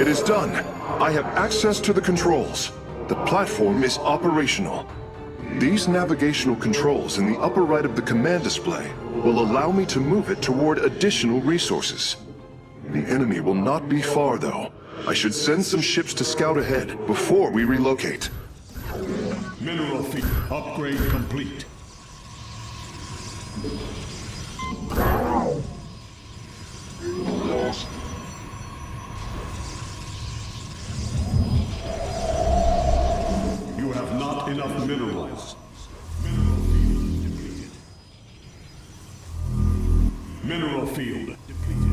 S7: It is done. I have access to the controls. The platform is operational. These navigational controls in the upper right of the command display will allow me to move it toward additional resources. The enemy will not be far, though. I should send some ships to scout ahead before we relocate.
S1: Mineral feed upgrade complete. You have not enough minerals. Mineral field depleted.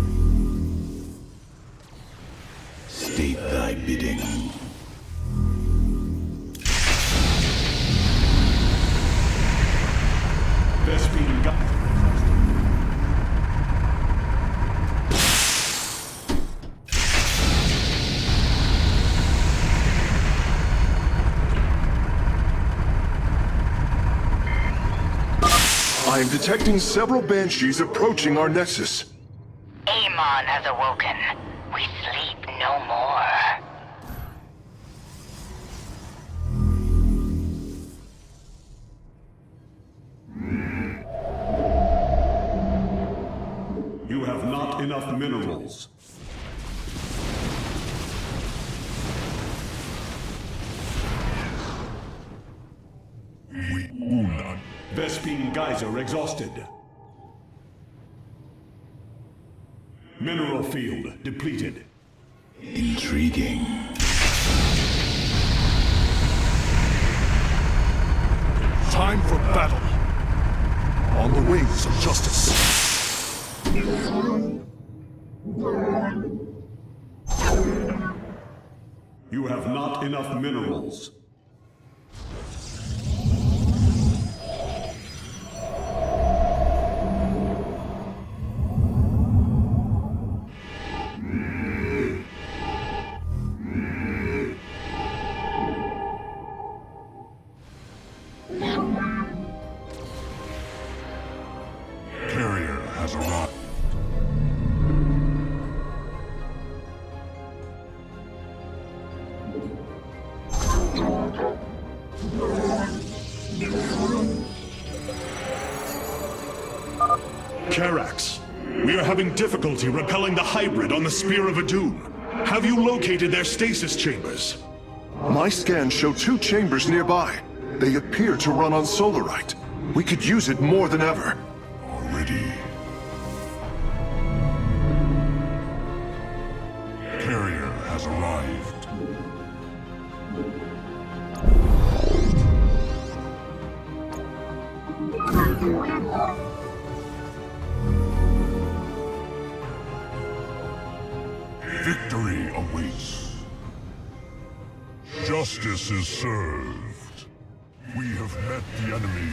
S4: State thy bidding.
S1: Vespine got.
S7: I am detecting several Banshees approaching our nexus.
S16: Amon has awoken. We sleep no more.
S17: You have not enough minerals. Vespene geyser exhausted. Mineral field depleted.
S4: Intriguing.
S1: Time for battle. On the wings of justice.
S17: You have not enough minerals.
S12: Carrier has arrived.
S1: Karax, we are having difficulty repelling the hybrid on the Spear of Adun. Have you located their stasis chambers?
S7: My scans show 2 chambers nearby. They appear to run on solarite. We could use it more than ever.
S12: Already. Carrier has arrived. Victory awaits. Justice is served. We have met the enemy.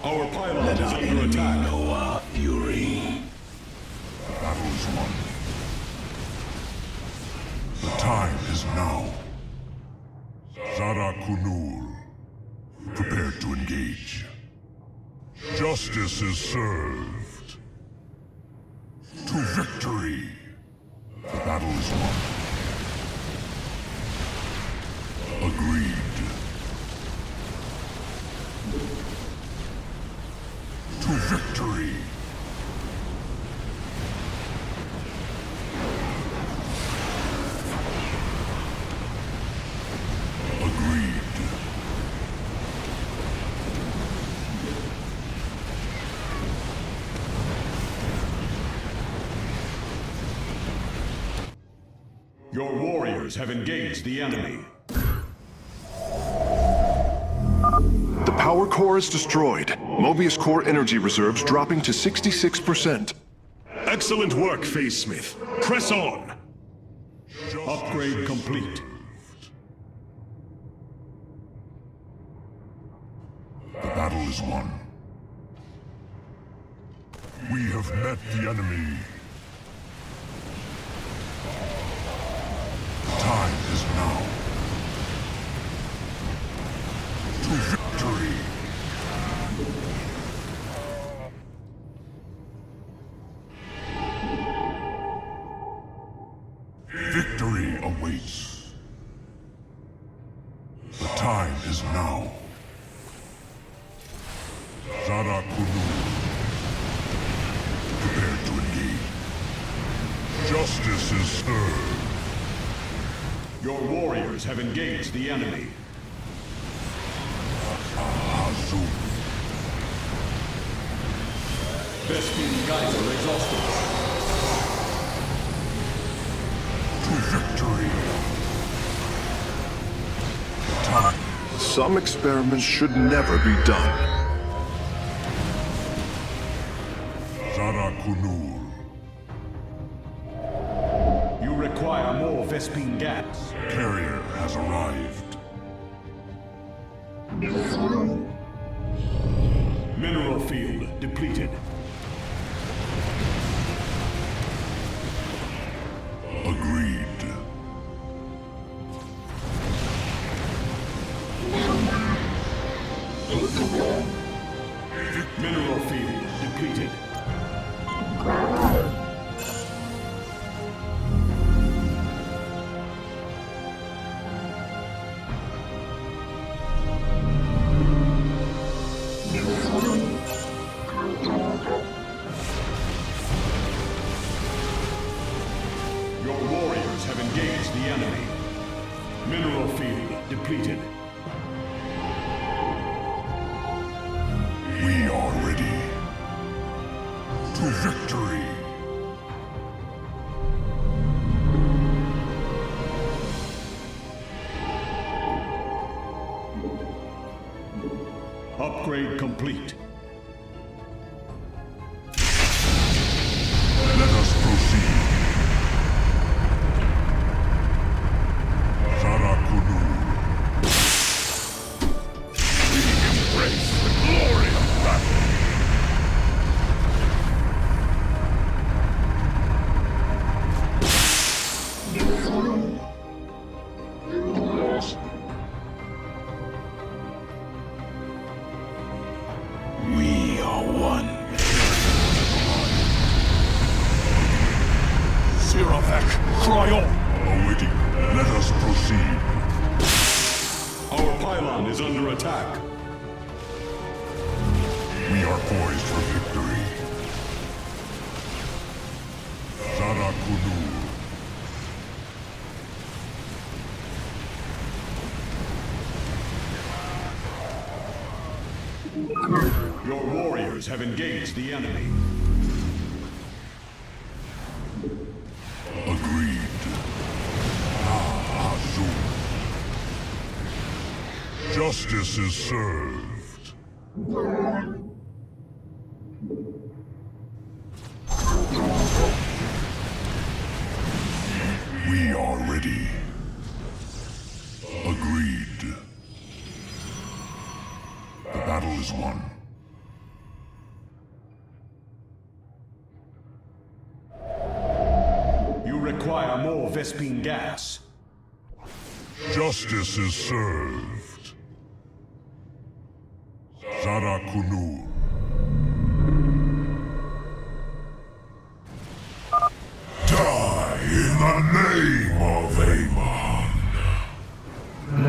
S17: Our pylon is under attack.
S4: Know our fury.
S12: Battle is won. The time is now. Zara Kunul, prepare to engage. Justice is served. To victory. The battle is won. Agreed. To victory.
S17: Your warriors have engaged the enemy.
S7: The power core is destroyed. Mobius core energy reserves dropping to 66%.
S1: Excellent work, Phase Smith. Press on!
S17: Upgrade complete.
S12: The battle is won. We have met the enemy. The time is now. To victory. Victory awaits. The time is now. Zara Kunu. Prepare to engage. Justice is served.
S17: Your warriors have engaged the enemy.
S12: Azul.
S17: Vespene geyser exhausted.
S12: To victory. Time.
S7: Some experiments should never be done.
S12: Zara Kunul.
S17: You require more Vespene gas.
S12: Carrier has arrived.
S17: Mineral field depleted.
S12: Agreed.
S17: Mineral field depleted. Your warriors have engaged the enemy. Mineral field depleted.
S12: We are ready. To victory!
S17: Upgrade complete.
S12: Let us proceed. Sarakunu. We embrace the glory of battle. We are one. Siravek, cry on! Awaiting. Let us proceed.
S17: Our pylon is under attack.
S12: We are poised for victory. Sarakunu.
S17: Your warriors have engaged the enemy.
S12: Agreed. Azul. Justice is served. We are ready. Agreed. The battle is won.
S17: You require more Vespine gas.
S12: Justice is served. Sarakunu. Die in the name of Amon.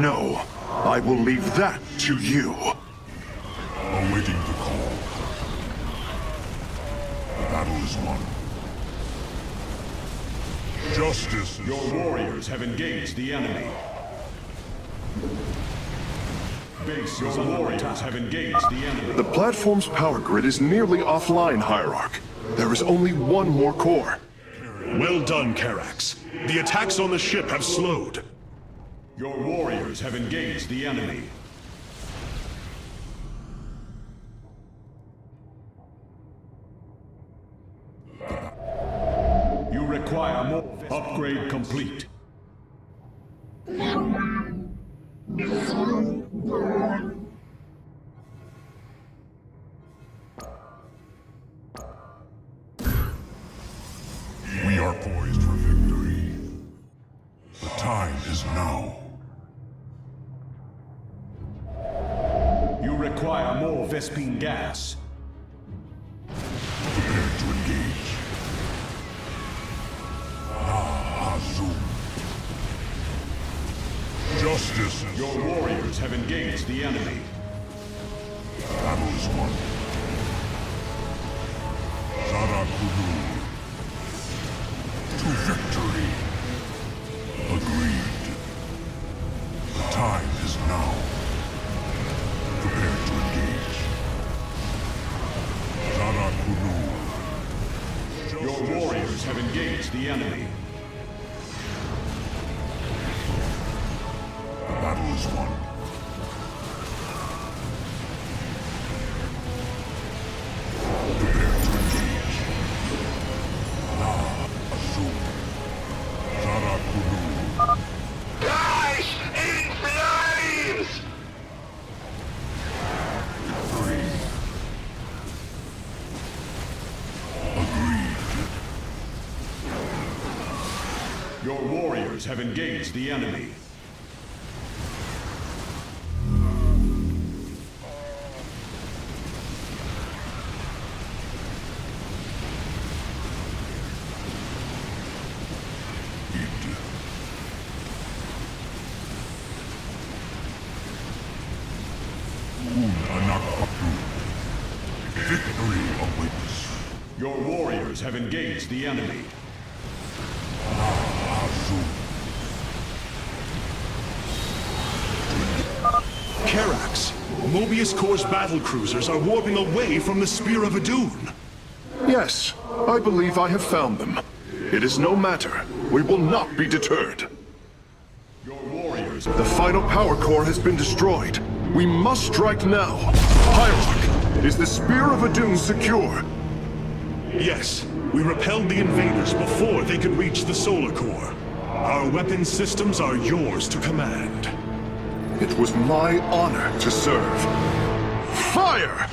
S7: No, I will leave that to you.
S12: Awaiting the call. The battle is won. Justice is
S17: Your warriors have engaged the enemy. Your warriors have engaged the enemy.
S7: The platform's power grid is nearly offline, Hierarch. There is only one more core.
S1: Well done, Karax. The attacks on the ship have slowed.
S17: Your warriors have engaged the enemy. You require more. Upgrade complete.
S12: We are poised for victory. The time is now.
S17: You require more Vespine gas.
S12: Prepare to engage. Azul. Justice is
S17: Your warriors have engaged the enemy.
S12: battle is won. Sarakunu. To victory. Agreed. The time is now. Prepare to engage. Sarakunu.
S17: Your warriors have engaged the enemy.
S12: The battle is won. Prepare to engage. Azul. Sarakunu.
S11: Die in flames!
S12: Victory. Agreed.
S17: Your warriors have engaged the enemy.
S12: Victory awaits.
S17: Your warriors have engaged the enemy.
S1: Karax, Mobius Corps battle cruisers are warping away from the Spear of Adun.
S7: Yes, I believe I have found them. It is no matter. We will not be deterred. The final power core has been destroyed. We must strike now. Hierarch, is the Spear of Adun secure?
S1: Yes, we repelled the invaders before they could reach the solar core. Our weapon systems are yours to command.
S7: It was my honor to serve. Fire!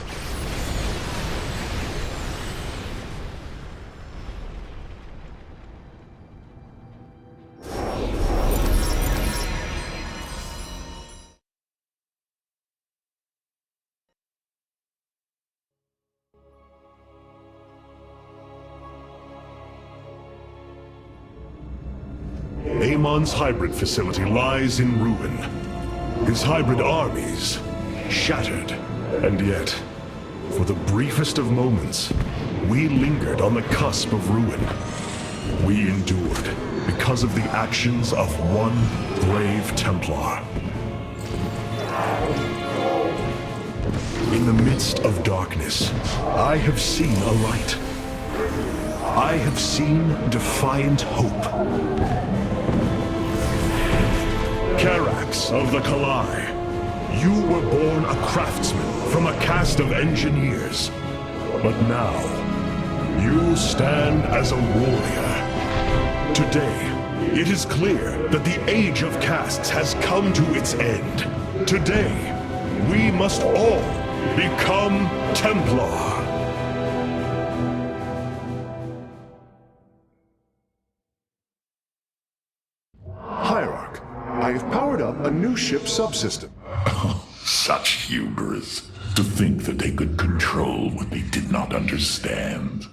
S1: Amon's hybrid facility lies in ruin. His hybrid armies shattered. And yet, for the briefest of moments, we lingered on the cusp of ruin. We endured because of the actions of one brave Templar. In the midst of darkness, I have seen a light. I have seen defiant hope. Karax of the Kalai, you were born a craftsman from a caste of engineers. But now, you stand as a warrior. Today, it is clear that the age of castes has come to its end. Today, we must all become Templar.
S7: Hierarch, I have powered up a new ship subsystem.
S12: Such hubris. To think that they could control what they did not understand.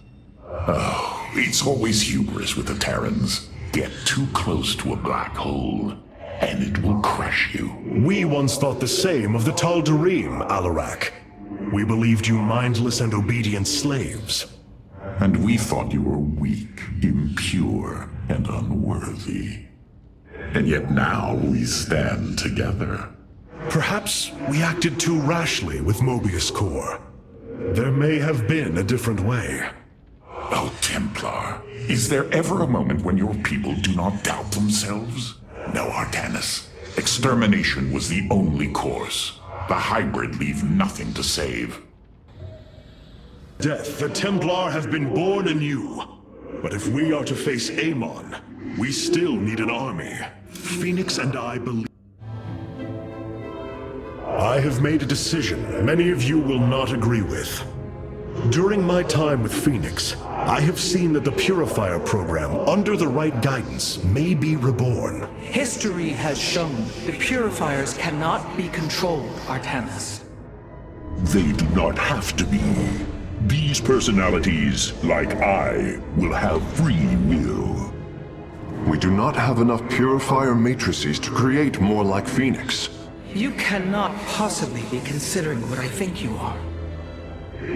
S12: Oh, it's always hubris with the Terrans. Get too close to a black hole, and it will crush you.
S1: We once thought the same of the Tal'Darim, Alarak. We believed you mindless and obedient slaves.
S12: And we thought you were weak, impure, and unworthy. And yet now we stand together.
S1: Perhaps we acted too rashly with Mobius Corps. There may have been a different way.
S12: Oh, Templar, is there ever a moment when your people do not doubt themselves? No, Artanis. Extermination was the only course. The hybrid leave nothing to save.
S1: Death, the Templar have been born anew. But if we are to face Amon, we still need an army. Phoenix and I believe... I have made a decision many of you will not agree with. During my time with Phoenix, I have seen that the Purifier program, under the right guidance, may be reborn.
S6: History has shown the Purifiers cannot be controlled, Artanis.
S13: They do not have to be. These personalities, like I, will have free will.
S7: We do not have enough Purifier matrices to create more like Phoenix.
S6: You cannot possibly be considering what I think you are.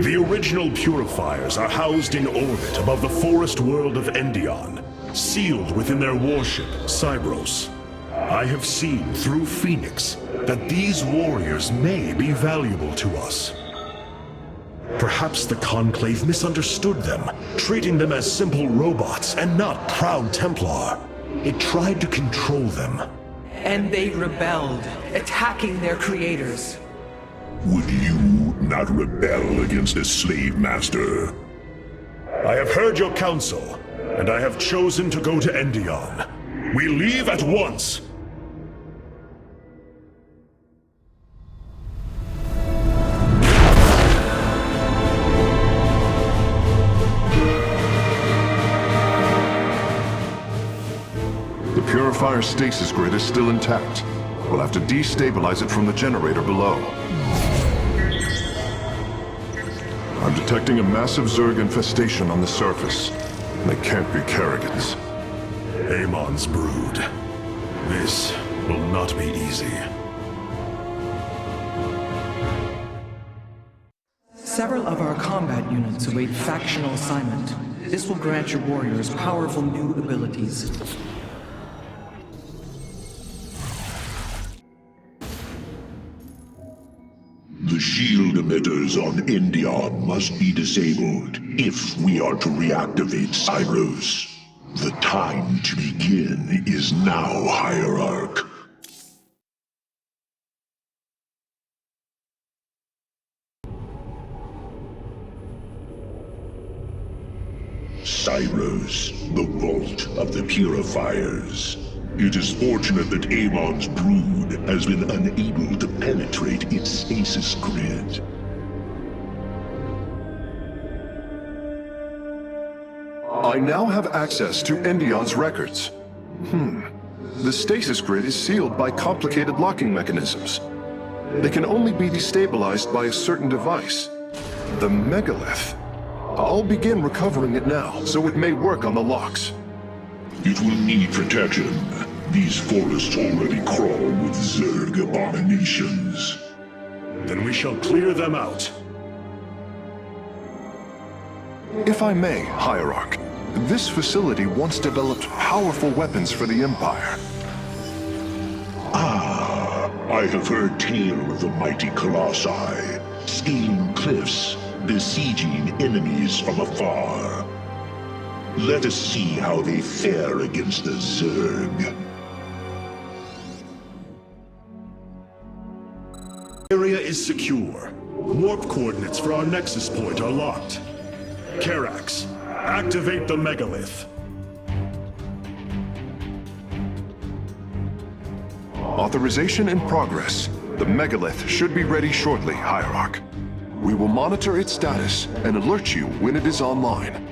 S1: The original Purifiers are housed in orbit above the forest world of Endion, sealed within their warship, Cybros. I have seen through Phoenix that these warriors may be valuable to us. Perhaps the Conclave misunderstood them, treating them as simple robots and not proud Templar. It tried to control them.
S6: And they rebelled, attacking their creators.
S13: Would you not rebel against a slave master?
S1: I have heard your counsel, and I have chosen to go to Endion. We leave at once!
S7: The Purifier stasis grid is still intact. We'll have to destabilize it from the generator below. I'm detecting a massive Zerg infestation on the surface. They can't be Kerrigans.
S1: Amon's brood. This will not be easy.
S6: Several of our combat units await factional assignment. This will grant your warriors powerful new abilities.
S13: The shield emitters on Endion must be disabled if we are to reactivate Cyros. The time to begin is now, Hierarch. Cyros, the vault of the Purifiers. It is fortunate that Amon's brood has been unable to penetrate its stasis grid.
S7: I now have access to Endion's records. The stasis grid is sealed by complicated locking mechanisms. They can only be destabilized by a certain device. The megalith. I'll begin recovering it now, so it may work on the locks.
S13: It will need protection. These forests already crawl with Zerg abominations.
S1: Then we shall clear them out.
S7: If I may, Hierarch, this facility once developed powerful weapons for the Empire.
S13: I have heard tale of the mighty Colossi, scaling cliffs, besieging enemies from afar. Let us see how they fare against the Zerg.
S1: Area is secure. Warp coordinates for our nexus point are locked. Karax, activate the megalith.
S7: Authorization in progress. The megalith should be ready shortly, Hierarch. We will monitor its status and alert you when it is online.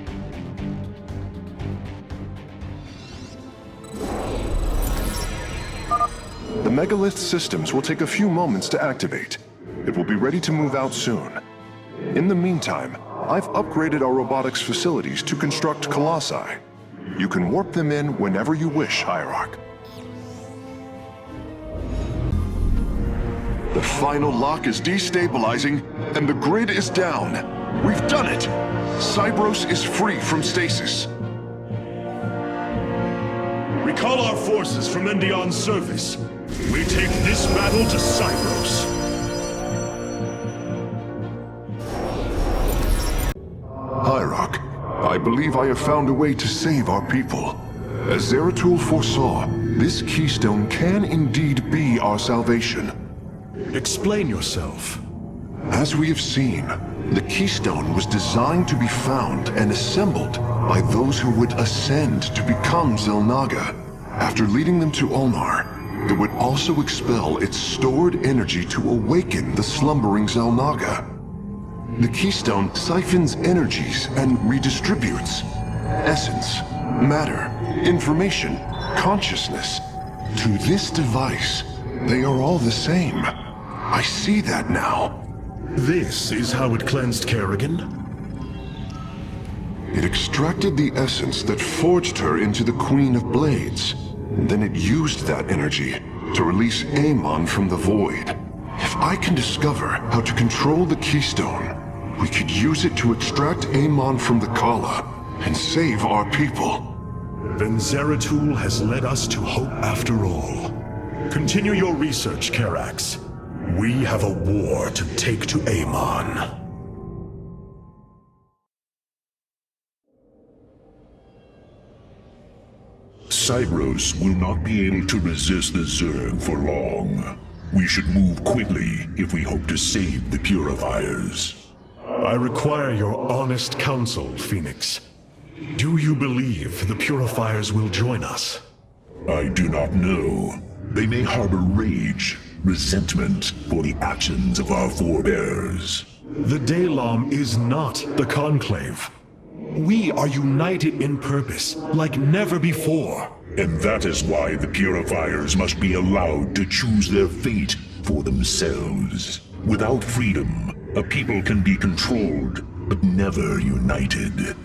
S7: The megalith systems will take a few moments to activate. It will be ready to move out soon. In the meantime, I've upgraded our robotics facilities to construct colossi. You can warp them in whenever you wish, Hierarch. The final lock is destabilizing, and the grid is down. We've done it! Cyros is free from stasis.
S1: Recall our forces from Endion's surface. We take this battle to Cyros.
S7: Hierarch, I believe I have found a way to save our people. As Zeratul foresaw, this keystone can indeed be our salvation.
S1: Explain yourself.
S7: As we have seen, the keystone was designed to be found and assembled by those who would ascend to become Xel'Naga. After leading them to Ulnar, it would also expel its stored energy to awaken the slumbering Xel'Naga. The keystone siphons energies and redistributes essence, matter, information, consciousness. To this device, they are all the same. I see that now.
S1: This is how it cleansed Kerrigan?
S7: It extracted the essence that forged her into the Queen of Blades. Then it used that energy to release Amon from the Void. If I can discover how to control the keystone, we could use it to extract Amon from the Kala and save our people.
S1: Then Zeratul has led us to hope after all. Continue your research, Karax. We have a war to take to Amon.
S13: Cyros will not be able to resist the Zerg for long. We should move quickly if we hope to save the Purifiers.
S1: I require your honest counsel, Phoenix. Do you believe the Purifiers will join us?
S13: I do not know. They may harbor rage, resentment for the actions of our forebears.
S1: The Daylom is not the Conclave. We are united in purpose, like never before.
S13: And that is why the Purifiers must be allowed to choose their fate for themselves. Without freedom, a people can be controlled, but never united.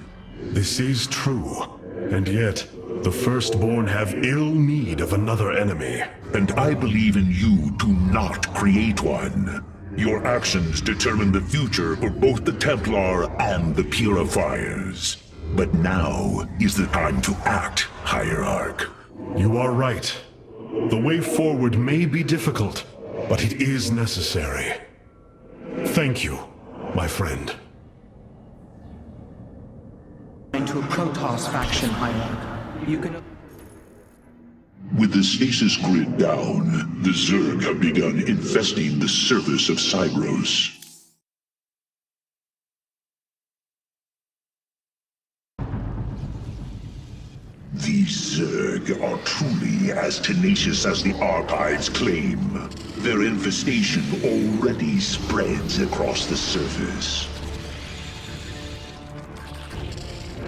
S1: This is true, and yet, the Firstborn have ill need of another enemy.
S13: And I believe in you to not create one. Your actions determine the future for both the Templar and the Purifiers. But now is the time to act, Hierarch.
S1: You are right. The way forward may be difficult, but it is necessary. Thank you, my friend.
S6: Into a Protoss faction, Hierarch. You can...
S13: With the stasis grid down, the Zerg have begun infesting the surface of Cybros. These Zerg are truly as tenacious as the archives claim. Their infestation already spreads across the surface.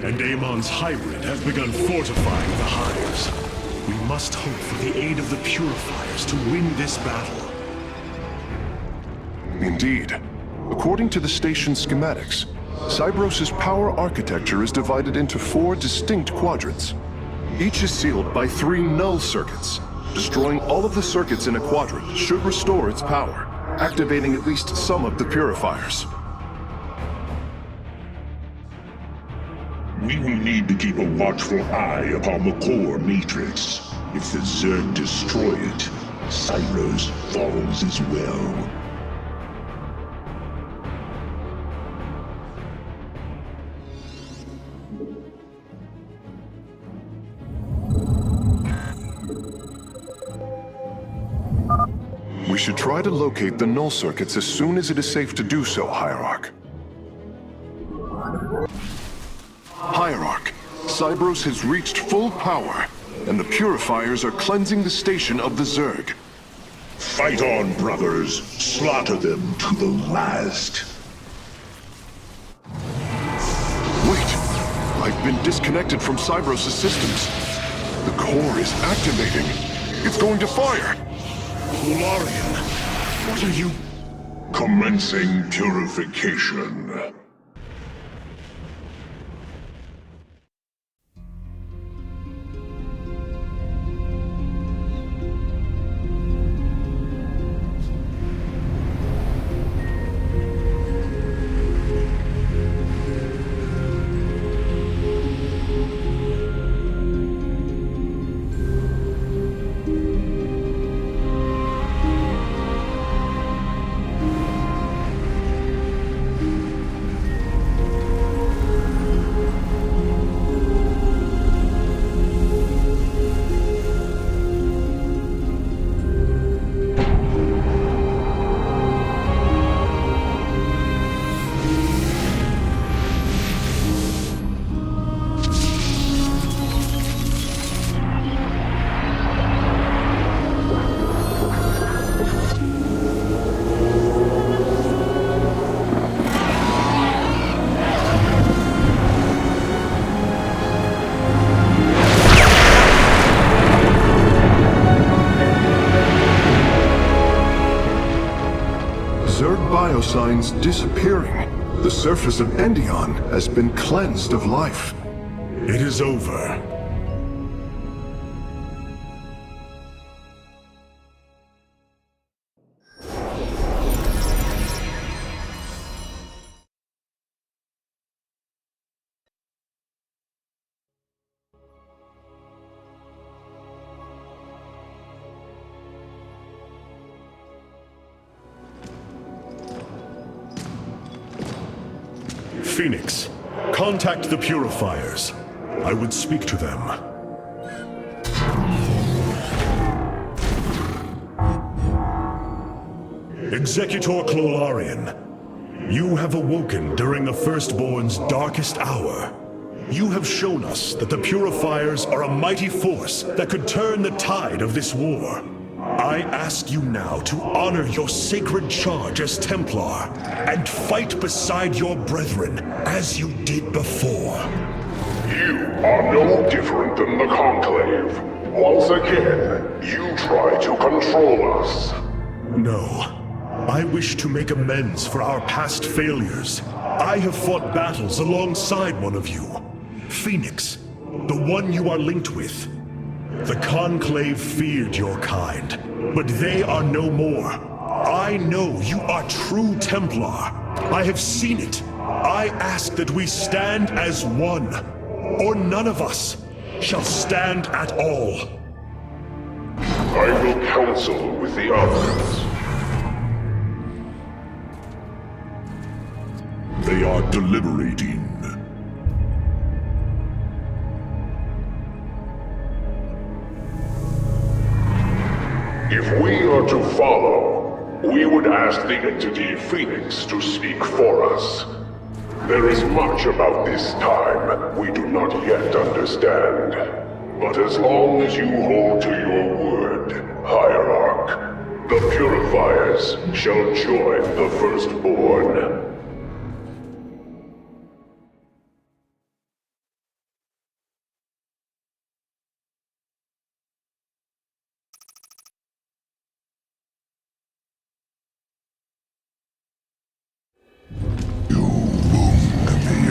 S1: And Amon's hybrid has begun fortifying the hives. We must hope for the aid of the Purifiers to win this battle.
S7: Indeed. According to the station's schematics, Cybros' power architecture is divided into 4 distinct quadrants. Each is sealed by 3 null circuits. Destroying all of the circuits in a quadrant should restore its power, activating at least some of the Purifiers.
S13: We will need to keep a watchful eye upon the core matrix. If the Zerg destroy it, Cybros falls as well.
S7: We should try to locate the null circuits as soon as it is safe to do so, Hierarch. Hierarch, Cybros has reached full power, and the Purifiers are cleansing the station of the Zerg.
S13: Fight on, brothers. Slaughter them to the last.
S7: Wait! I've been disconnected from Cybros' systems. The core is activating. It's going to fire!
S1: Solarian, what are you...
S13: Commencing purification.
S7: Signs disappearing. The surface of Endion has been cleansed of life.
S1: It is over. Phoenix, contact the Purifiers. I would speak to them. Executor Clolarian, you have awoken during the Firstborn's darkest hour. You have shown us that the Purifiers are a mighty force that could turn the tide of this war. I ask you now to honor your sacred charge as Templar and fight beside your brethren as you did before.
S13: You are no different than the Conclave. Once again, you try to control us.
S1: No. I wish to make amends for our past failures. I have fought battles alongside one of you. Phoenix, the one you are linked with. The Conclave feared your kind, but they are no more. I know you are true Templar. I have seen it. I ask that we stand as one, or none of us shall stand at all.
S13: I will counsel with the others.
S12: They are deliberating.
S13: If we are to follow, we would ask the entity Phoenix to speak for us. There is much about this time we do not yet understand. But as long as you hold to your word, Hierarch, the Purifiers shall join the Firstborn.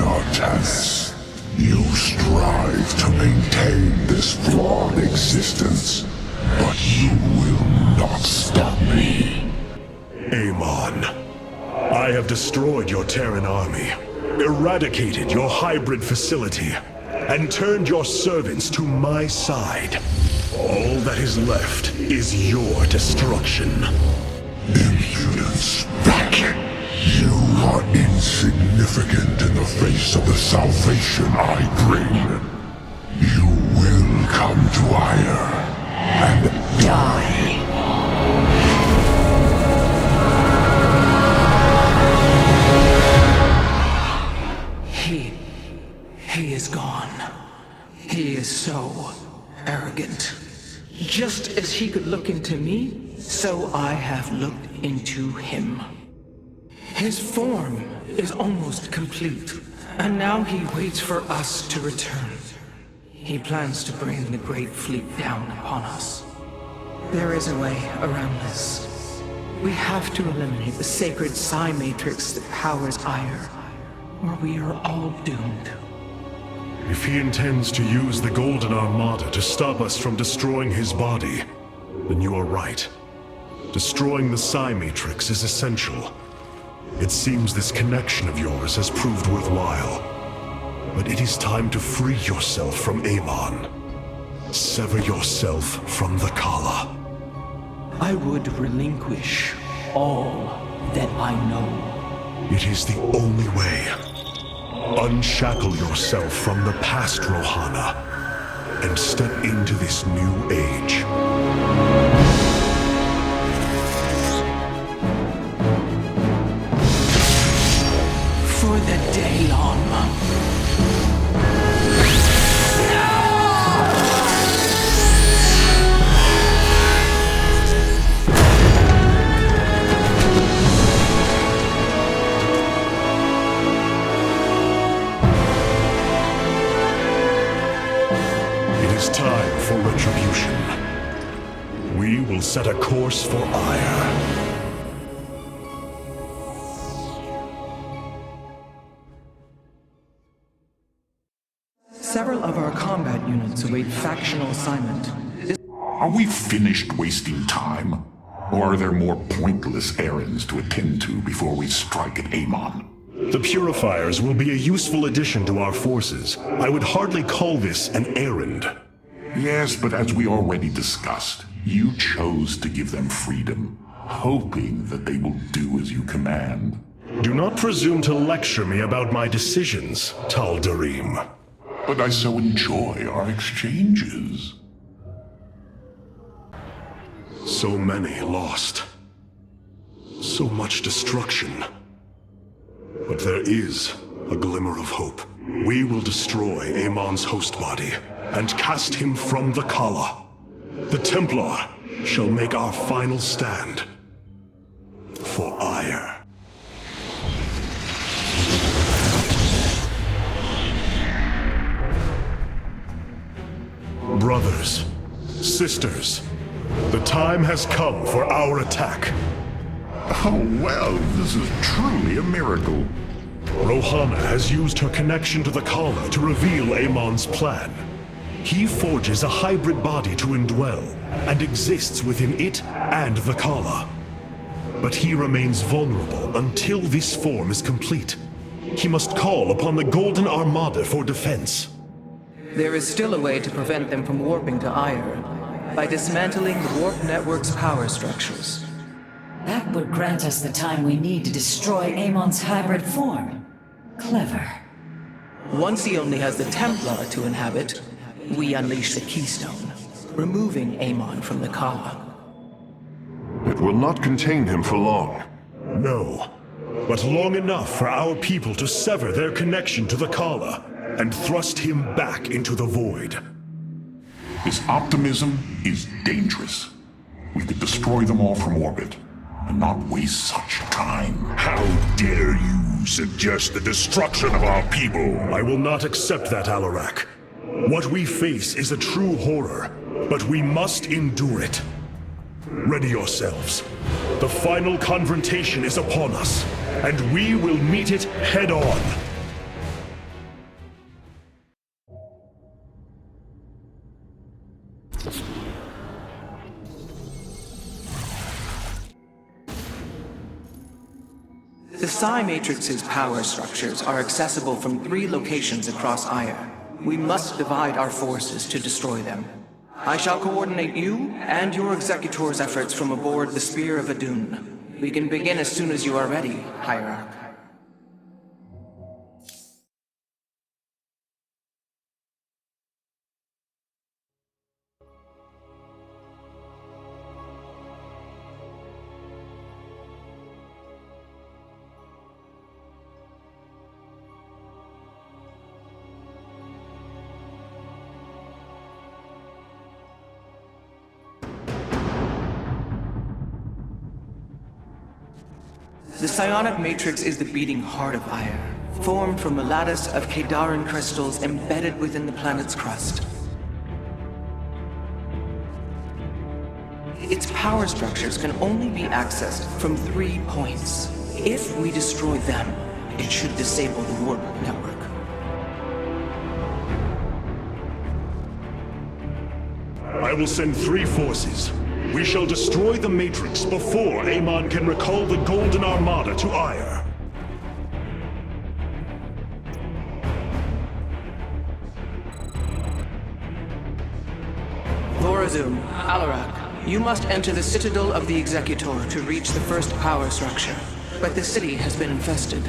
S3: Artanis, you strive to maintain this flawed existence, but you will not stop me.
S1: Amon, I have destroyed your Terran army, eradicated your hybrid facility, and turned your servants to my side. All that is left is your destruction.
S3: Impudence, back! You are insignificant in the face of the salvation I bring. You will come to Ire and die.
S6: He is gone. He is so arrogant. Just as he could look into me, so I have looked into him. His form is almost complete, and now he waits for us to return. He plans to bring the Great Fleet down upon us. There is a way around this. We have to eliminate the sacred psi matrix that powers Ire, or we are all doomed.
S1: If he intends to use the Golden Armada to stop us from destroying his body, then you are right. Destroying the psi matrix is essential. It seems this connection of yours has proved worthwhile. But it is time to free yourself from Amon. Sever yourself from the Kala.
S6: I would relinquish all that I know.
S1: It is the only way. Unshackle yourself from the past, Rohana, and step into this new age.
S6: For the Daylon.
S1: Time for retribution. We will set a course for Ire.
S6: Several of our combat units await factional assignment.
S12: Are we finished wasting time? Or are there more pointless errands to attend to before we strike at Amon?
S1: The Purifiers will be a useful addition to our forces. I would hardly call this an errand.
S12: Yes, but as we already discussed, you chose to give them freedom, hoping that they will do as you command.
S1: Do not presume to lecture me about my decisions, Tal Darim.
S12: But I so enjoy our exchanges.
S1: So many lost. So much destruction. But there is a glimmer of hope. We will destroy Amon's host body and cast him from the Kala. The Templar shall make our final stand for Ire. Brothers, sisters, the time has come for our attack.
S12: Oh, well, this is truly a miracle.
S1: Rohana has used her connection to the Kala to reveal Amon's plan. He forges a hybrid body to indwell, and exists within it and the Kala. But he remains vulnerable until this form is complete. He must call upon the Golden Armada for defense.
S6: There is still a way to prevent them from warping to Ire, by dismantling the warp network's power structures.
S2: That would grant us the time we need to destroy Amon's hybrid form. Clever.
S6: Once he only has the Templar to inhabit, we unleash the Keystone, removing Amon from the Kala.
S7: It will not contain him for long.
S1: No, but long enough for our people to sever their connection to the Kala and thrust him back into the void.
S12: This optimism is dangerous. We could destroy them all from orbit and not waste such time.
S13: How dare you suggest the destruction of our people?
S1: I will not accept that, Alarak. What we face is a true horror, but we must endure it. Ready yourselves. The final confrontation is upon us, and we will meet it head-on.
S6: The Psi Matrix's power structures are accessible from 3 locations across Ire. We must divide our forces to destroy them. I shall coordinate you and your Executor's efforts from aboard the Spear of Adun. We can begin as soon as you are ready, Hierarch. The psionic matrix is the beating heart of Ire, formed from a lattice of Kadaran crystals embedded within the planet's crust. Its power structures can only be accessed from 3 points. If we destroy them, it should disable the warp network.
S1: I will send 3 forces. We shall destroy the Matrix before Amon can recall the Golden Armada to Ire.
S6: Thorazun, Alarak, you must enter the Citadel of the Executor to reach the first power structure. But the city has been infested.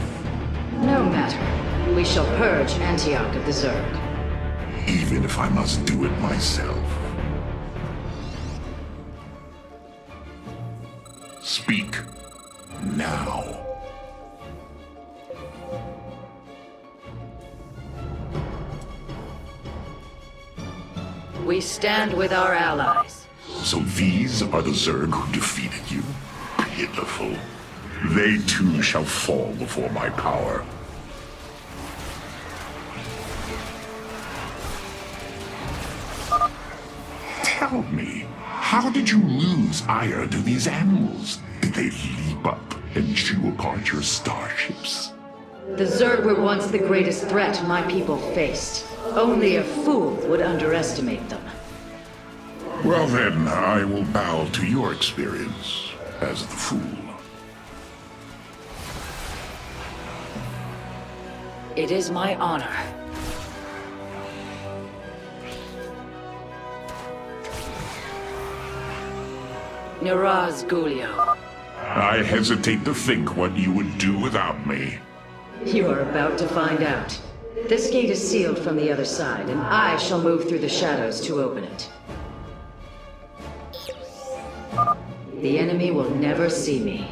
S2: No matter. We shall purge Antioch of the Zerg.
S12: Even if I must do it myself. Speak now.
S2: We stand with our allies.
S12: So these are the Zerg who defeated you? Pitiful. They too shall fall before my power. Tell me, how did you lose ire to these animals? Did they leap up and chew apart your starships?
S2: The Zerg were once the greatest threat my people faced. Only a fool would underestimate them.
S12: Well then, I will bow to your experience as the fool.
S2: It is my honor. Niraz Gulio.
S12: I hesitate to think what you would do without me.
S2: You are about to find out. This gate is sealed from the other side, and I shall move through the shadows to open it. The enemy will never see me.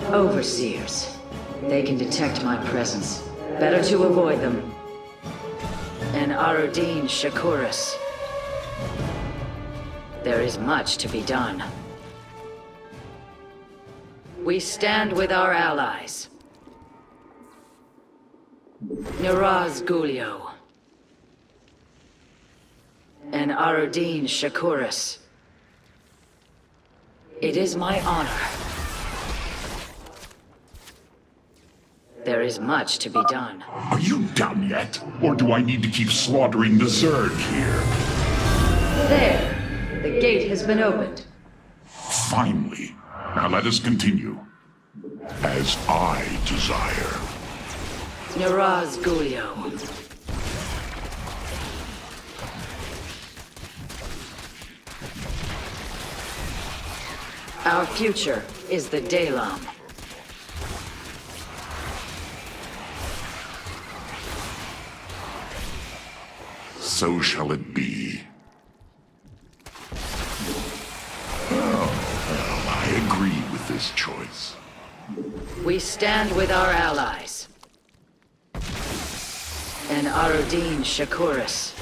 S2: Overseers. They can detect my presence. Better to avoid them. And Arudin Shakuris. There is much to be done. We stand with our allies. Niraz Gulio. And Arudin Shakuris. It is my honor. There is much to be done.
S12: Are you done yet? Or do I need to keep slaughtering the Zerg here?
S2: There! The gate has been opened.
S13: Finally. Now let us continue. As I desire.
S2: Naraz Gulio. Our future is the Dalam.
S13: So shall it be. Oh, well, I agree with this choice.
S2: We stand with our allies. And Arudin Shakuris.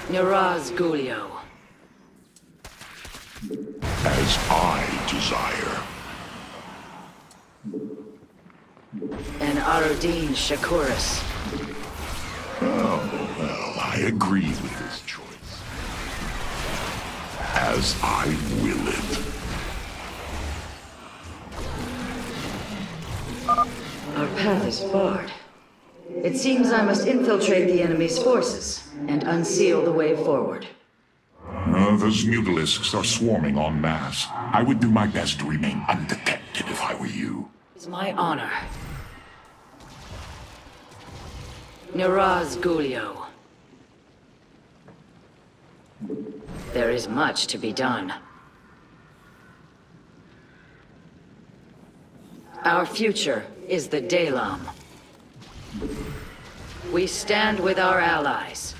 S2: Naraz Gulio.
S13: As I desire.
S2: And Arudin Shakuris.
S13: Oh, well, I agree with this choice. As I will it.
S2: Our path is barred. It seems I must infiltrate the enemy's forces and unseal the way forward.
S13: Those mutalisks are swarming en masse. I would do my best to remain undetected if I were you.
S2: It's my honor. Naraz Gulio. There is much to be done. Our future is the Dalam. We stand with our allies.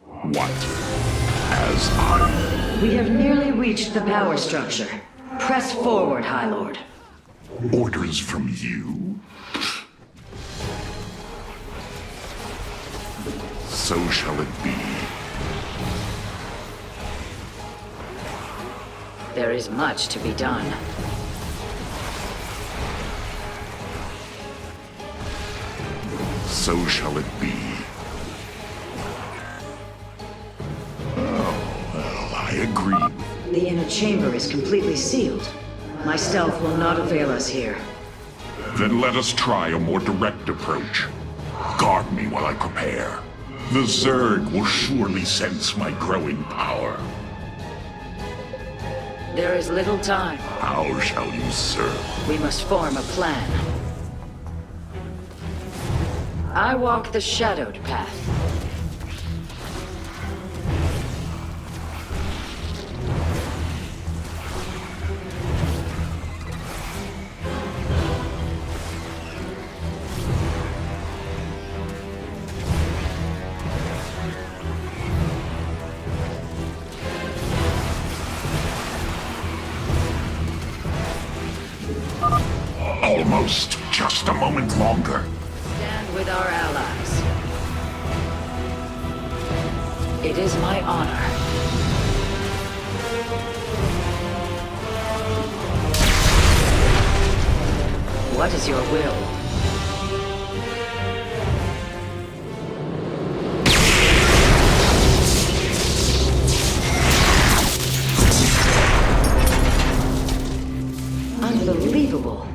S13: What? As I...
S2: We have nearly reached the power structure. Press forward, High Lord.
S13: Orders from you? So shall it be.
S2: There is much to be done.
S13: So shall it be. Oh, well, I agree.
S2: The inner chamber is completely sealed. My stealth will not avail us here.
S13: Then let us try a more direct approach. Guard me while I prepare. The Zerg will surely sense my growing power.
S2: There is little time.
S13: How shall you serve?
S2: We must form a plan. I walk the shadowed path.
S13: Almost. Just a moment longer.
S2: Stand with our allies. It is my honor. What is your will? Unbelievable.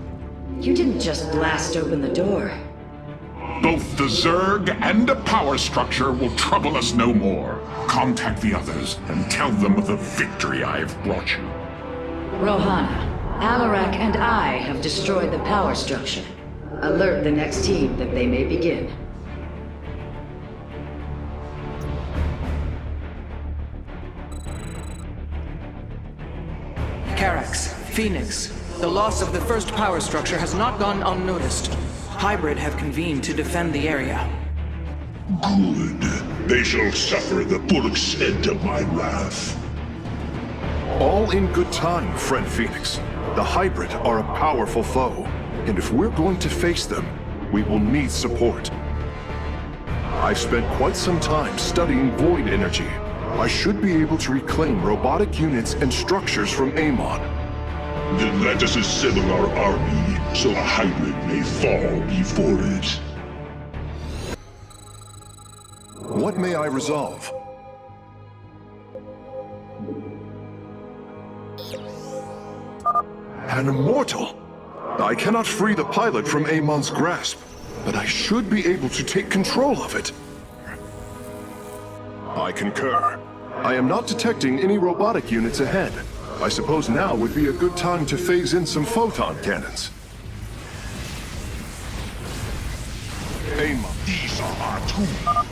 S2: You didn't just blast open the door.
S13: Both the Zerg and the power structure will trouble us no more. Contact the others and tell them of the victory I have brought you.
S2: Rohana, Alarak and I have destroyed the power structure. Alert the next team that they may begin.
S6: Carax, Phoenix, the loss of the first power structure has not gone unnoticed. Hybrid have convened to defend the area.
S13: Good. They shall suffer the full extent of my wrath.
S7: All in good time, friend Phoenix. The Hybrid are a powerful foe, and if we're going to face them, we will need support. I've spent quite some time studying void energy. I should be able to reclaim robotic units and structures from Amon.
S13: Then let us assemble our army, so a Hybrid may fall before it.
S7: What may I resolve? An immortal! I cannot free the pilot from Amon's grasp, but I should be able to take control of it. I concur. I am not detecting any robotic units ahead. I suppose now would be a good time to phase in some photon cannons.
S13: These are our tools.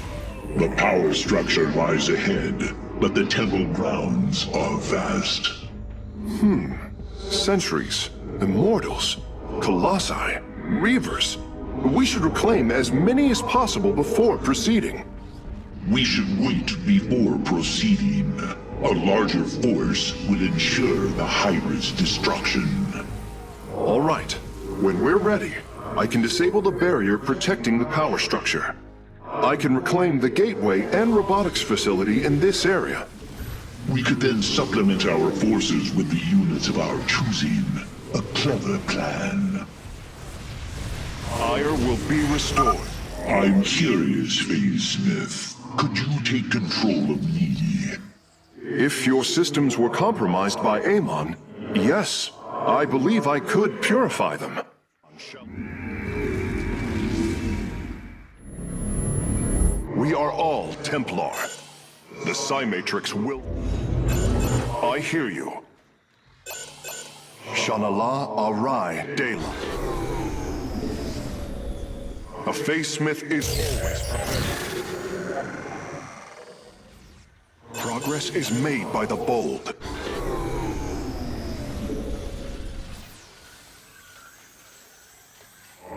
S13: The power structure lies ahead, but the temple grounds are vast.
S7: Sentries, immortals, colossi, reavers. We should reclaim as many as possible before proceeding.
S13: We should wait before proceeding. A larger force will ensure the hybrid's destruction.
S7: All right. When we're ready, I can disable the barrier protecting the power structure. I can reclaim the gateway and robotics facility in this area.
S13: We could then supplement our forces with the units of our choosing. A clever plan.
S7: Ire will be restored.
S13: I'm curious, Phase Smith. Could you take control of me?
S7: If your systems were compromised by Amon, yes, I believe I could purify them. We are all Templar. The Psi-Matrix will... I hear you. Shanala Arai Dela. A Phase Smith is always prepared. Progress is made by the bold.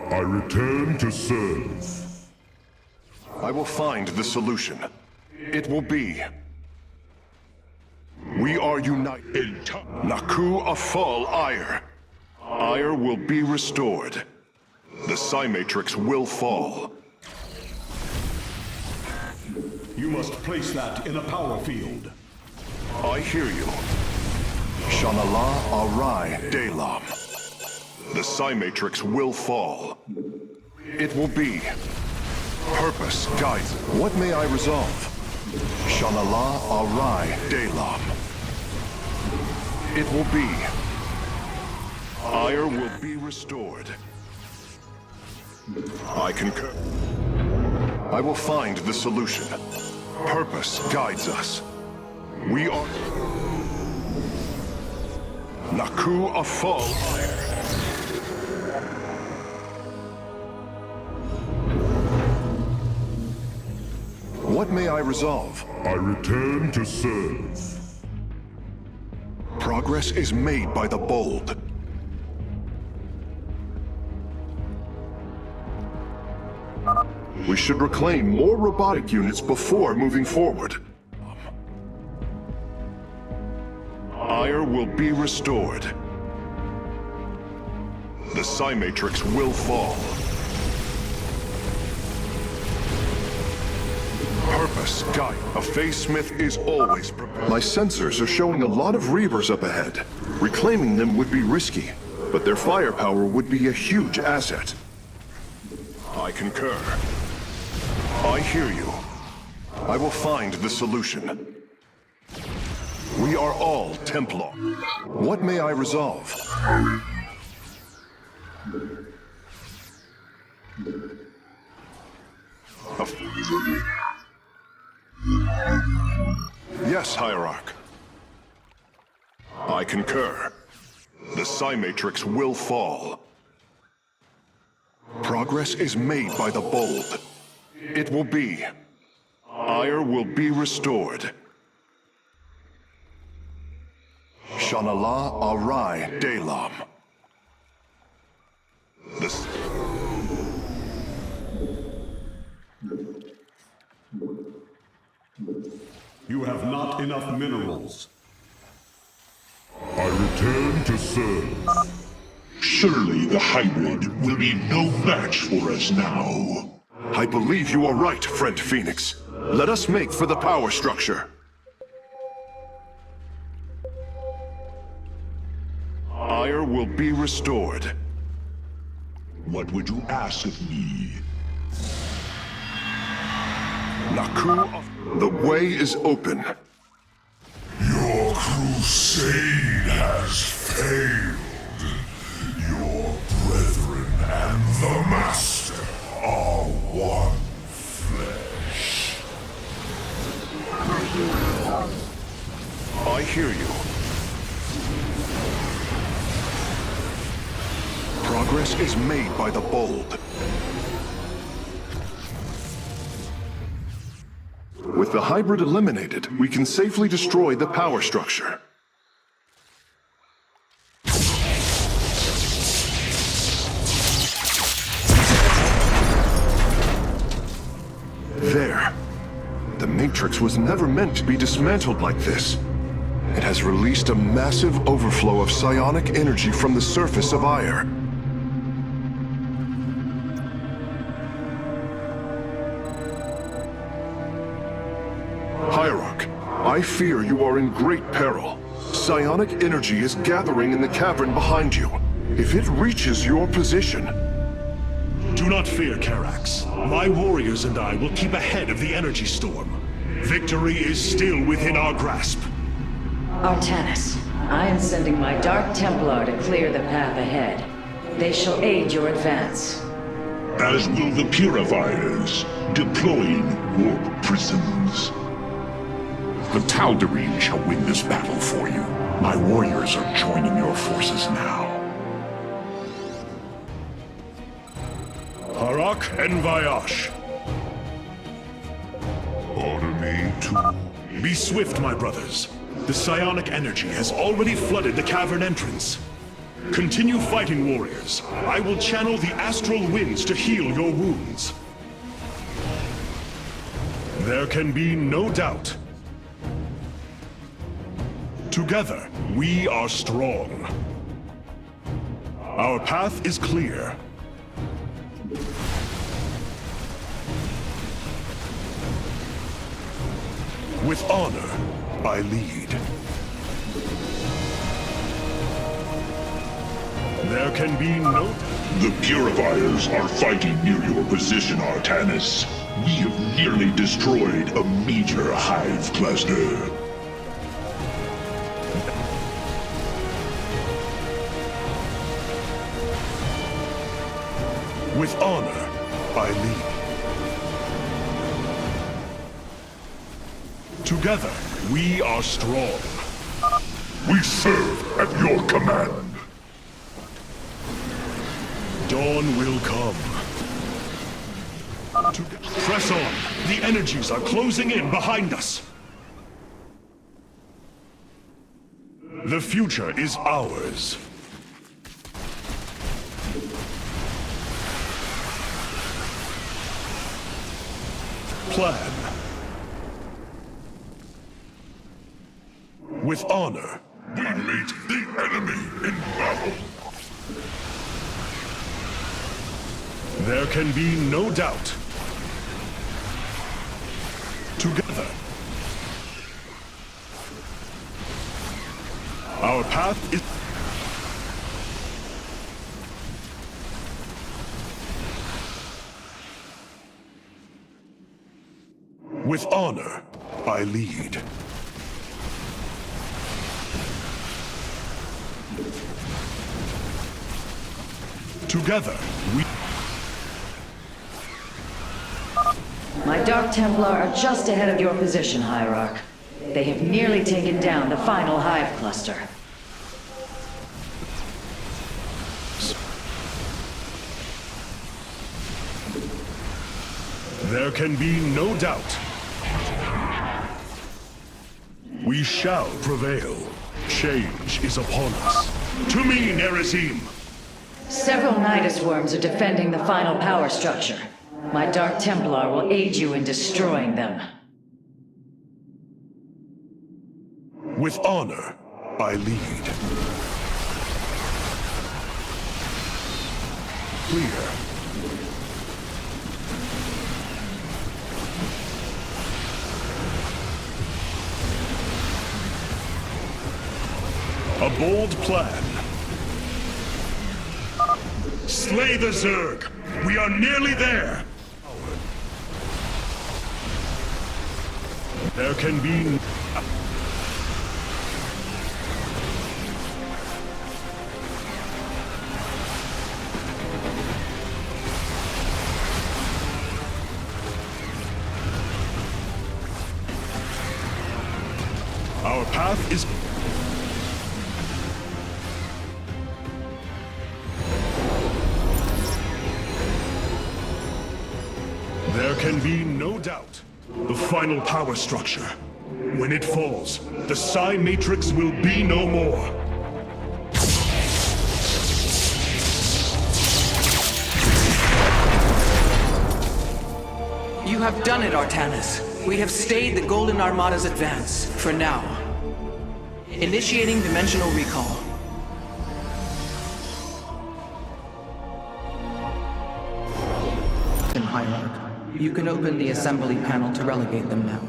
S13: I return to serve.
S7: I will find the solution. It will be... We are united. Naku Afal Ire. Ire will be restored. The Psi-Matrix will fall.
S17: You must place that in a power field.
S7: I hear you. Shanala Arai Delam. The Psi-Matrix will fall. It will be. Purpose guides. What may I resolve? Shanala Arai Delam. It will be. Ire will be restored. I concur. I will find the solution. Purpose guides us. We are... Naku Afal. What may I resolve?
S13: I return to serve.
S7: Progress is made by the bold. We should reclaim more robotic units before moving forward. Ire will be restored. The Psi-Matrix will fall. Purpose, guide. A Phase Smith is always prepared. My sensors are showing a lot of Reavers up ahead. Reclaiming them would be risky, but their firepower would be a huge asset. I concur. I hear you. I will find the solution. We are all Templar. What may I resolve? Yes, Hierarch. I concur. The Psi-Matrix will fall. Progress is made by the bold. It will be. Ire will be restored. Shanala Arai Delam. This...
S17: You have not enough minerals.
S13: I return to serve. Surely the hybrid will be no match for us now.
S7: I believe you are right, friend Phoenix. Let us make for the power structure. Ire will be restored.
S13: What would you ask of me?
S7: Naku, the way is open.
S13: Your crusade has failed. Your brethren and the Master are one flesh.
S7: hear you. Progress is made by the bold. With the hybrid eliminated, we can safely destroy the power structure. There. The Matrix was never meant to be dismantled like this. It has released a massive overflow of psionic energy from the surface of Ire. Hierarch, I fear you are in great peril. Psionic energy is gathering in the cavern behind you. If it reaches your position...
S1: Do not fear, Karax. My warriors and I will keep ahead of the energy storm. Victory is still within our grasp.
S2: Artanis, I am sending my Dark Templar to clear the path ahead. They shall aid your advance.
S13: As will the Purifiers, deploying warp prisms.
S12: The Tal'Darim shall win this battle for you. My warriors are joining your forces now.
S1: Harak and Vayash.
S12: Order me to...
S1: Be swift, my brothers. The psionic energy has already flooded the cavern entrance. Continue fighting, warriors. I will channel the astral winds to heal your wounds. There can be no doubt. Together, we are strong. Our path is clear. With honor, I lead. There can be no...
S13: The Purifiers are fighting near your position, Artanis. We have nearly destroyed a major hive cluster.
S1: With honor, I lead. Together, we are strong.
S13: We serve at your command.
S1: Dawn will come. Press on. The energies are closing in behind us. The future is ours. Plan. With honor.
S13: We meet the enemy in battle.
S1: There can be no doubt. Together. Our path is... With honor, I lead. Together, we...
S2: My Dark Templar are just ahead of your position, Hierarch. They have nearly taken down the final hive cluster.
S1: There can be no doubt. We shall prevail. Change is upon us. To me, Nerazim!
S2: Several Nidus worms are defending the final power structure. My Dark Templar will aid you in destroying them.
S1: With honor, I lead. Clear. A bold plan. Slay the Zerg! We are nearly there! There can be... Our path is... There can be no doubt. The final power structure. When it falls, the Psi Matrix will be no more.
S6: You have done it, Artanis. We have stayed the Golden Armada's advance, for now. Initiating dimensional recall. Hierarch. You can open the assembly panel to relegate them now.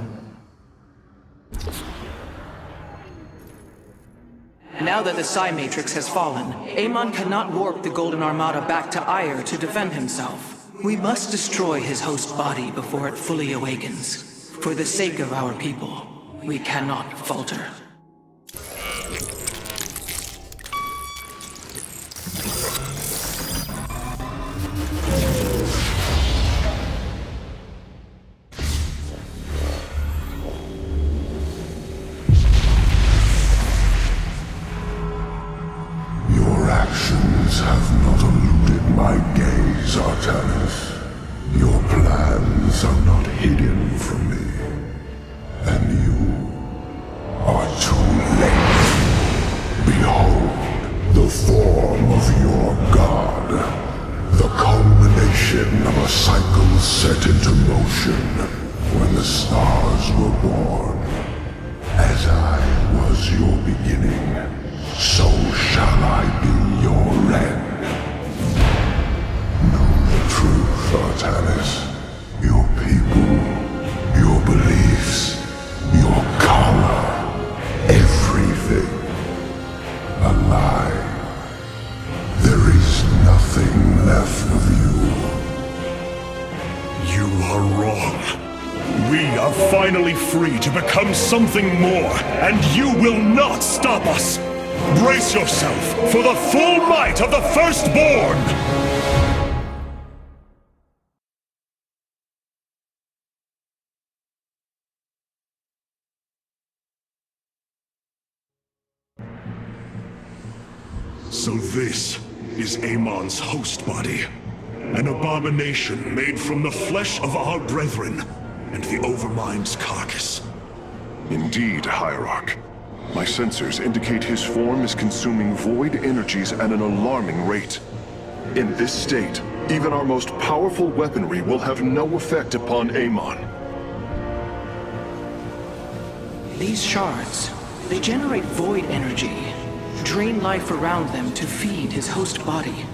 S6: Now that the Psi Matrix has fallen, Amon cannot warp the Golden Armada back to Ire to defend himself. We must destroy his host body before it fully awakens. For the sake of our people, we cannot falter.
S3: Your actions have not eluded my gaze, Artanis. Your plans are not hidden from me. And you are too late. Behold, the form of your god. The culmination of a cycle set into motion when the stars were born. As I was your beginning, so shall I be your end. Know the truth, Artanis. Your people, your beliefs, your color, everything. A lie. There is nothing left of you.
S1: You are wrong. We are finally free to become something more, and you will not stop us! Brace yourself for the full might of the Firstborn! So this is Amon's host body. An abomination made from the flesh of our brethren and the Overmind's carcass.
S7: Indeed, Hierarch. My sensors indicate his form is consuming void energies at an alarming rate. In this state, even our most powerful weaponry will have no effect upon Amon.
S6: These shards, they generate void energy, drain life around them to feed his host body.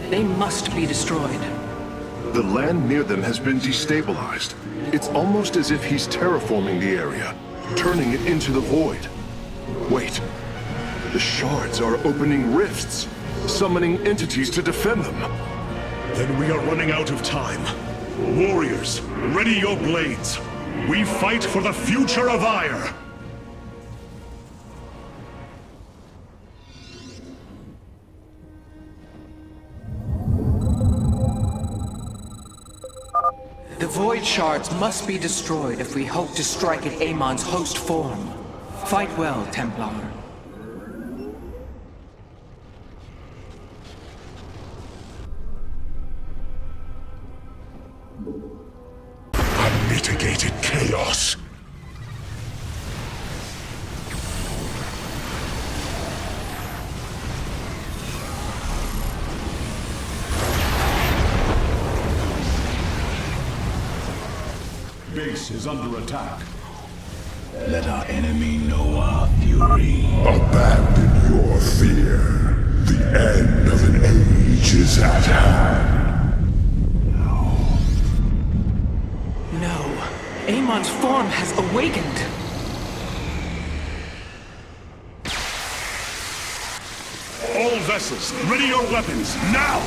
S6: They must be destroyed.
S7: The land near them has been destabilized. It's almost as if he's terraforming the area, turning it into the void. Wait. The shards are opening rifts, summoning entities to defend them.
S1: Then we are running out of time. Warriors, ready your blades. We fight for the future of Ire.
S6: The void shards must be destroyed if we hope to strike at Amon's host form. Fight well, Templar.
S3: Unmitigated chaos.
S17: Base is under attack.
S4: Let our enemy know our fury.
S3: Abandon your fear. The end of an age is at hand.
S6: No. Amon's form has awakened.
S1: All vessels, ready your weapons, now!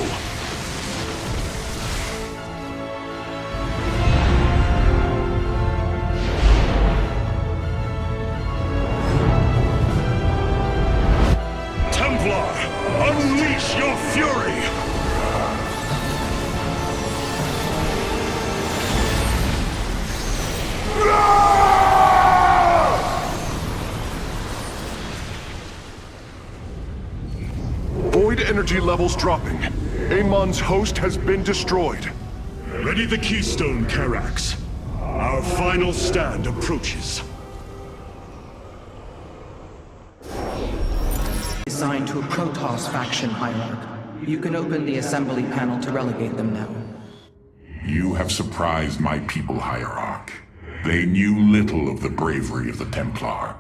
S1: Unleash your fury!
S7: energy levels dropping. Amon's host has been destroyed.
S1: Ready the keystone, Karax. Our final stand approaches.
S6: Assigned to a Protoss faction hierarch. You can open the assembly panel to relegate them now.
S12: You have surprised my people, Hierarch. They knew little of the bravery of the Templar.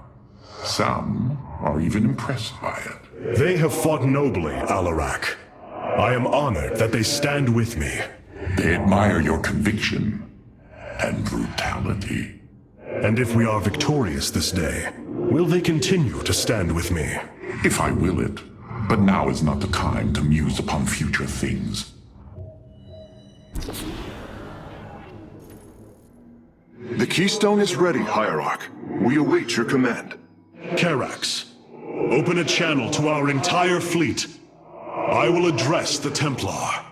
S12: Some are even impressed by it.
S1: They have fought nobly, Alarak. I am honored that they stand with me.
S12: They admire your conviction and brutality.
S1: And if we are victorious this day, will they continue to stand with me?
S12: If I will it. But now is not the time to muse upon future things.
S7: The keystone is ready, Hierarch. We await your command.
S1: Karax, open a channel to our entire fleet. I will address the Templar.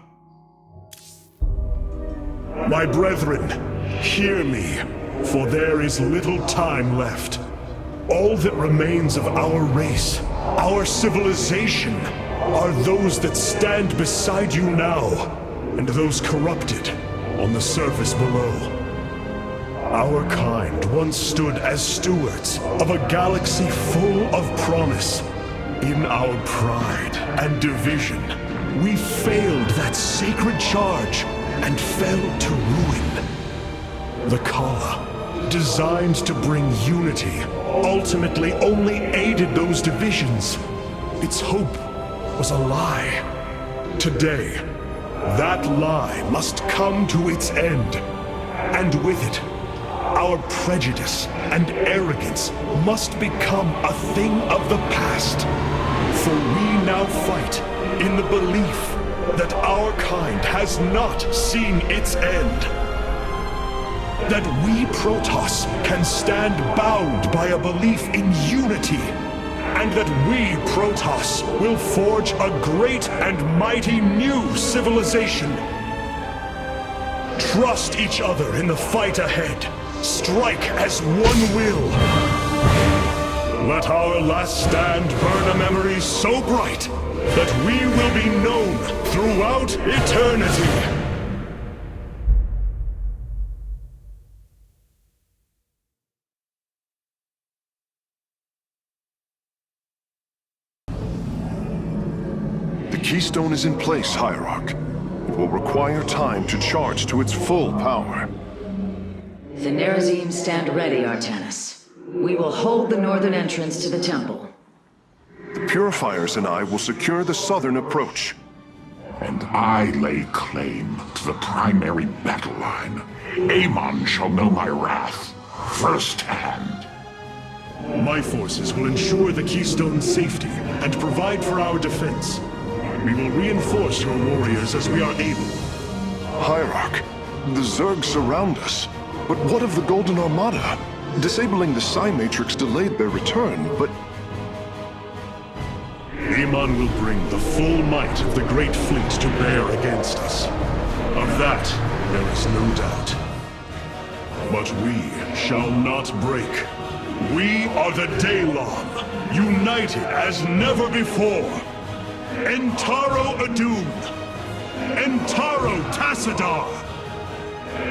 S1: My brethren, hear me, for there is little time left. All that remains of our race, our civilization, are those that stand beside you now, and those corrupted on the surface below. Our kind once stood as stewards of a galaxy full of promise. In our pride and division, we failed that sacred charge and fell to ruin. The Kala, designed to bring unity, ultimately only aided those divisions. Its hope was a lie. Today, that lie must come to its end. And with it, our prejudice and arrogance must become a thing of the past. For we now fight in the belief that our kind has not seen its end. That we Protoss can stand bound by a belief in unity. And that we Protoss will forge a great and mighty new civilization. Trust each other in the fight ahead. Strike as one will. Let our last stand burn a memory so bright that we will be known throughout eternity.
S7: The keystone is in place, Hierarch. It will require time to charge to its full power.
S2: The Nerazim stand ready, Artanis. We will hold the northern entrance to the temple.
S7: The Purifiers and I will secure the southern approach.
S12: And I lay claim to the primary battle line. Amon shall know my wrath firsthand.
S1: My forces will ensure the keystone's safety and provide for our defense. We will reinforce your warriors as we are able.
S7: Hierarch, the Zerg surround us. But what of the Golden Armada? Disabling the Psi Matrix delayed their return, but...
S1: Amon will bring the full might of the Great Fleet to bear against us. Of that, there is no doubt. But we shall not break. We are the Daylon, united as never before. Entaro Adun, Entaro Tassadar,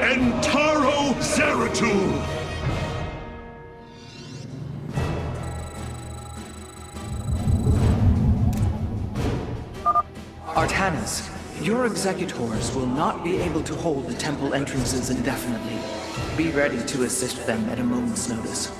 S1: Entaro Zeratul!
S6: Artanis, your executors will not be able to hold the temple entrances indefinitely. Be ready to assist them at a moment's notice.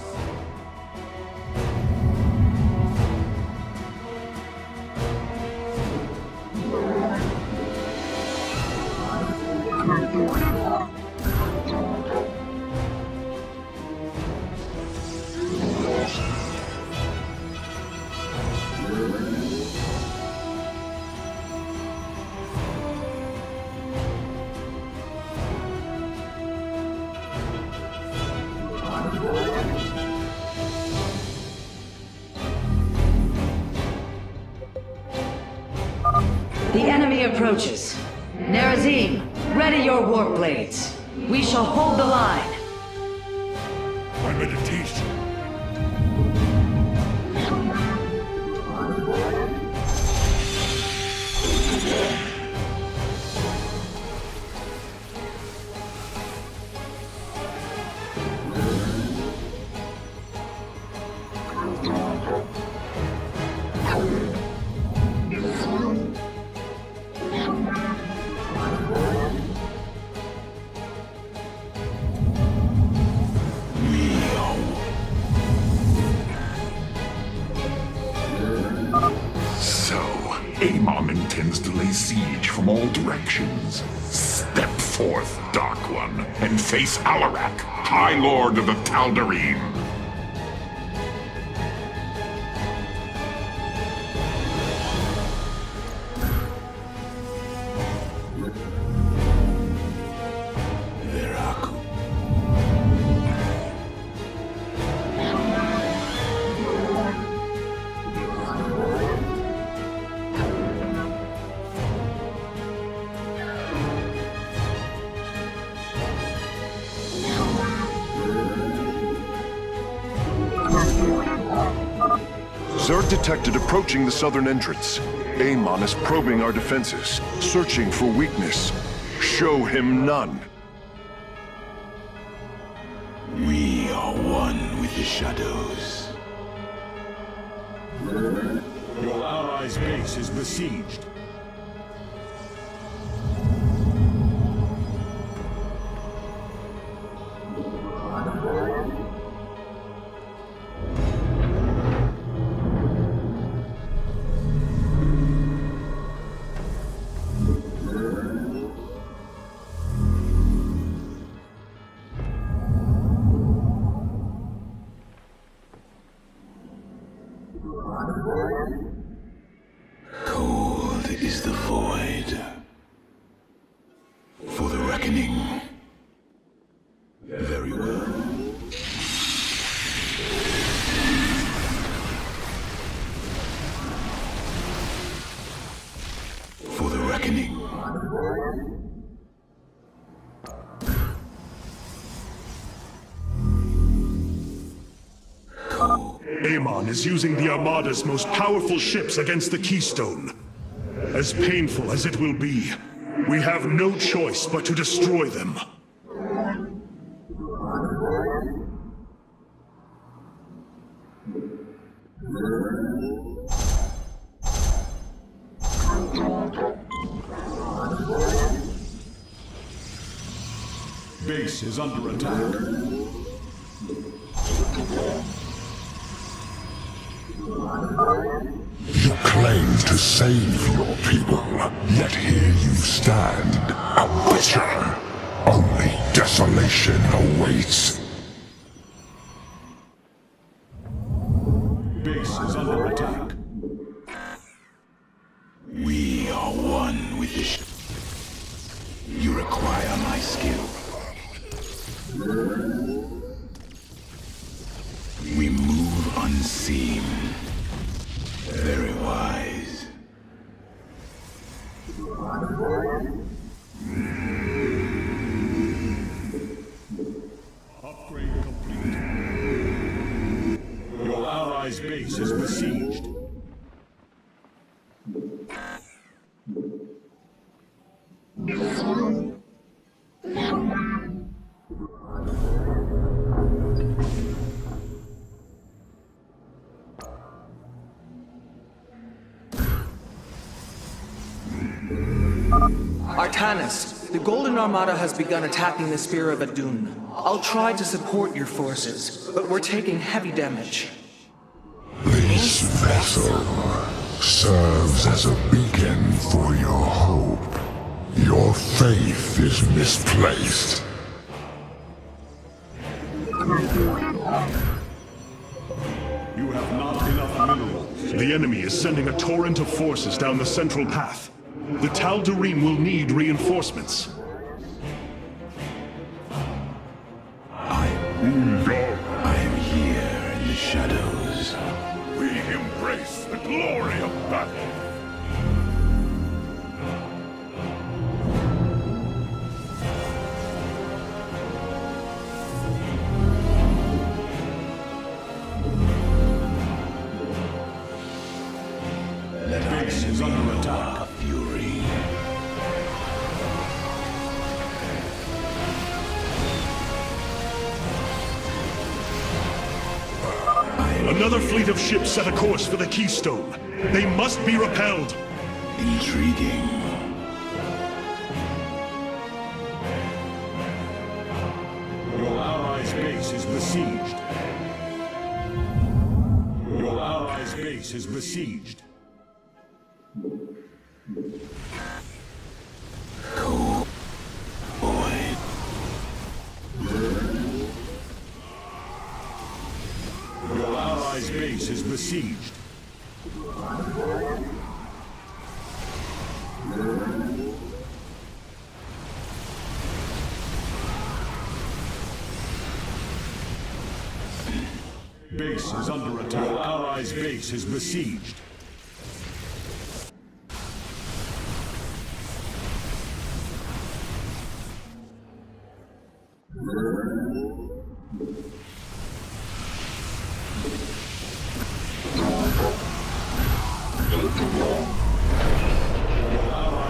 S2: The enemy approaches. Nerazim, ready your warp blades. We shall hold the line.
S1: My meditation.
S13: begins to lay siege from all directions. Step forth, Dark One, and face Alarak, High Lord of the Tal'Darim.
S7: Zerg detected approaching the southern entrance. Amon is probing our defenses, searching for weakness. Show him none.
S4: We are one with the shadows.
S17: Your allies' base is besieged.
S4: Cold is the void. For the reckoning. Very well. For the reckoning.
S1: Amon is using the Armada's most powerful ships against the Keystone. As painful as it will be, we have no choice but to destroy them.
S17: Base is under attack.
S12: You claim to save your people, yet here you stand, a butcher. Only desolation awaits.
S17: Base is under attack.
S4: We are one with the You require my skill. We move unseen. Very wise.
S17: Upgrade complete. Your allies' base is besieged.
S6: Artanis, the Golden Armada has begun attacking the Spear of Adun. I'll try to support your forces, but we're taking heavy damage.
S12: This vessel serves as a beacon for your hope. Your faith is misplaced.
S17: You have not enough minerals.
S1: The enemy is sending a torrent of forces down the central path. The Tal'Darim will need reinforcements.
S4: I am here in the shadows.
S13: We embrace the glory of battle.
S17: Base is under attack.
S4: Fury.
S1: Another fleet of ships set a course for the Keystone. They must be repelled.
S4: Intriguing.
S17: Your allies' base is besieged. Your allies' base is besieged. Your allies' base is besieged. Base is under attack. Your allies' base is besieged.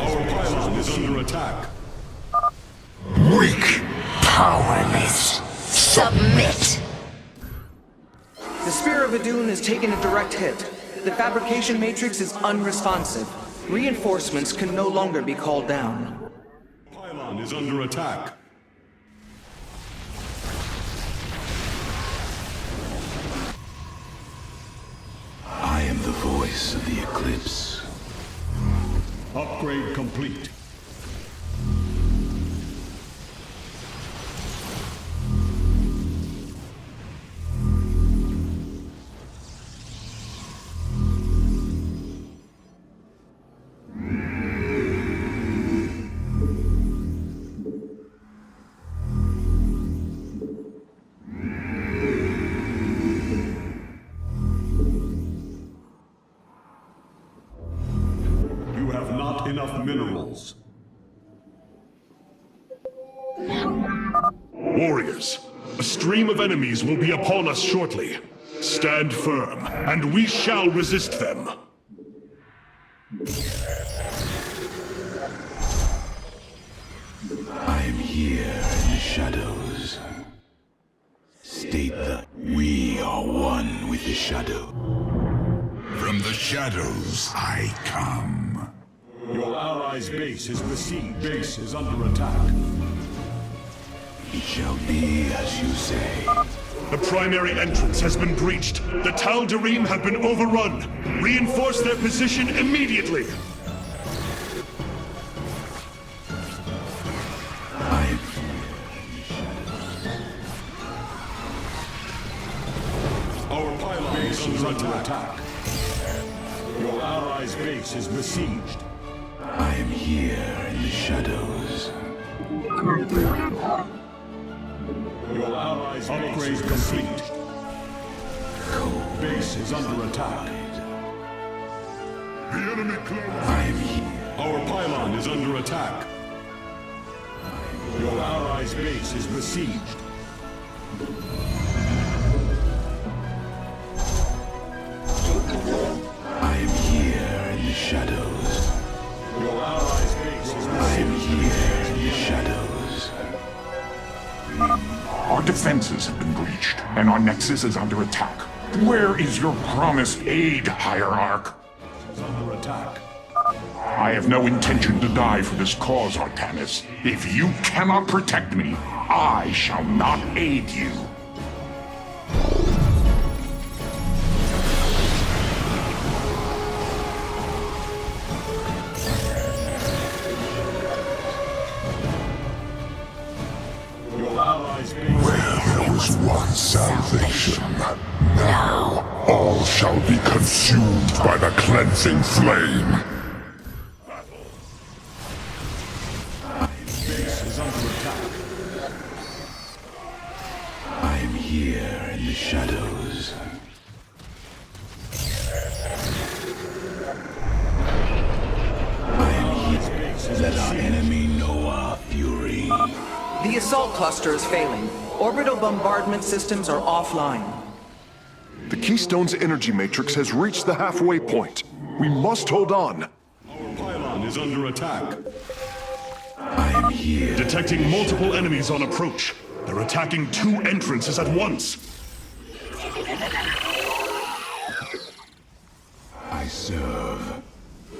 S17: Our pylon is under attack.
S4: Weak, powerless, submit!
S6: The Spear of Adun has taken a direct hit. The fabrication matrix is unresponsive. Reinforcements can no longer be called down.
S17: Pylon is under attack.
S4: I am the voice of the Eclipse.
S17: Upgrade complete. You have not enough minerals.
S1: Warriors, a stream of enemies will be upon us shortly. Stand firm, and we shall resist them.
S4: I am here in the shadows. State that we are one with the shadow. From the shadows I come.
S17: Your allies' base is besieged. Base is under attack.
S4: It shall be as you say.
S1: The primary entrance has been breached. The Tal'Darim have been overrun. Reinforce their position immediately.
S17: Our pylon base is under attack. Your allies' base is besieged.
S4: I am here in the shadows.
S17: Your allies' base is complete. Base is under attack.
S13: The enemy close.
S4: I am here.
S17: Our pylon is under attack. Your allies' base is besieged.
S4: I am here in the shadows.
S17: Your allies' base is
S4: I am here in the shadows.
S12: Our defenses have been breached, and our nexus is under attack. Where is your promised aid, Hierarch?
S17: under attack.
S12: I have no intention to die for this cause, Artanis. If you cannot protect me, I shall not aid you.
S13: Where there was once salvation, now all shall be consumed by the cleansing flame.
S17: Base is under attack.
S4: I am here in the shadows. I am here. Let our enemy know our fury.
S6: The assault cluster is failing. Orbital bombardment systems are offline.
S7: The Keystone's energy matrix has reached the halfway point. We must hold on.
S17: Our pylon is under attack.
S4: I am here.
S1: Detecting multiple enemies on approach. They're attacking two entrances at once.
S4: I serve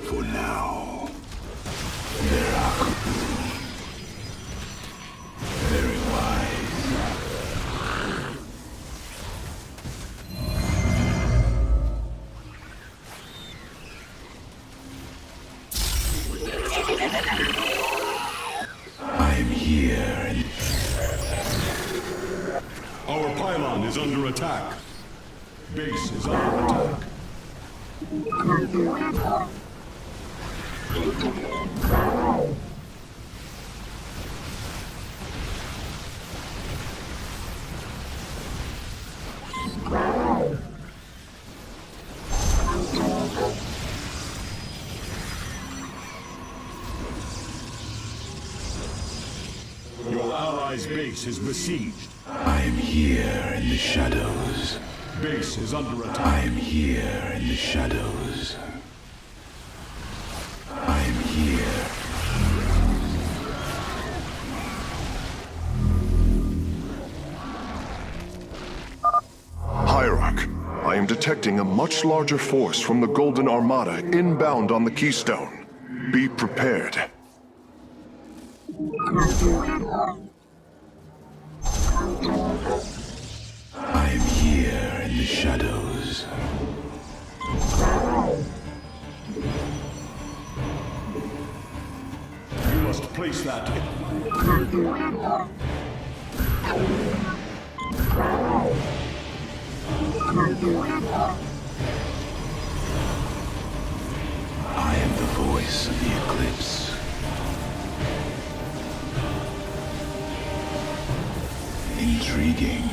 S4: for now. There are very wise. I am here.
S17: Our pylon is under attack. Base is under attack. Your allies' base is besieged.
S4: I am here in the shadows.
S17: Base is under attack.
S4: I am here in the shadows. I am here.
S7: Hierarch, I am detecting a much larger force from the Golden Armada inbound on the Keystone. Be prepared.
S4: I am here in the shadows.
S17: You must place that in.
S4: I am the voice of the eclipse. Intriguing.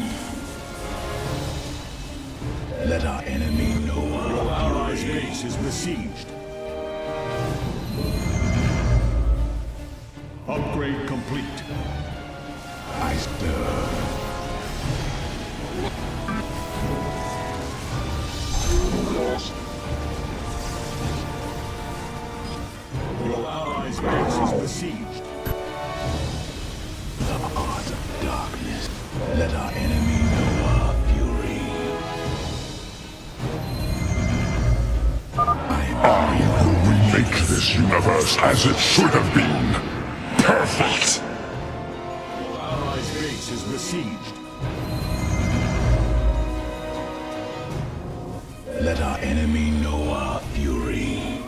S4: Let our enemy know
S17: Your
S4: our
S17: allies'
S4: fury.
S17: base is besieged. Upgrade complete.
S4: I stir.
S17: Your allies' base is besieged.
S4: The art of darkness. Let our enemy know our fury.
S13: I will remake this universe as it should have been. Perfect!
S17: Your allies' base is besieged.
S4: Let our enemy know our fury.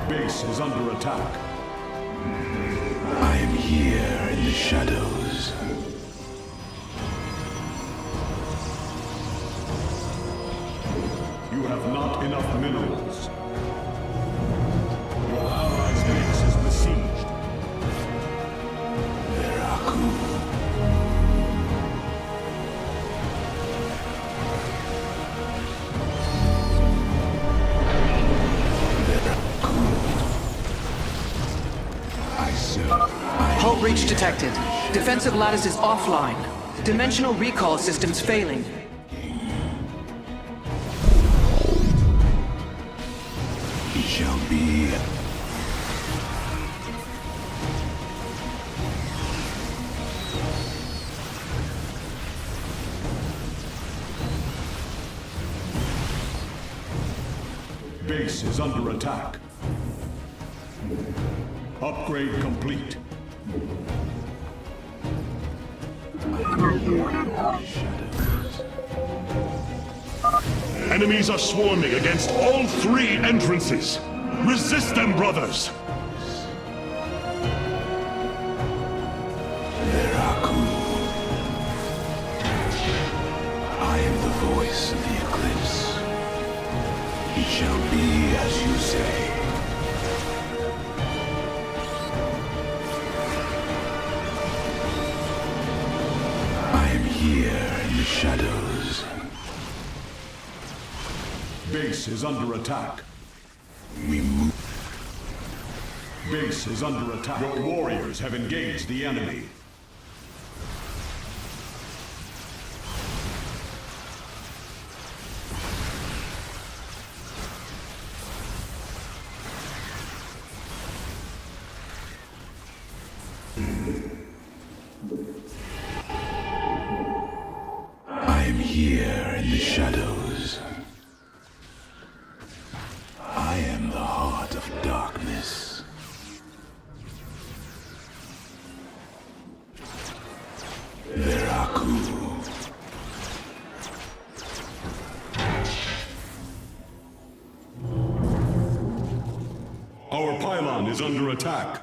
S17: Base is under attack.
S4: I am here in the shadows.
S17: You have not enough minerals. Your allies' base is besieged.
S6: Hull breach detected. Defensive lattice is offline. Dimensional recall systems failing.
S4: It shall be.
S17: Base is under attack. Upgrade complete.
S1: Enemies are swarming against all three entrances. Resist them, brothers!
S4: I am the voice of the eclipse. It shall be as you say. I am here in the shadows.
S17: Base is under attack.
S4: We move.
S17: Base is under attack. Your warriors have engaged the enemy.
S4: I am here in the shadows. I am the heart of darkness.
S17: pylon is under attack.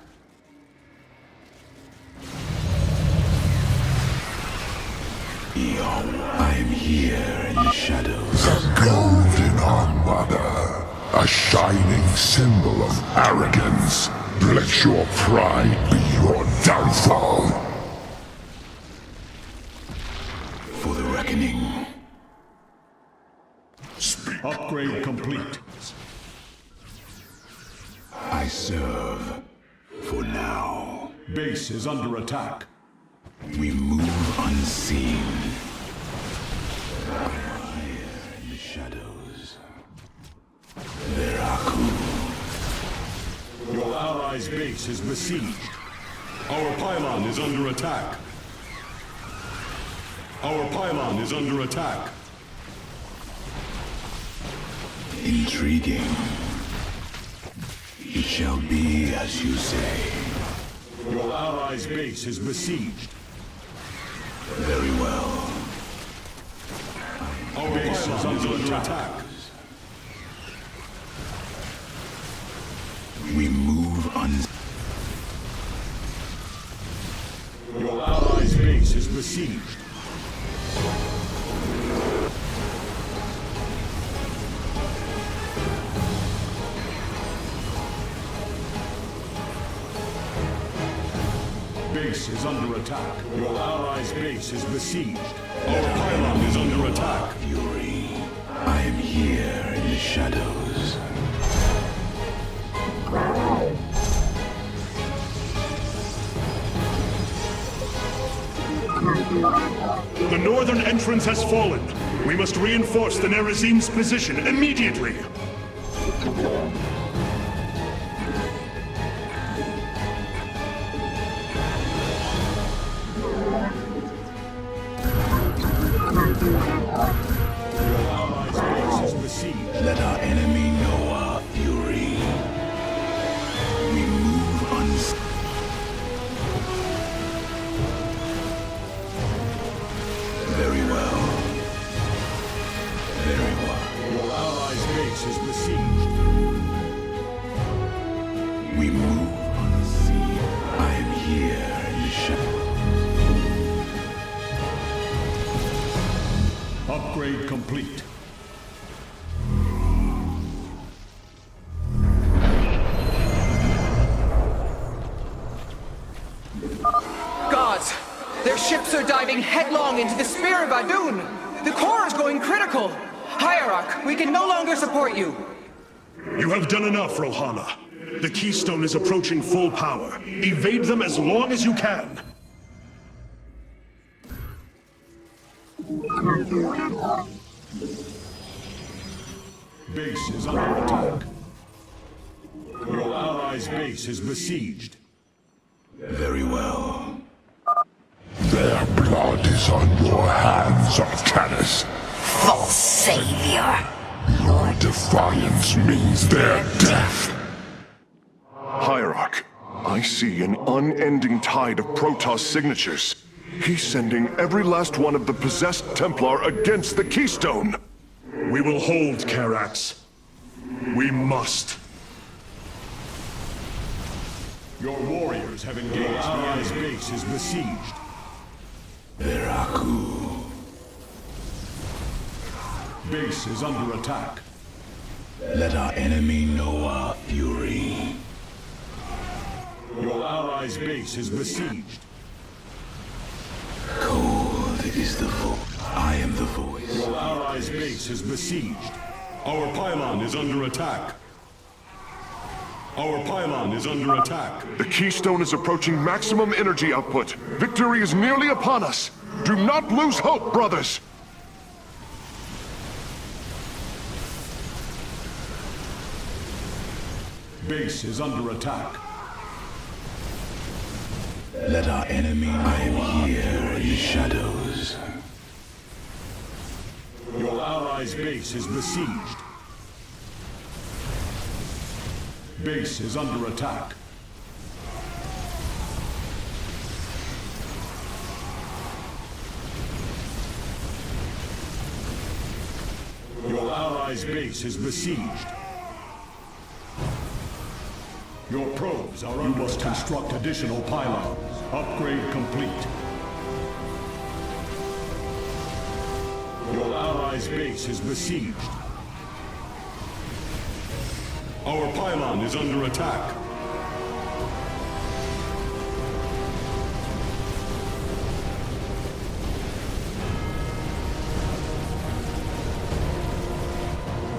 S4: I am here in the shadows.
S3: The Golden Armada, a shining symbol of arrogance. Let your pride be your downfall.
S4: For the reckoning.
S17: Upgrade complete.
S4: I serve. For now.
S17: Base is under attack.
S4: We move unseen. Fire in the shadows. Veraku.
S17: Your allies' base is besieged. Our pylon is under attack. Our pylon is under attack.
S4: Intriguing. It shall be as you say.
S17: Your allies' base is besieged.
S4: Very well.
S17: Our base is under attack.
S4: We move on.
S17: Your allies' base is besieged. Base is under attack. Your allies' base is besieged. Our pylon is under attack.
S4: Fury. I am here in the shadows.
S1: The northern entrance has fallen. We must reinforce the Nerazim's position immediately.
S4: Let our enemy know our fury. We move unseen. Very well. Very well.
S17: Your allies' base is besieged.
S4: We move unseen. I am here in the shadows.
S17: Upgrade complete.
S6: Gods! Their ships are diving headlong into the Spear of Adun! The core is going critical! Hierarch, we can no longer support you!
S1: You have done enough, Rohana. The Keystone is approaching full power. Evade them as long as you can.
S17: Base is under attack. Your allies' base is besieged.
S4: Very well.
S3: Their blood is on your hands, Artanis.
S16: False savior.
S3: Your defiance means their death.
S7: Hierarch, I see an unending tide of Protoss signatures. He's sending every last one of the possessed Templar against the Keystone.
S1: We will hold Karax. We must.
S17: Your warriors have engaged. Your allies' base is besieged.
S4: Veraku.
S17: Base is under attack.
S4: Let our enemy know our fury.
S17: Your allies' base is besieged.
S4: Cold is the voice. I am the voice.
S17: Your allies' base is besieged. Our pylon is under attack. Our pylon is under attack.
S7: The Keystone is approaching maximum energy output. Victory is nearly upon us. Do not lose hope, brothers.
S17: Base is under attack.
S4: Let our enemy know I am here in the shadows.
S17: Your allies' base is besieged. Base is under attack. Your allies' base is besieged. Your probes are under attack. You must construct additional pylons. Upgrade complete. Your allies' base is besieged. Our pylon is under attack.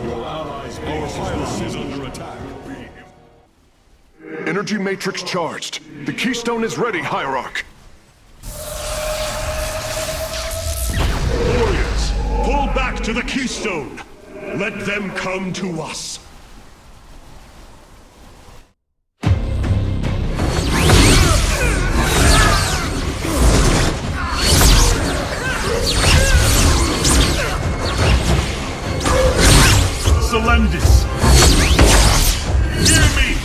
S17: Your allies' base is under attack.
S7: Energy matrix charged. The keystone is ready, Hierarch.
S1: Warriors, pull back to the keystone. Let them come to us. Selendis! Hear me!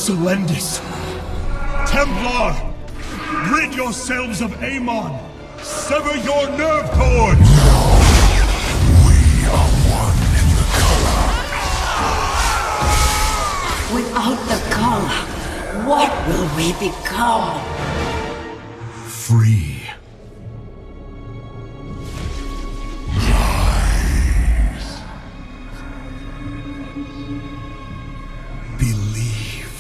S1: Selendis! Templar! Rid yourselves of Amon! Sever your nerve cords!
S3: We are one in the color.
S2: Without the color, what will we become?
S3: Free. Rise. Believe.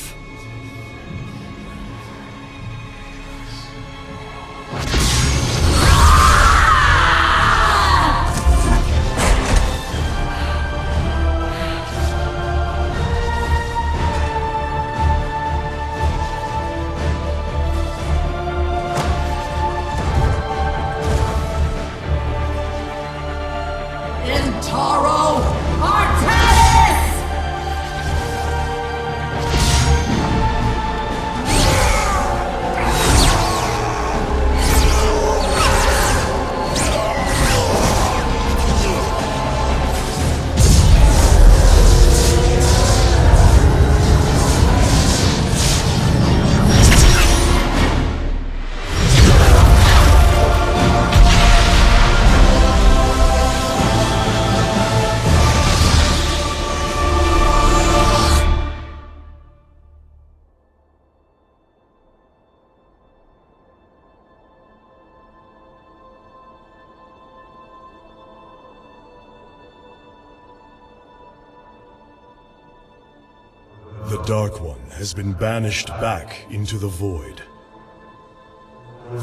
S1: The Dark One has been banished back into the Void.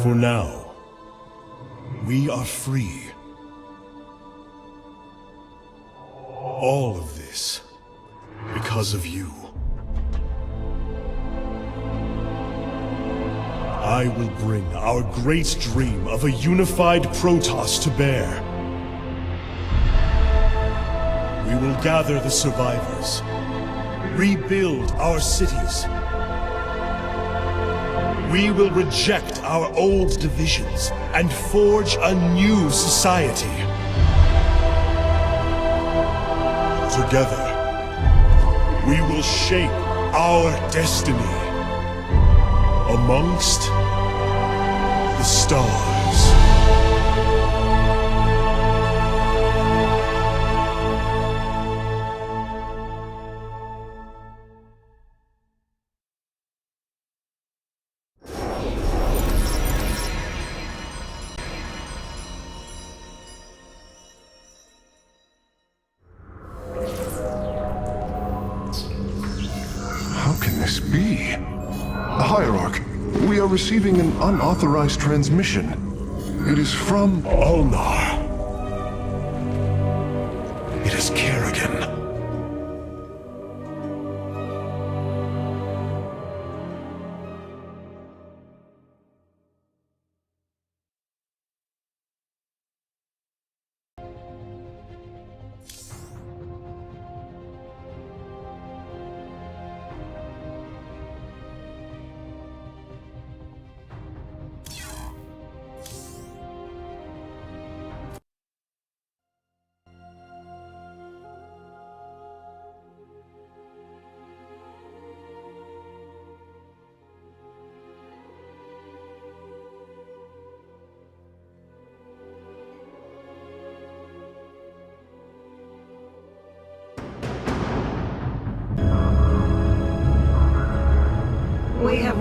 S1: For now, we are free. All of this because of you. I will bring our great dream of a unified Protoss to bear. We will gather the survivors, rebuild our cities. We will reject our old divisions and forge a new society. Together, we will shape our destiny amongst the stars.
S7: How can this be? Hierarch, we are receiving an unauthorized transmission. It is from
S1: Ulnar. It is Kerrigan.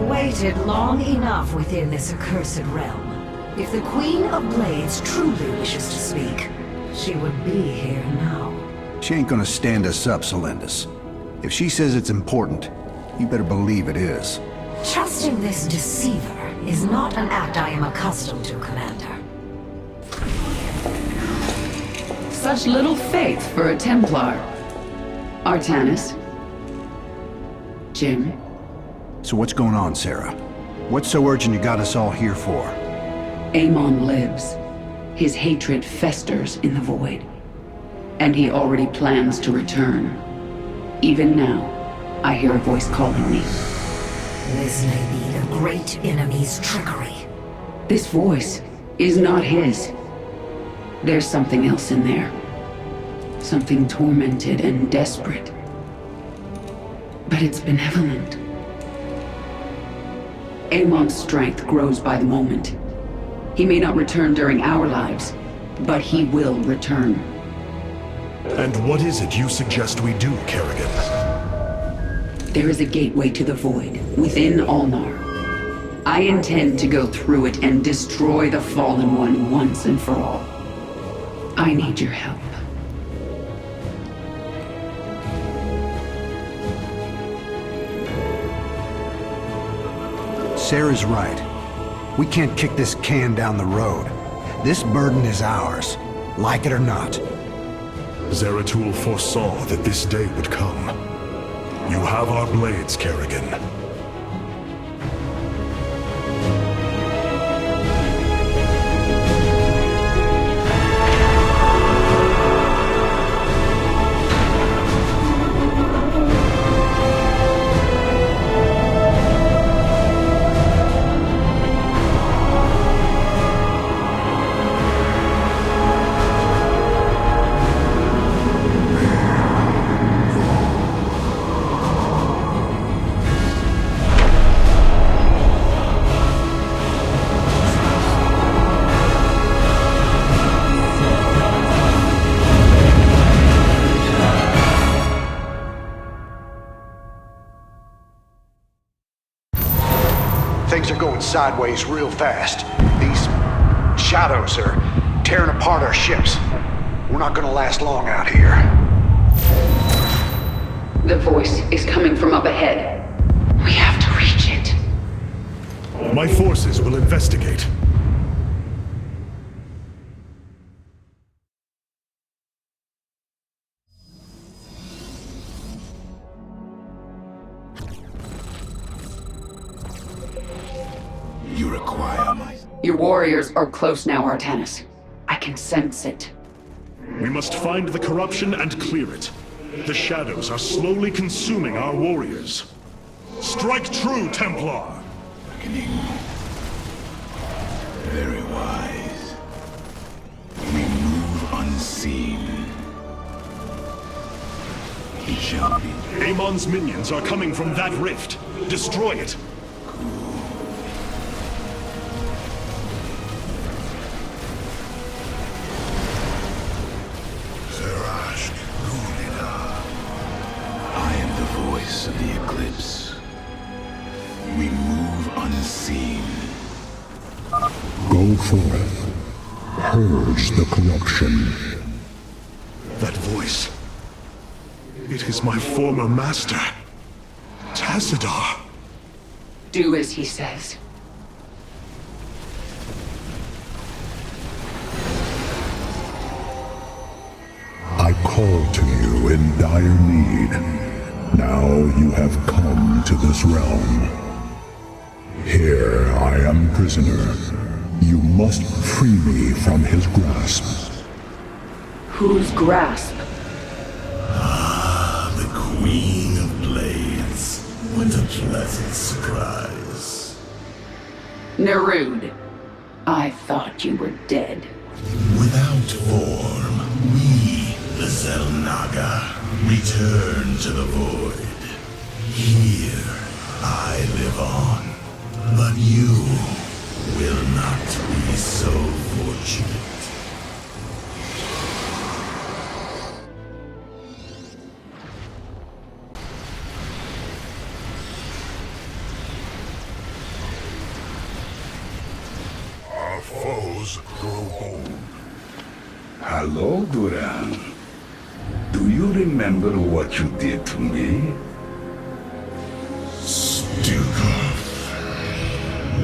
S18: waited long enough within this accursed realm. If the Queen of Blades truly wishes to speak, she would be here now.
S9: She ain't gonna stand us up, Celendis. If she says it's important, you better believe it is.
S18: Trusting this deceiver is not an act I am accustomed to, Commander.
S15: Such little faith for a Templar. Artanis. Jim.
S9: So what's going on, Sarah? What's so urgent you got us all here for?
S15: Amon lives. His hatred festers in the void. And he already plans to return. Even now, I hear a voice calling me.
S18: This may be the great enemy's trickery.
S15: This voice is not his. There's something else in there. Something tormented and desperate. But it's benevolent. Amon's strength grows by the moment. He may not return during our lives, but he will return.
S1: And what is it you suggest we do, Kerrigan?
S15: There is a gateway to the void, within Ulnar. I intend to go through it and destroy the Fallen One once and for all. I need your help.
S9: Sarah's right. We can't kick this can down the road. This burden is ours, like it or not.
S1: Zeratul foresaw that this day would come. You have our blades, Kerrigan.
S5: Things are going sideways real fast. These shadows are tearing apart our ships. We're not gonna last long out here.
S15: The voice is coming from up ahead. We have to reach it.
S1: My forces will investigate.
S4: You require my...
S15: Your warriors are close now, Artanis. I can sense it.
S1: We must find the corruption and clear it. The shadows are slowly consuming our warriors. Strike true, Templar!
S4: Very wise. We move unseen. It shall be.
S1: Amon's minions are coming from that rift. Destroy it.
S4: I am the voice of the eclipse. We move unseen.
S3: Go forth. Purge the corruption.
S1: That voice. It is my former master. Tassadar.
S15: Do as he says.
S3: I called to you in dire need. Now you have come to this realm. Here I am prisoner. You must free me from his grasp.
S15: Whose grasp?
S14: Ah, the Queen of Blades. What a pleasant surprise.
S15: Nerud. I thought you were dead.
S14: Without form, we, the Xel'Naga, return to the void. Here, I live on. But you will not be so fortunate. Hello, Duran. Do you remember what you did to me?
S19: Stukov,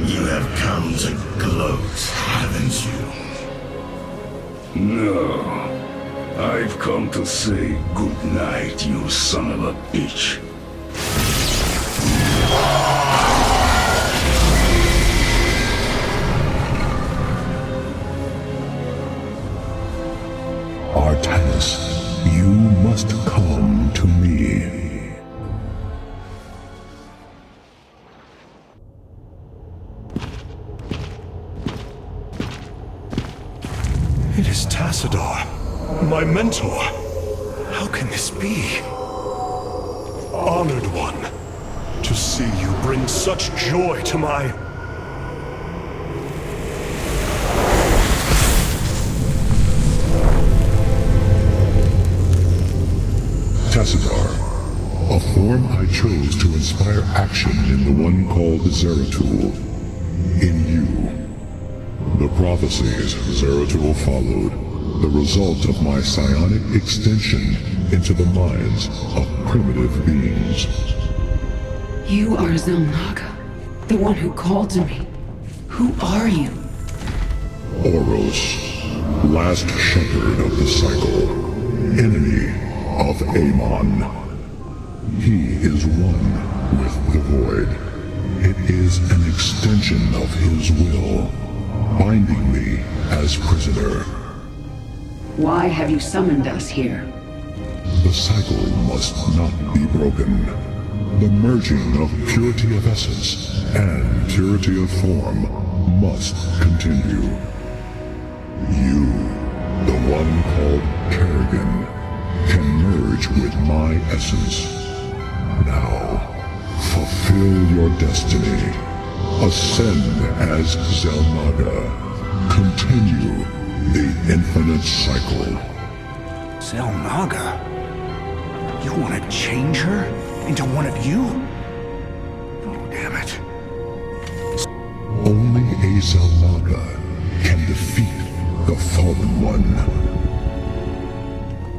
S19: you have come to gloat, haven't you?
S14: No. I've come to say goodnight, you son of a bitch.
S3: Artanis, you must come to me.
S1: It is Tassadar, my mentor. How can this be? Honored one, to see you bring such joy to my...
S3: Tassadar, a form I chose to inspire action in the one called Zeratul. In you. The prophecies Zeratul followed, the result of my psionic extension into the minds of primitive beings.
S15: You are Zelnaga, the one who called to me. Who are you?
S3: Oros, last shepherd of the cycle, enemy of Amon. He is one with the void. It is an extension of his will, binding me as prisoner.
S15: Why have you summoned us here?
S3: The cycle must not be broken. The merging of purity of essence and purity of form must continue. You, the one called Kerrigan, can merge with my essence. Now, fulfill your destiny. Ascend as Zelnaga. Continue the infinite cycle.
S9: Zelnaga? You want to change her into one of you? Oh, damn it.
S3: Only a Zelnaga can defeat the Fallen One.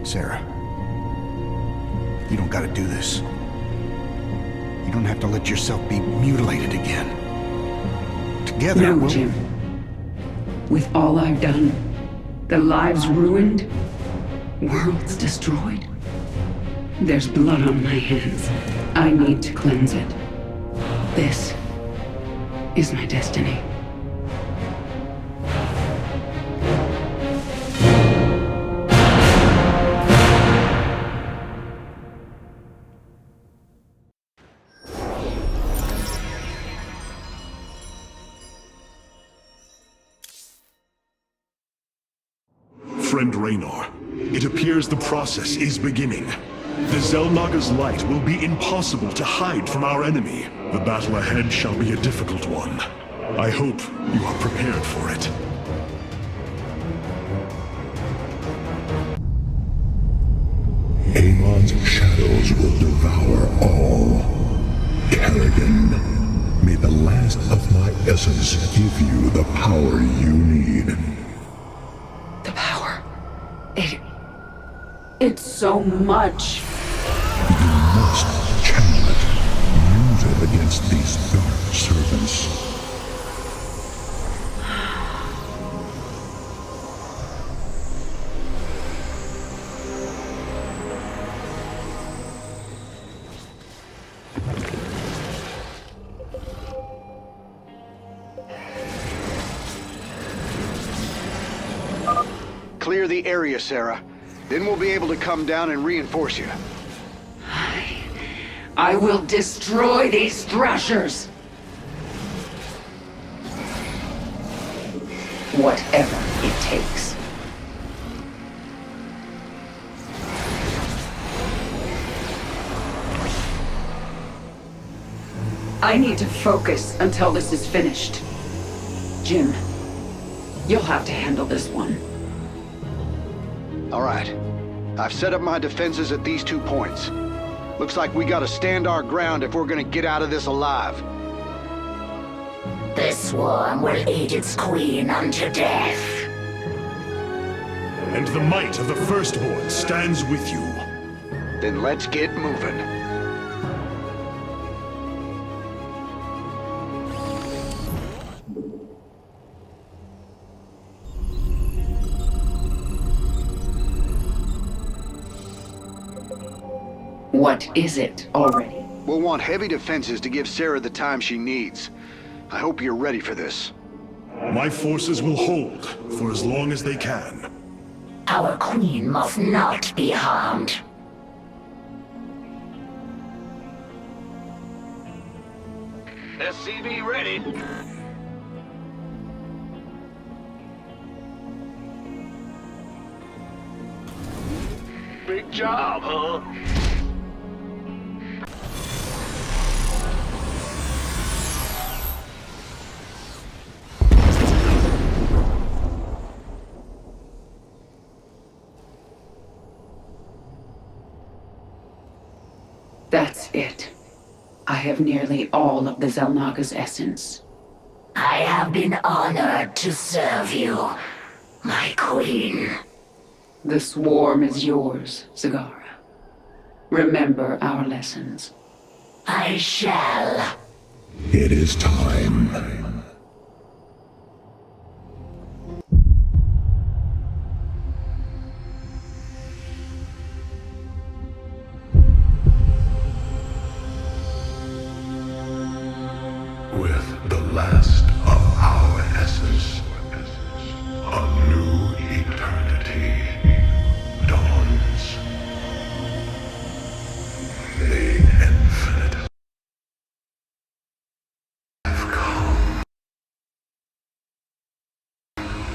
S9: Sarah, you don't gotta do this. You don't have to let yourself be mutilated again. Together,
S15: No,
S9: we'll...
S15: Jim. With all I've done, the lives ruined, worlds destroyed, there's blood on my hands. I need to cleanse it. This is my destiny.
S1: Friend Raynor, it appears the process is beginning. The Zelnaga's light will be impossible to hide from our enemy. The battle ahead shall be a difficult one. I hope you are prepared for it.
S3: Amon's shadows will devour all. Kerrigan, may the last of my essence give you the power you need.
S15: The power. It's so much.
S3: You must channel it. Use it against these dark servants.
S8: Clear the area, Sarah. Then we'll be able to come down and reinforce you.
S15: I will destroy these thrashers! Whatever it takes. I need to focus until this is finished. Jim, you'll have to handle this one.
S8: All right. I've set up my defenses at these 2 points. Looks like we gotta stand our ground if we're gonna get out of this alive.
S16: The swarm will eat its queen unto death.
S1: and the might of the Firstborn stands with you.
S8: Then let's get moving.
S15: What is it already?
S8: We'll want heavy defenses to give Sarah the time she needs. I hope you're ready for this.
S1: My forces will hold for as long as they can.
S18: Our queen must not be harmed.
S8: SCV ready. Big job, huh?
S15: That's it. I have nearly all of the Xelnaga's essence.
S18: I have been honored to serve you, my queen.
S15: The swarm is yours, Zagara. Remember our lessons.
S18: I shall.
S3: It is time. With the last of our essence, a new eternity dawns. The infinite have come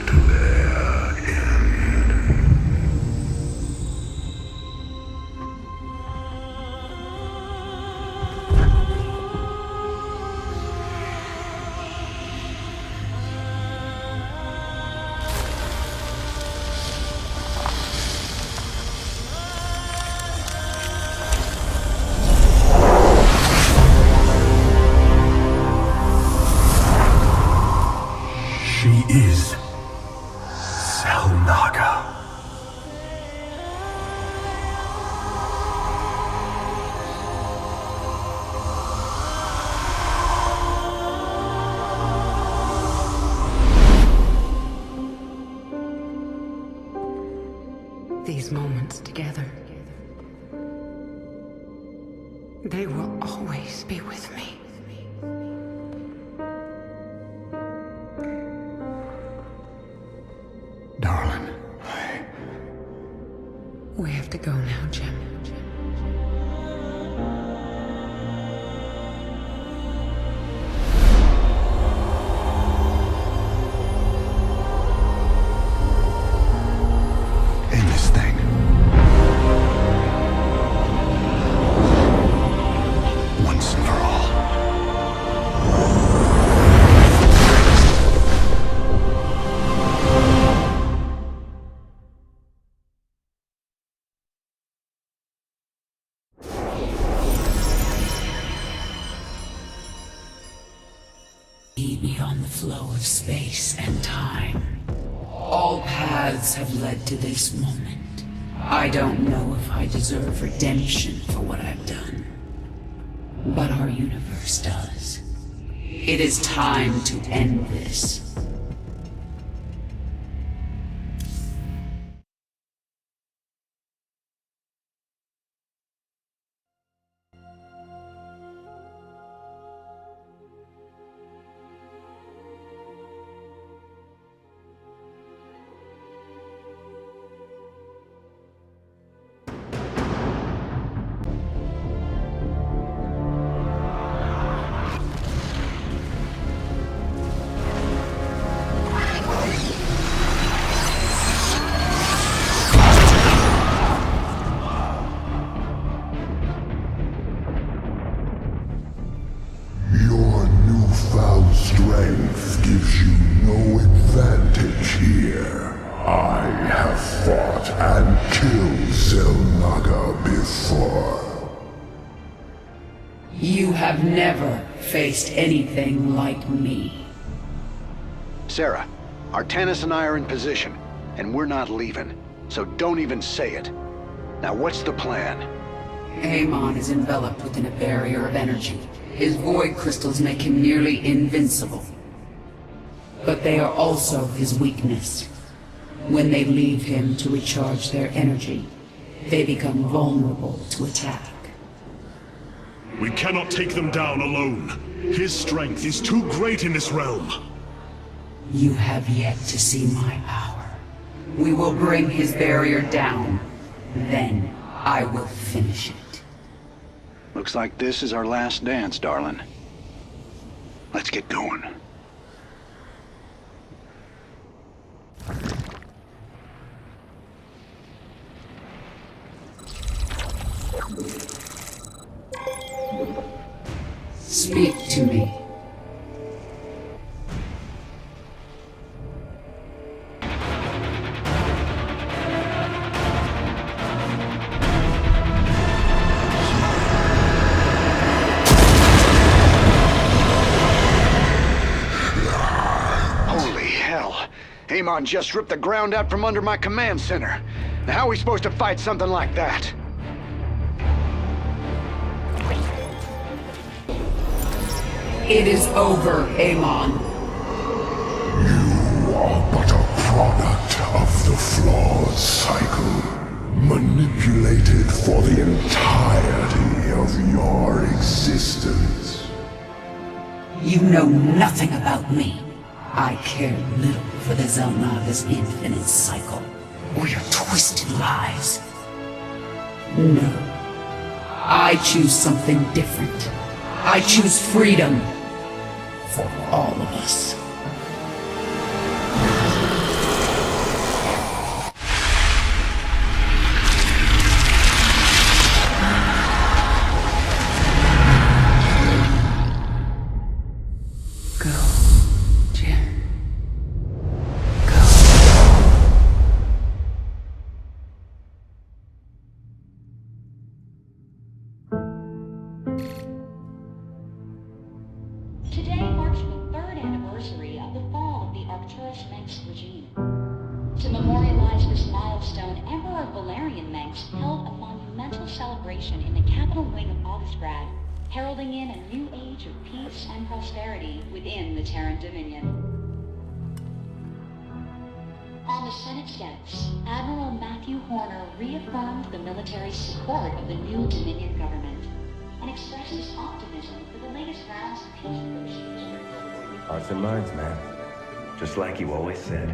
S3: to their end. She is Xelnaga.
S15: These moments together, they will always be with me.
S9: Darling.
S15: We have to go now, Jim.
S9: End this thing. Once and for all.
S15: Beyond the flow of space and time. All paths have led to this moment. I don't know if I deserve redemption for what I've done, but our universe does. It is time to end this.
S3: Your newfound strength gives you no advantage here. I have fought and killed Xelnaga before.
S15: You have never faced anything like me.
S8: Sarah, Artanis and I are in position, and we're not leaving. so don't even say it. Now what's the plan?
S15: Amon is enveloped within a barrier of energy. His void crystals make him nearly invincible. But they are also his weakness. When they leave him to recharge their energy, they become vulnerable to attack.
S1: We cannot take them down alone. His strength is too great in this realm.
S15: You have yet to see my power. We will bring his barrier down. Then I will finish it.
S8: Looks like this is our last dance, darling. Let's get going.
S15: Speak to me.
S8: Holy hell. Amon just ripped the ground out from under my command center. Now how are we supposed to fight something like that?
S15: It is over, Amon.
S3: You are but a product of the flawed cycle, manipulated for the entirety of your existence.
S15: You know nothing about me. I care little for the Zelnaga's infinite cycle, or your twisted lies. No. I choose something different. I choose freedom. For all of us.
S20: Today marks the third anniversary of the fall of the Arcturus Manx regime. To memorialize this milestone, Emperor Valerian Manx held a monumental celebration in the capital wing of Augustgrad, heralding in a new age of peace and prosperity within the Terran Dominion. On the Senate steps, Admiral Matthew Horner reaffirmed the military support of the new Dominion government and expressed his optimism for the latest rounds of peace negotiations.
S21: Hearts and minds, man. Just like you always said.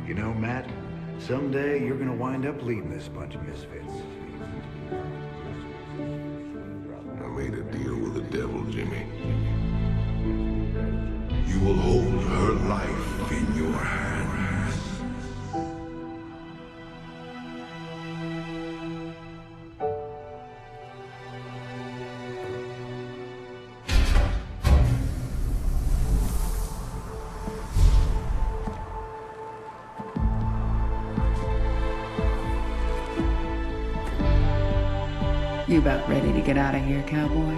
S9: You know, Matt, someday you're gonna wind up leading this bunch of misfits.
S3: I made a deal with the devil, Jimmy. You will hold her life in your hands.
S15: You about ready to get out of here, cowboy?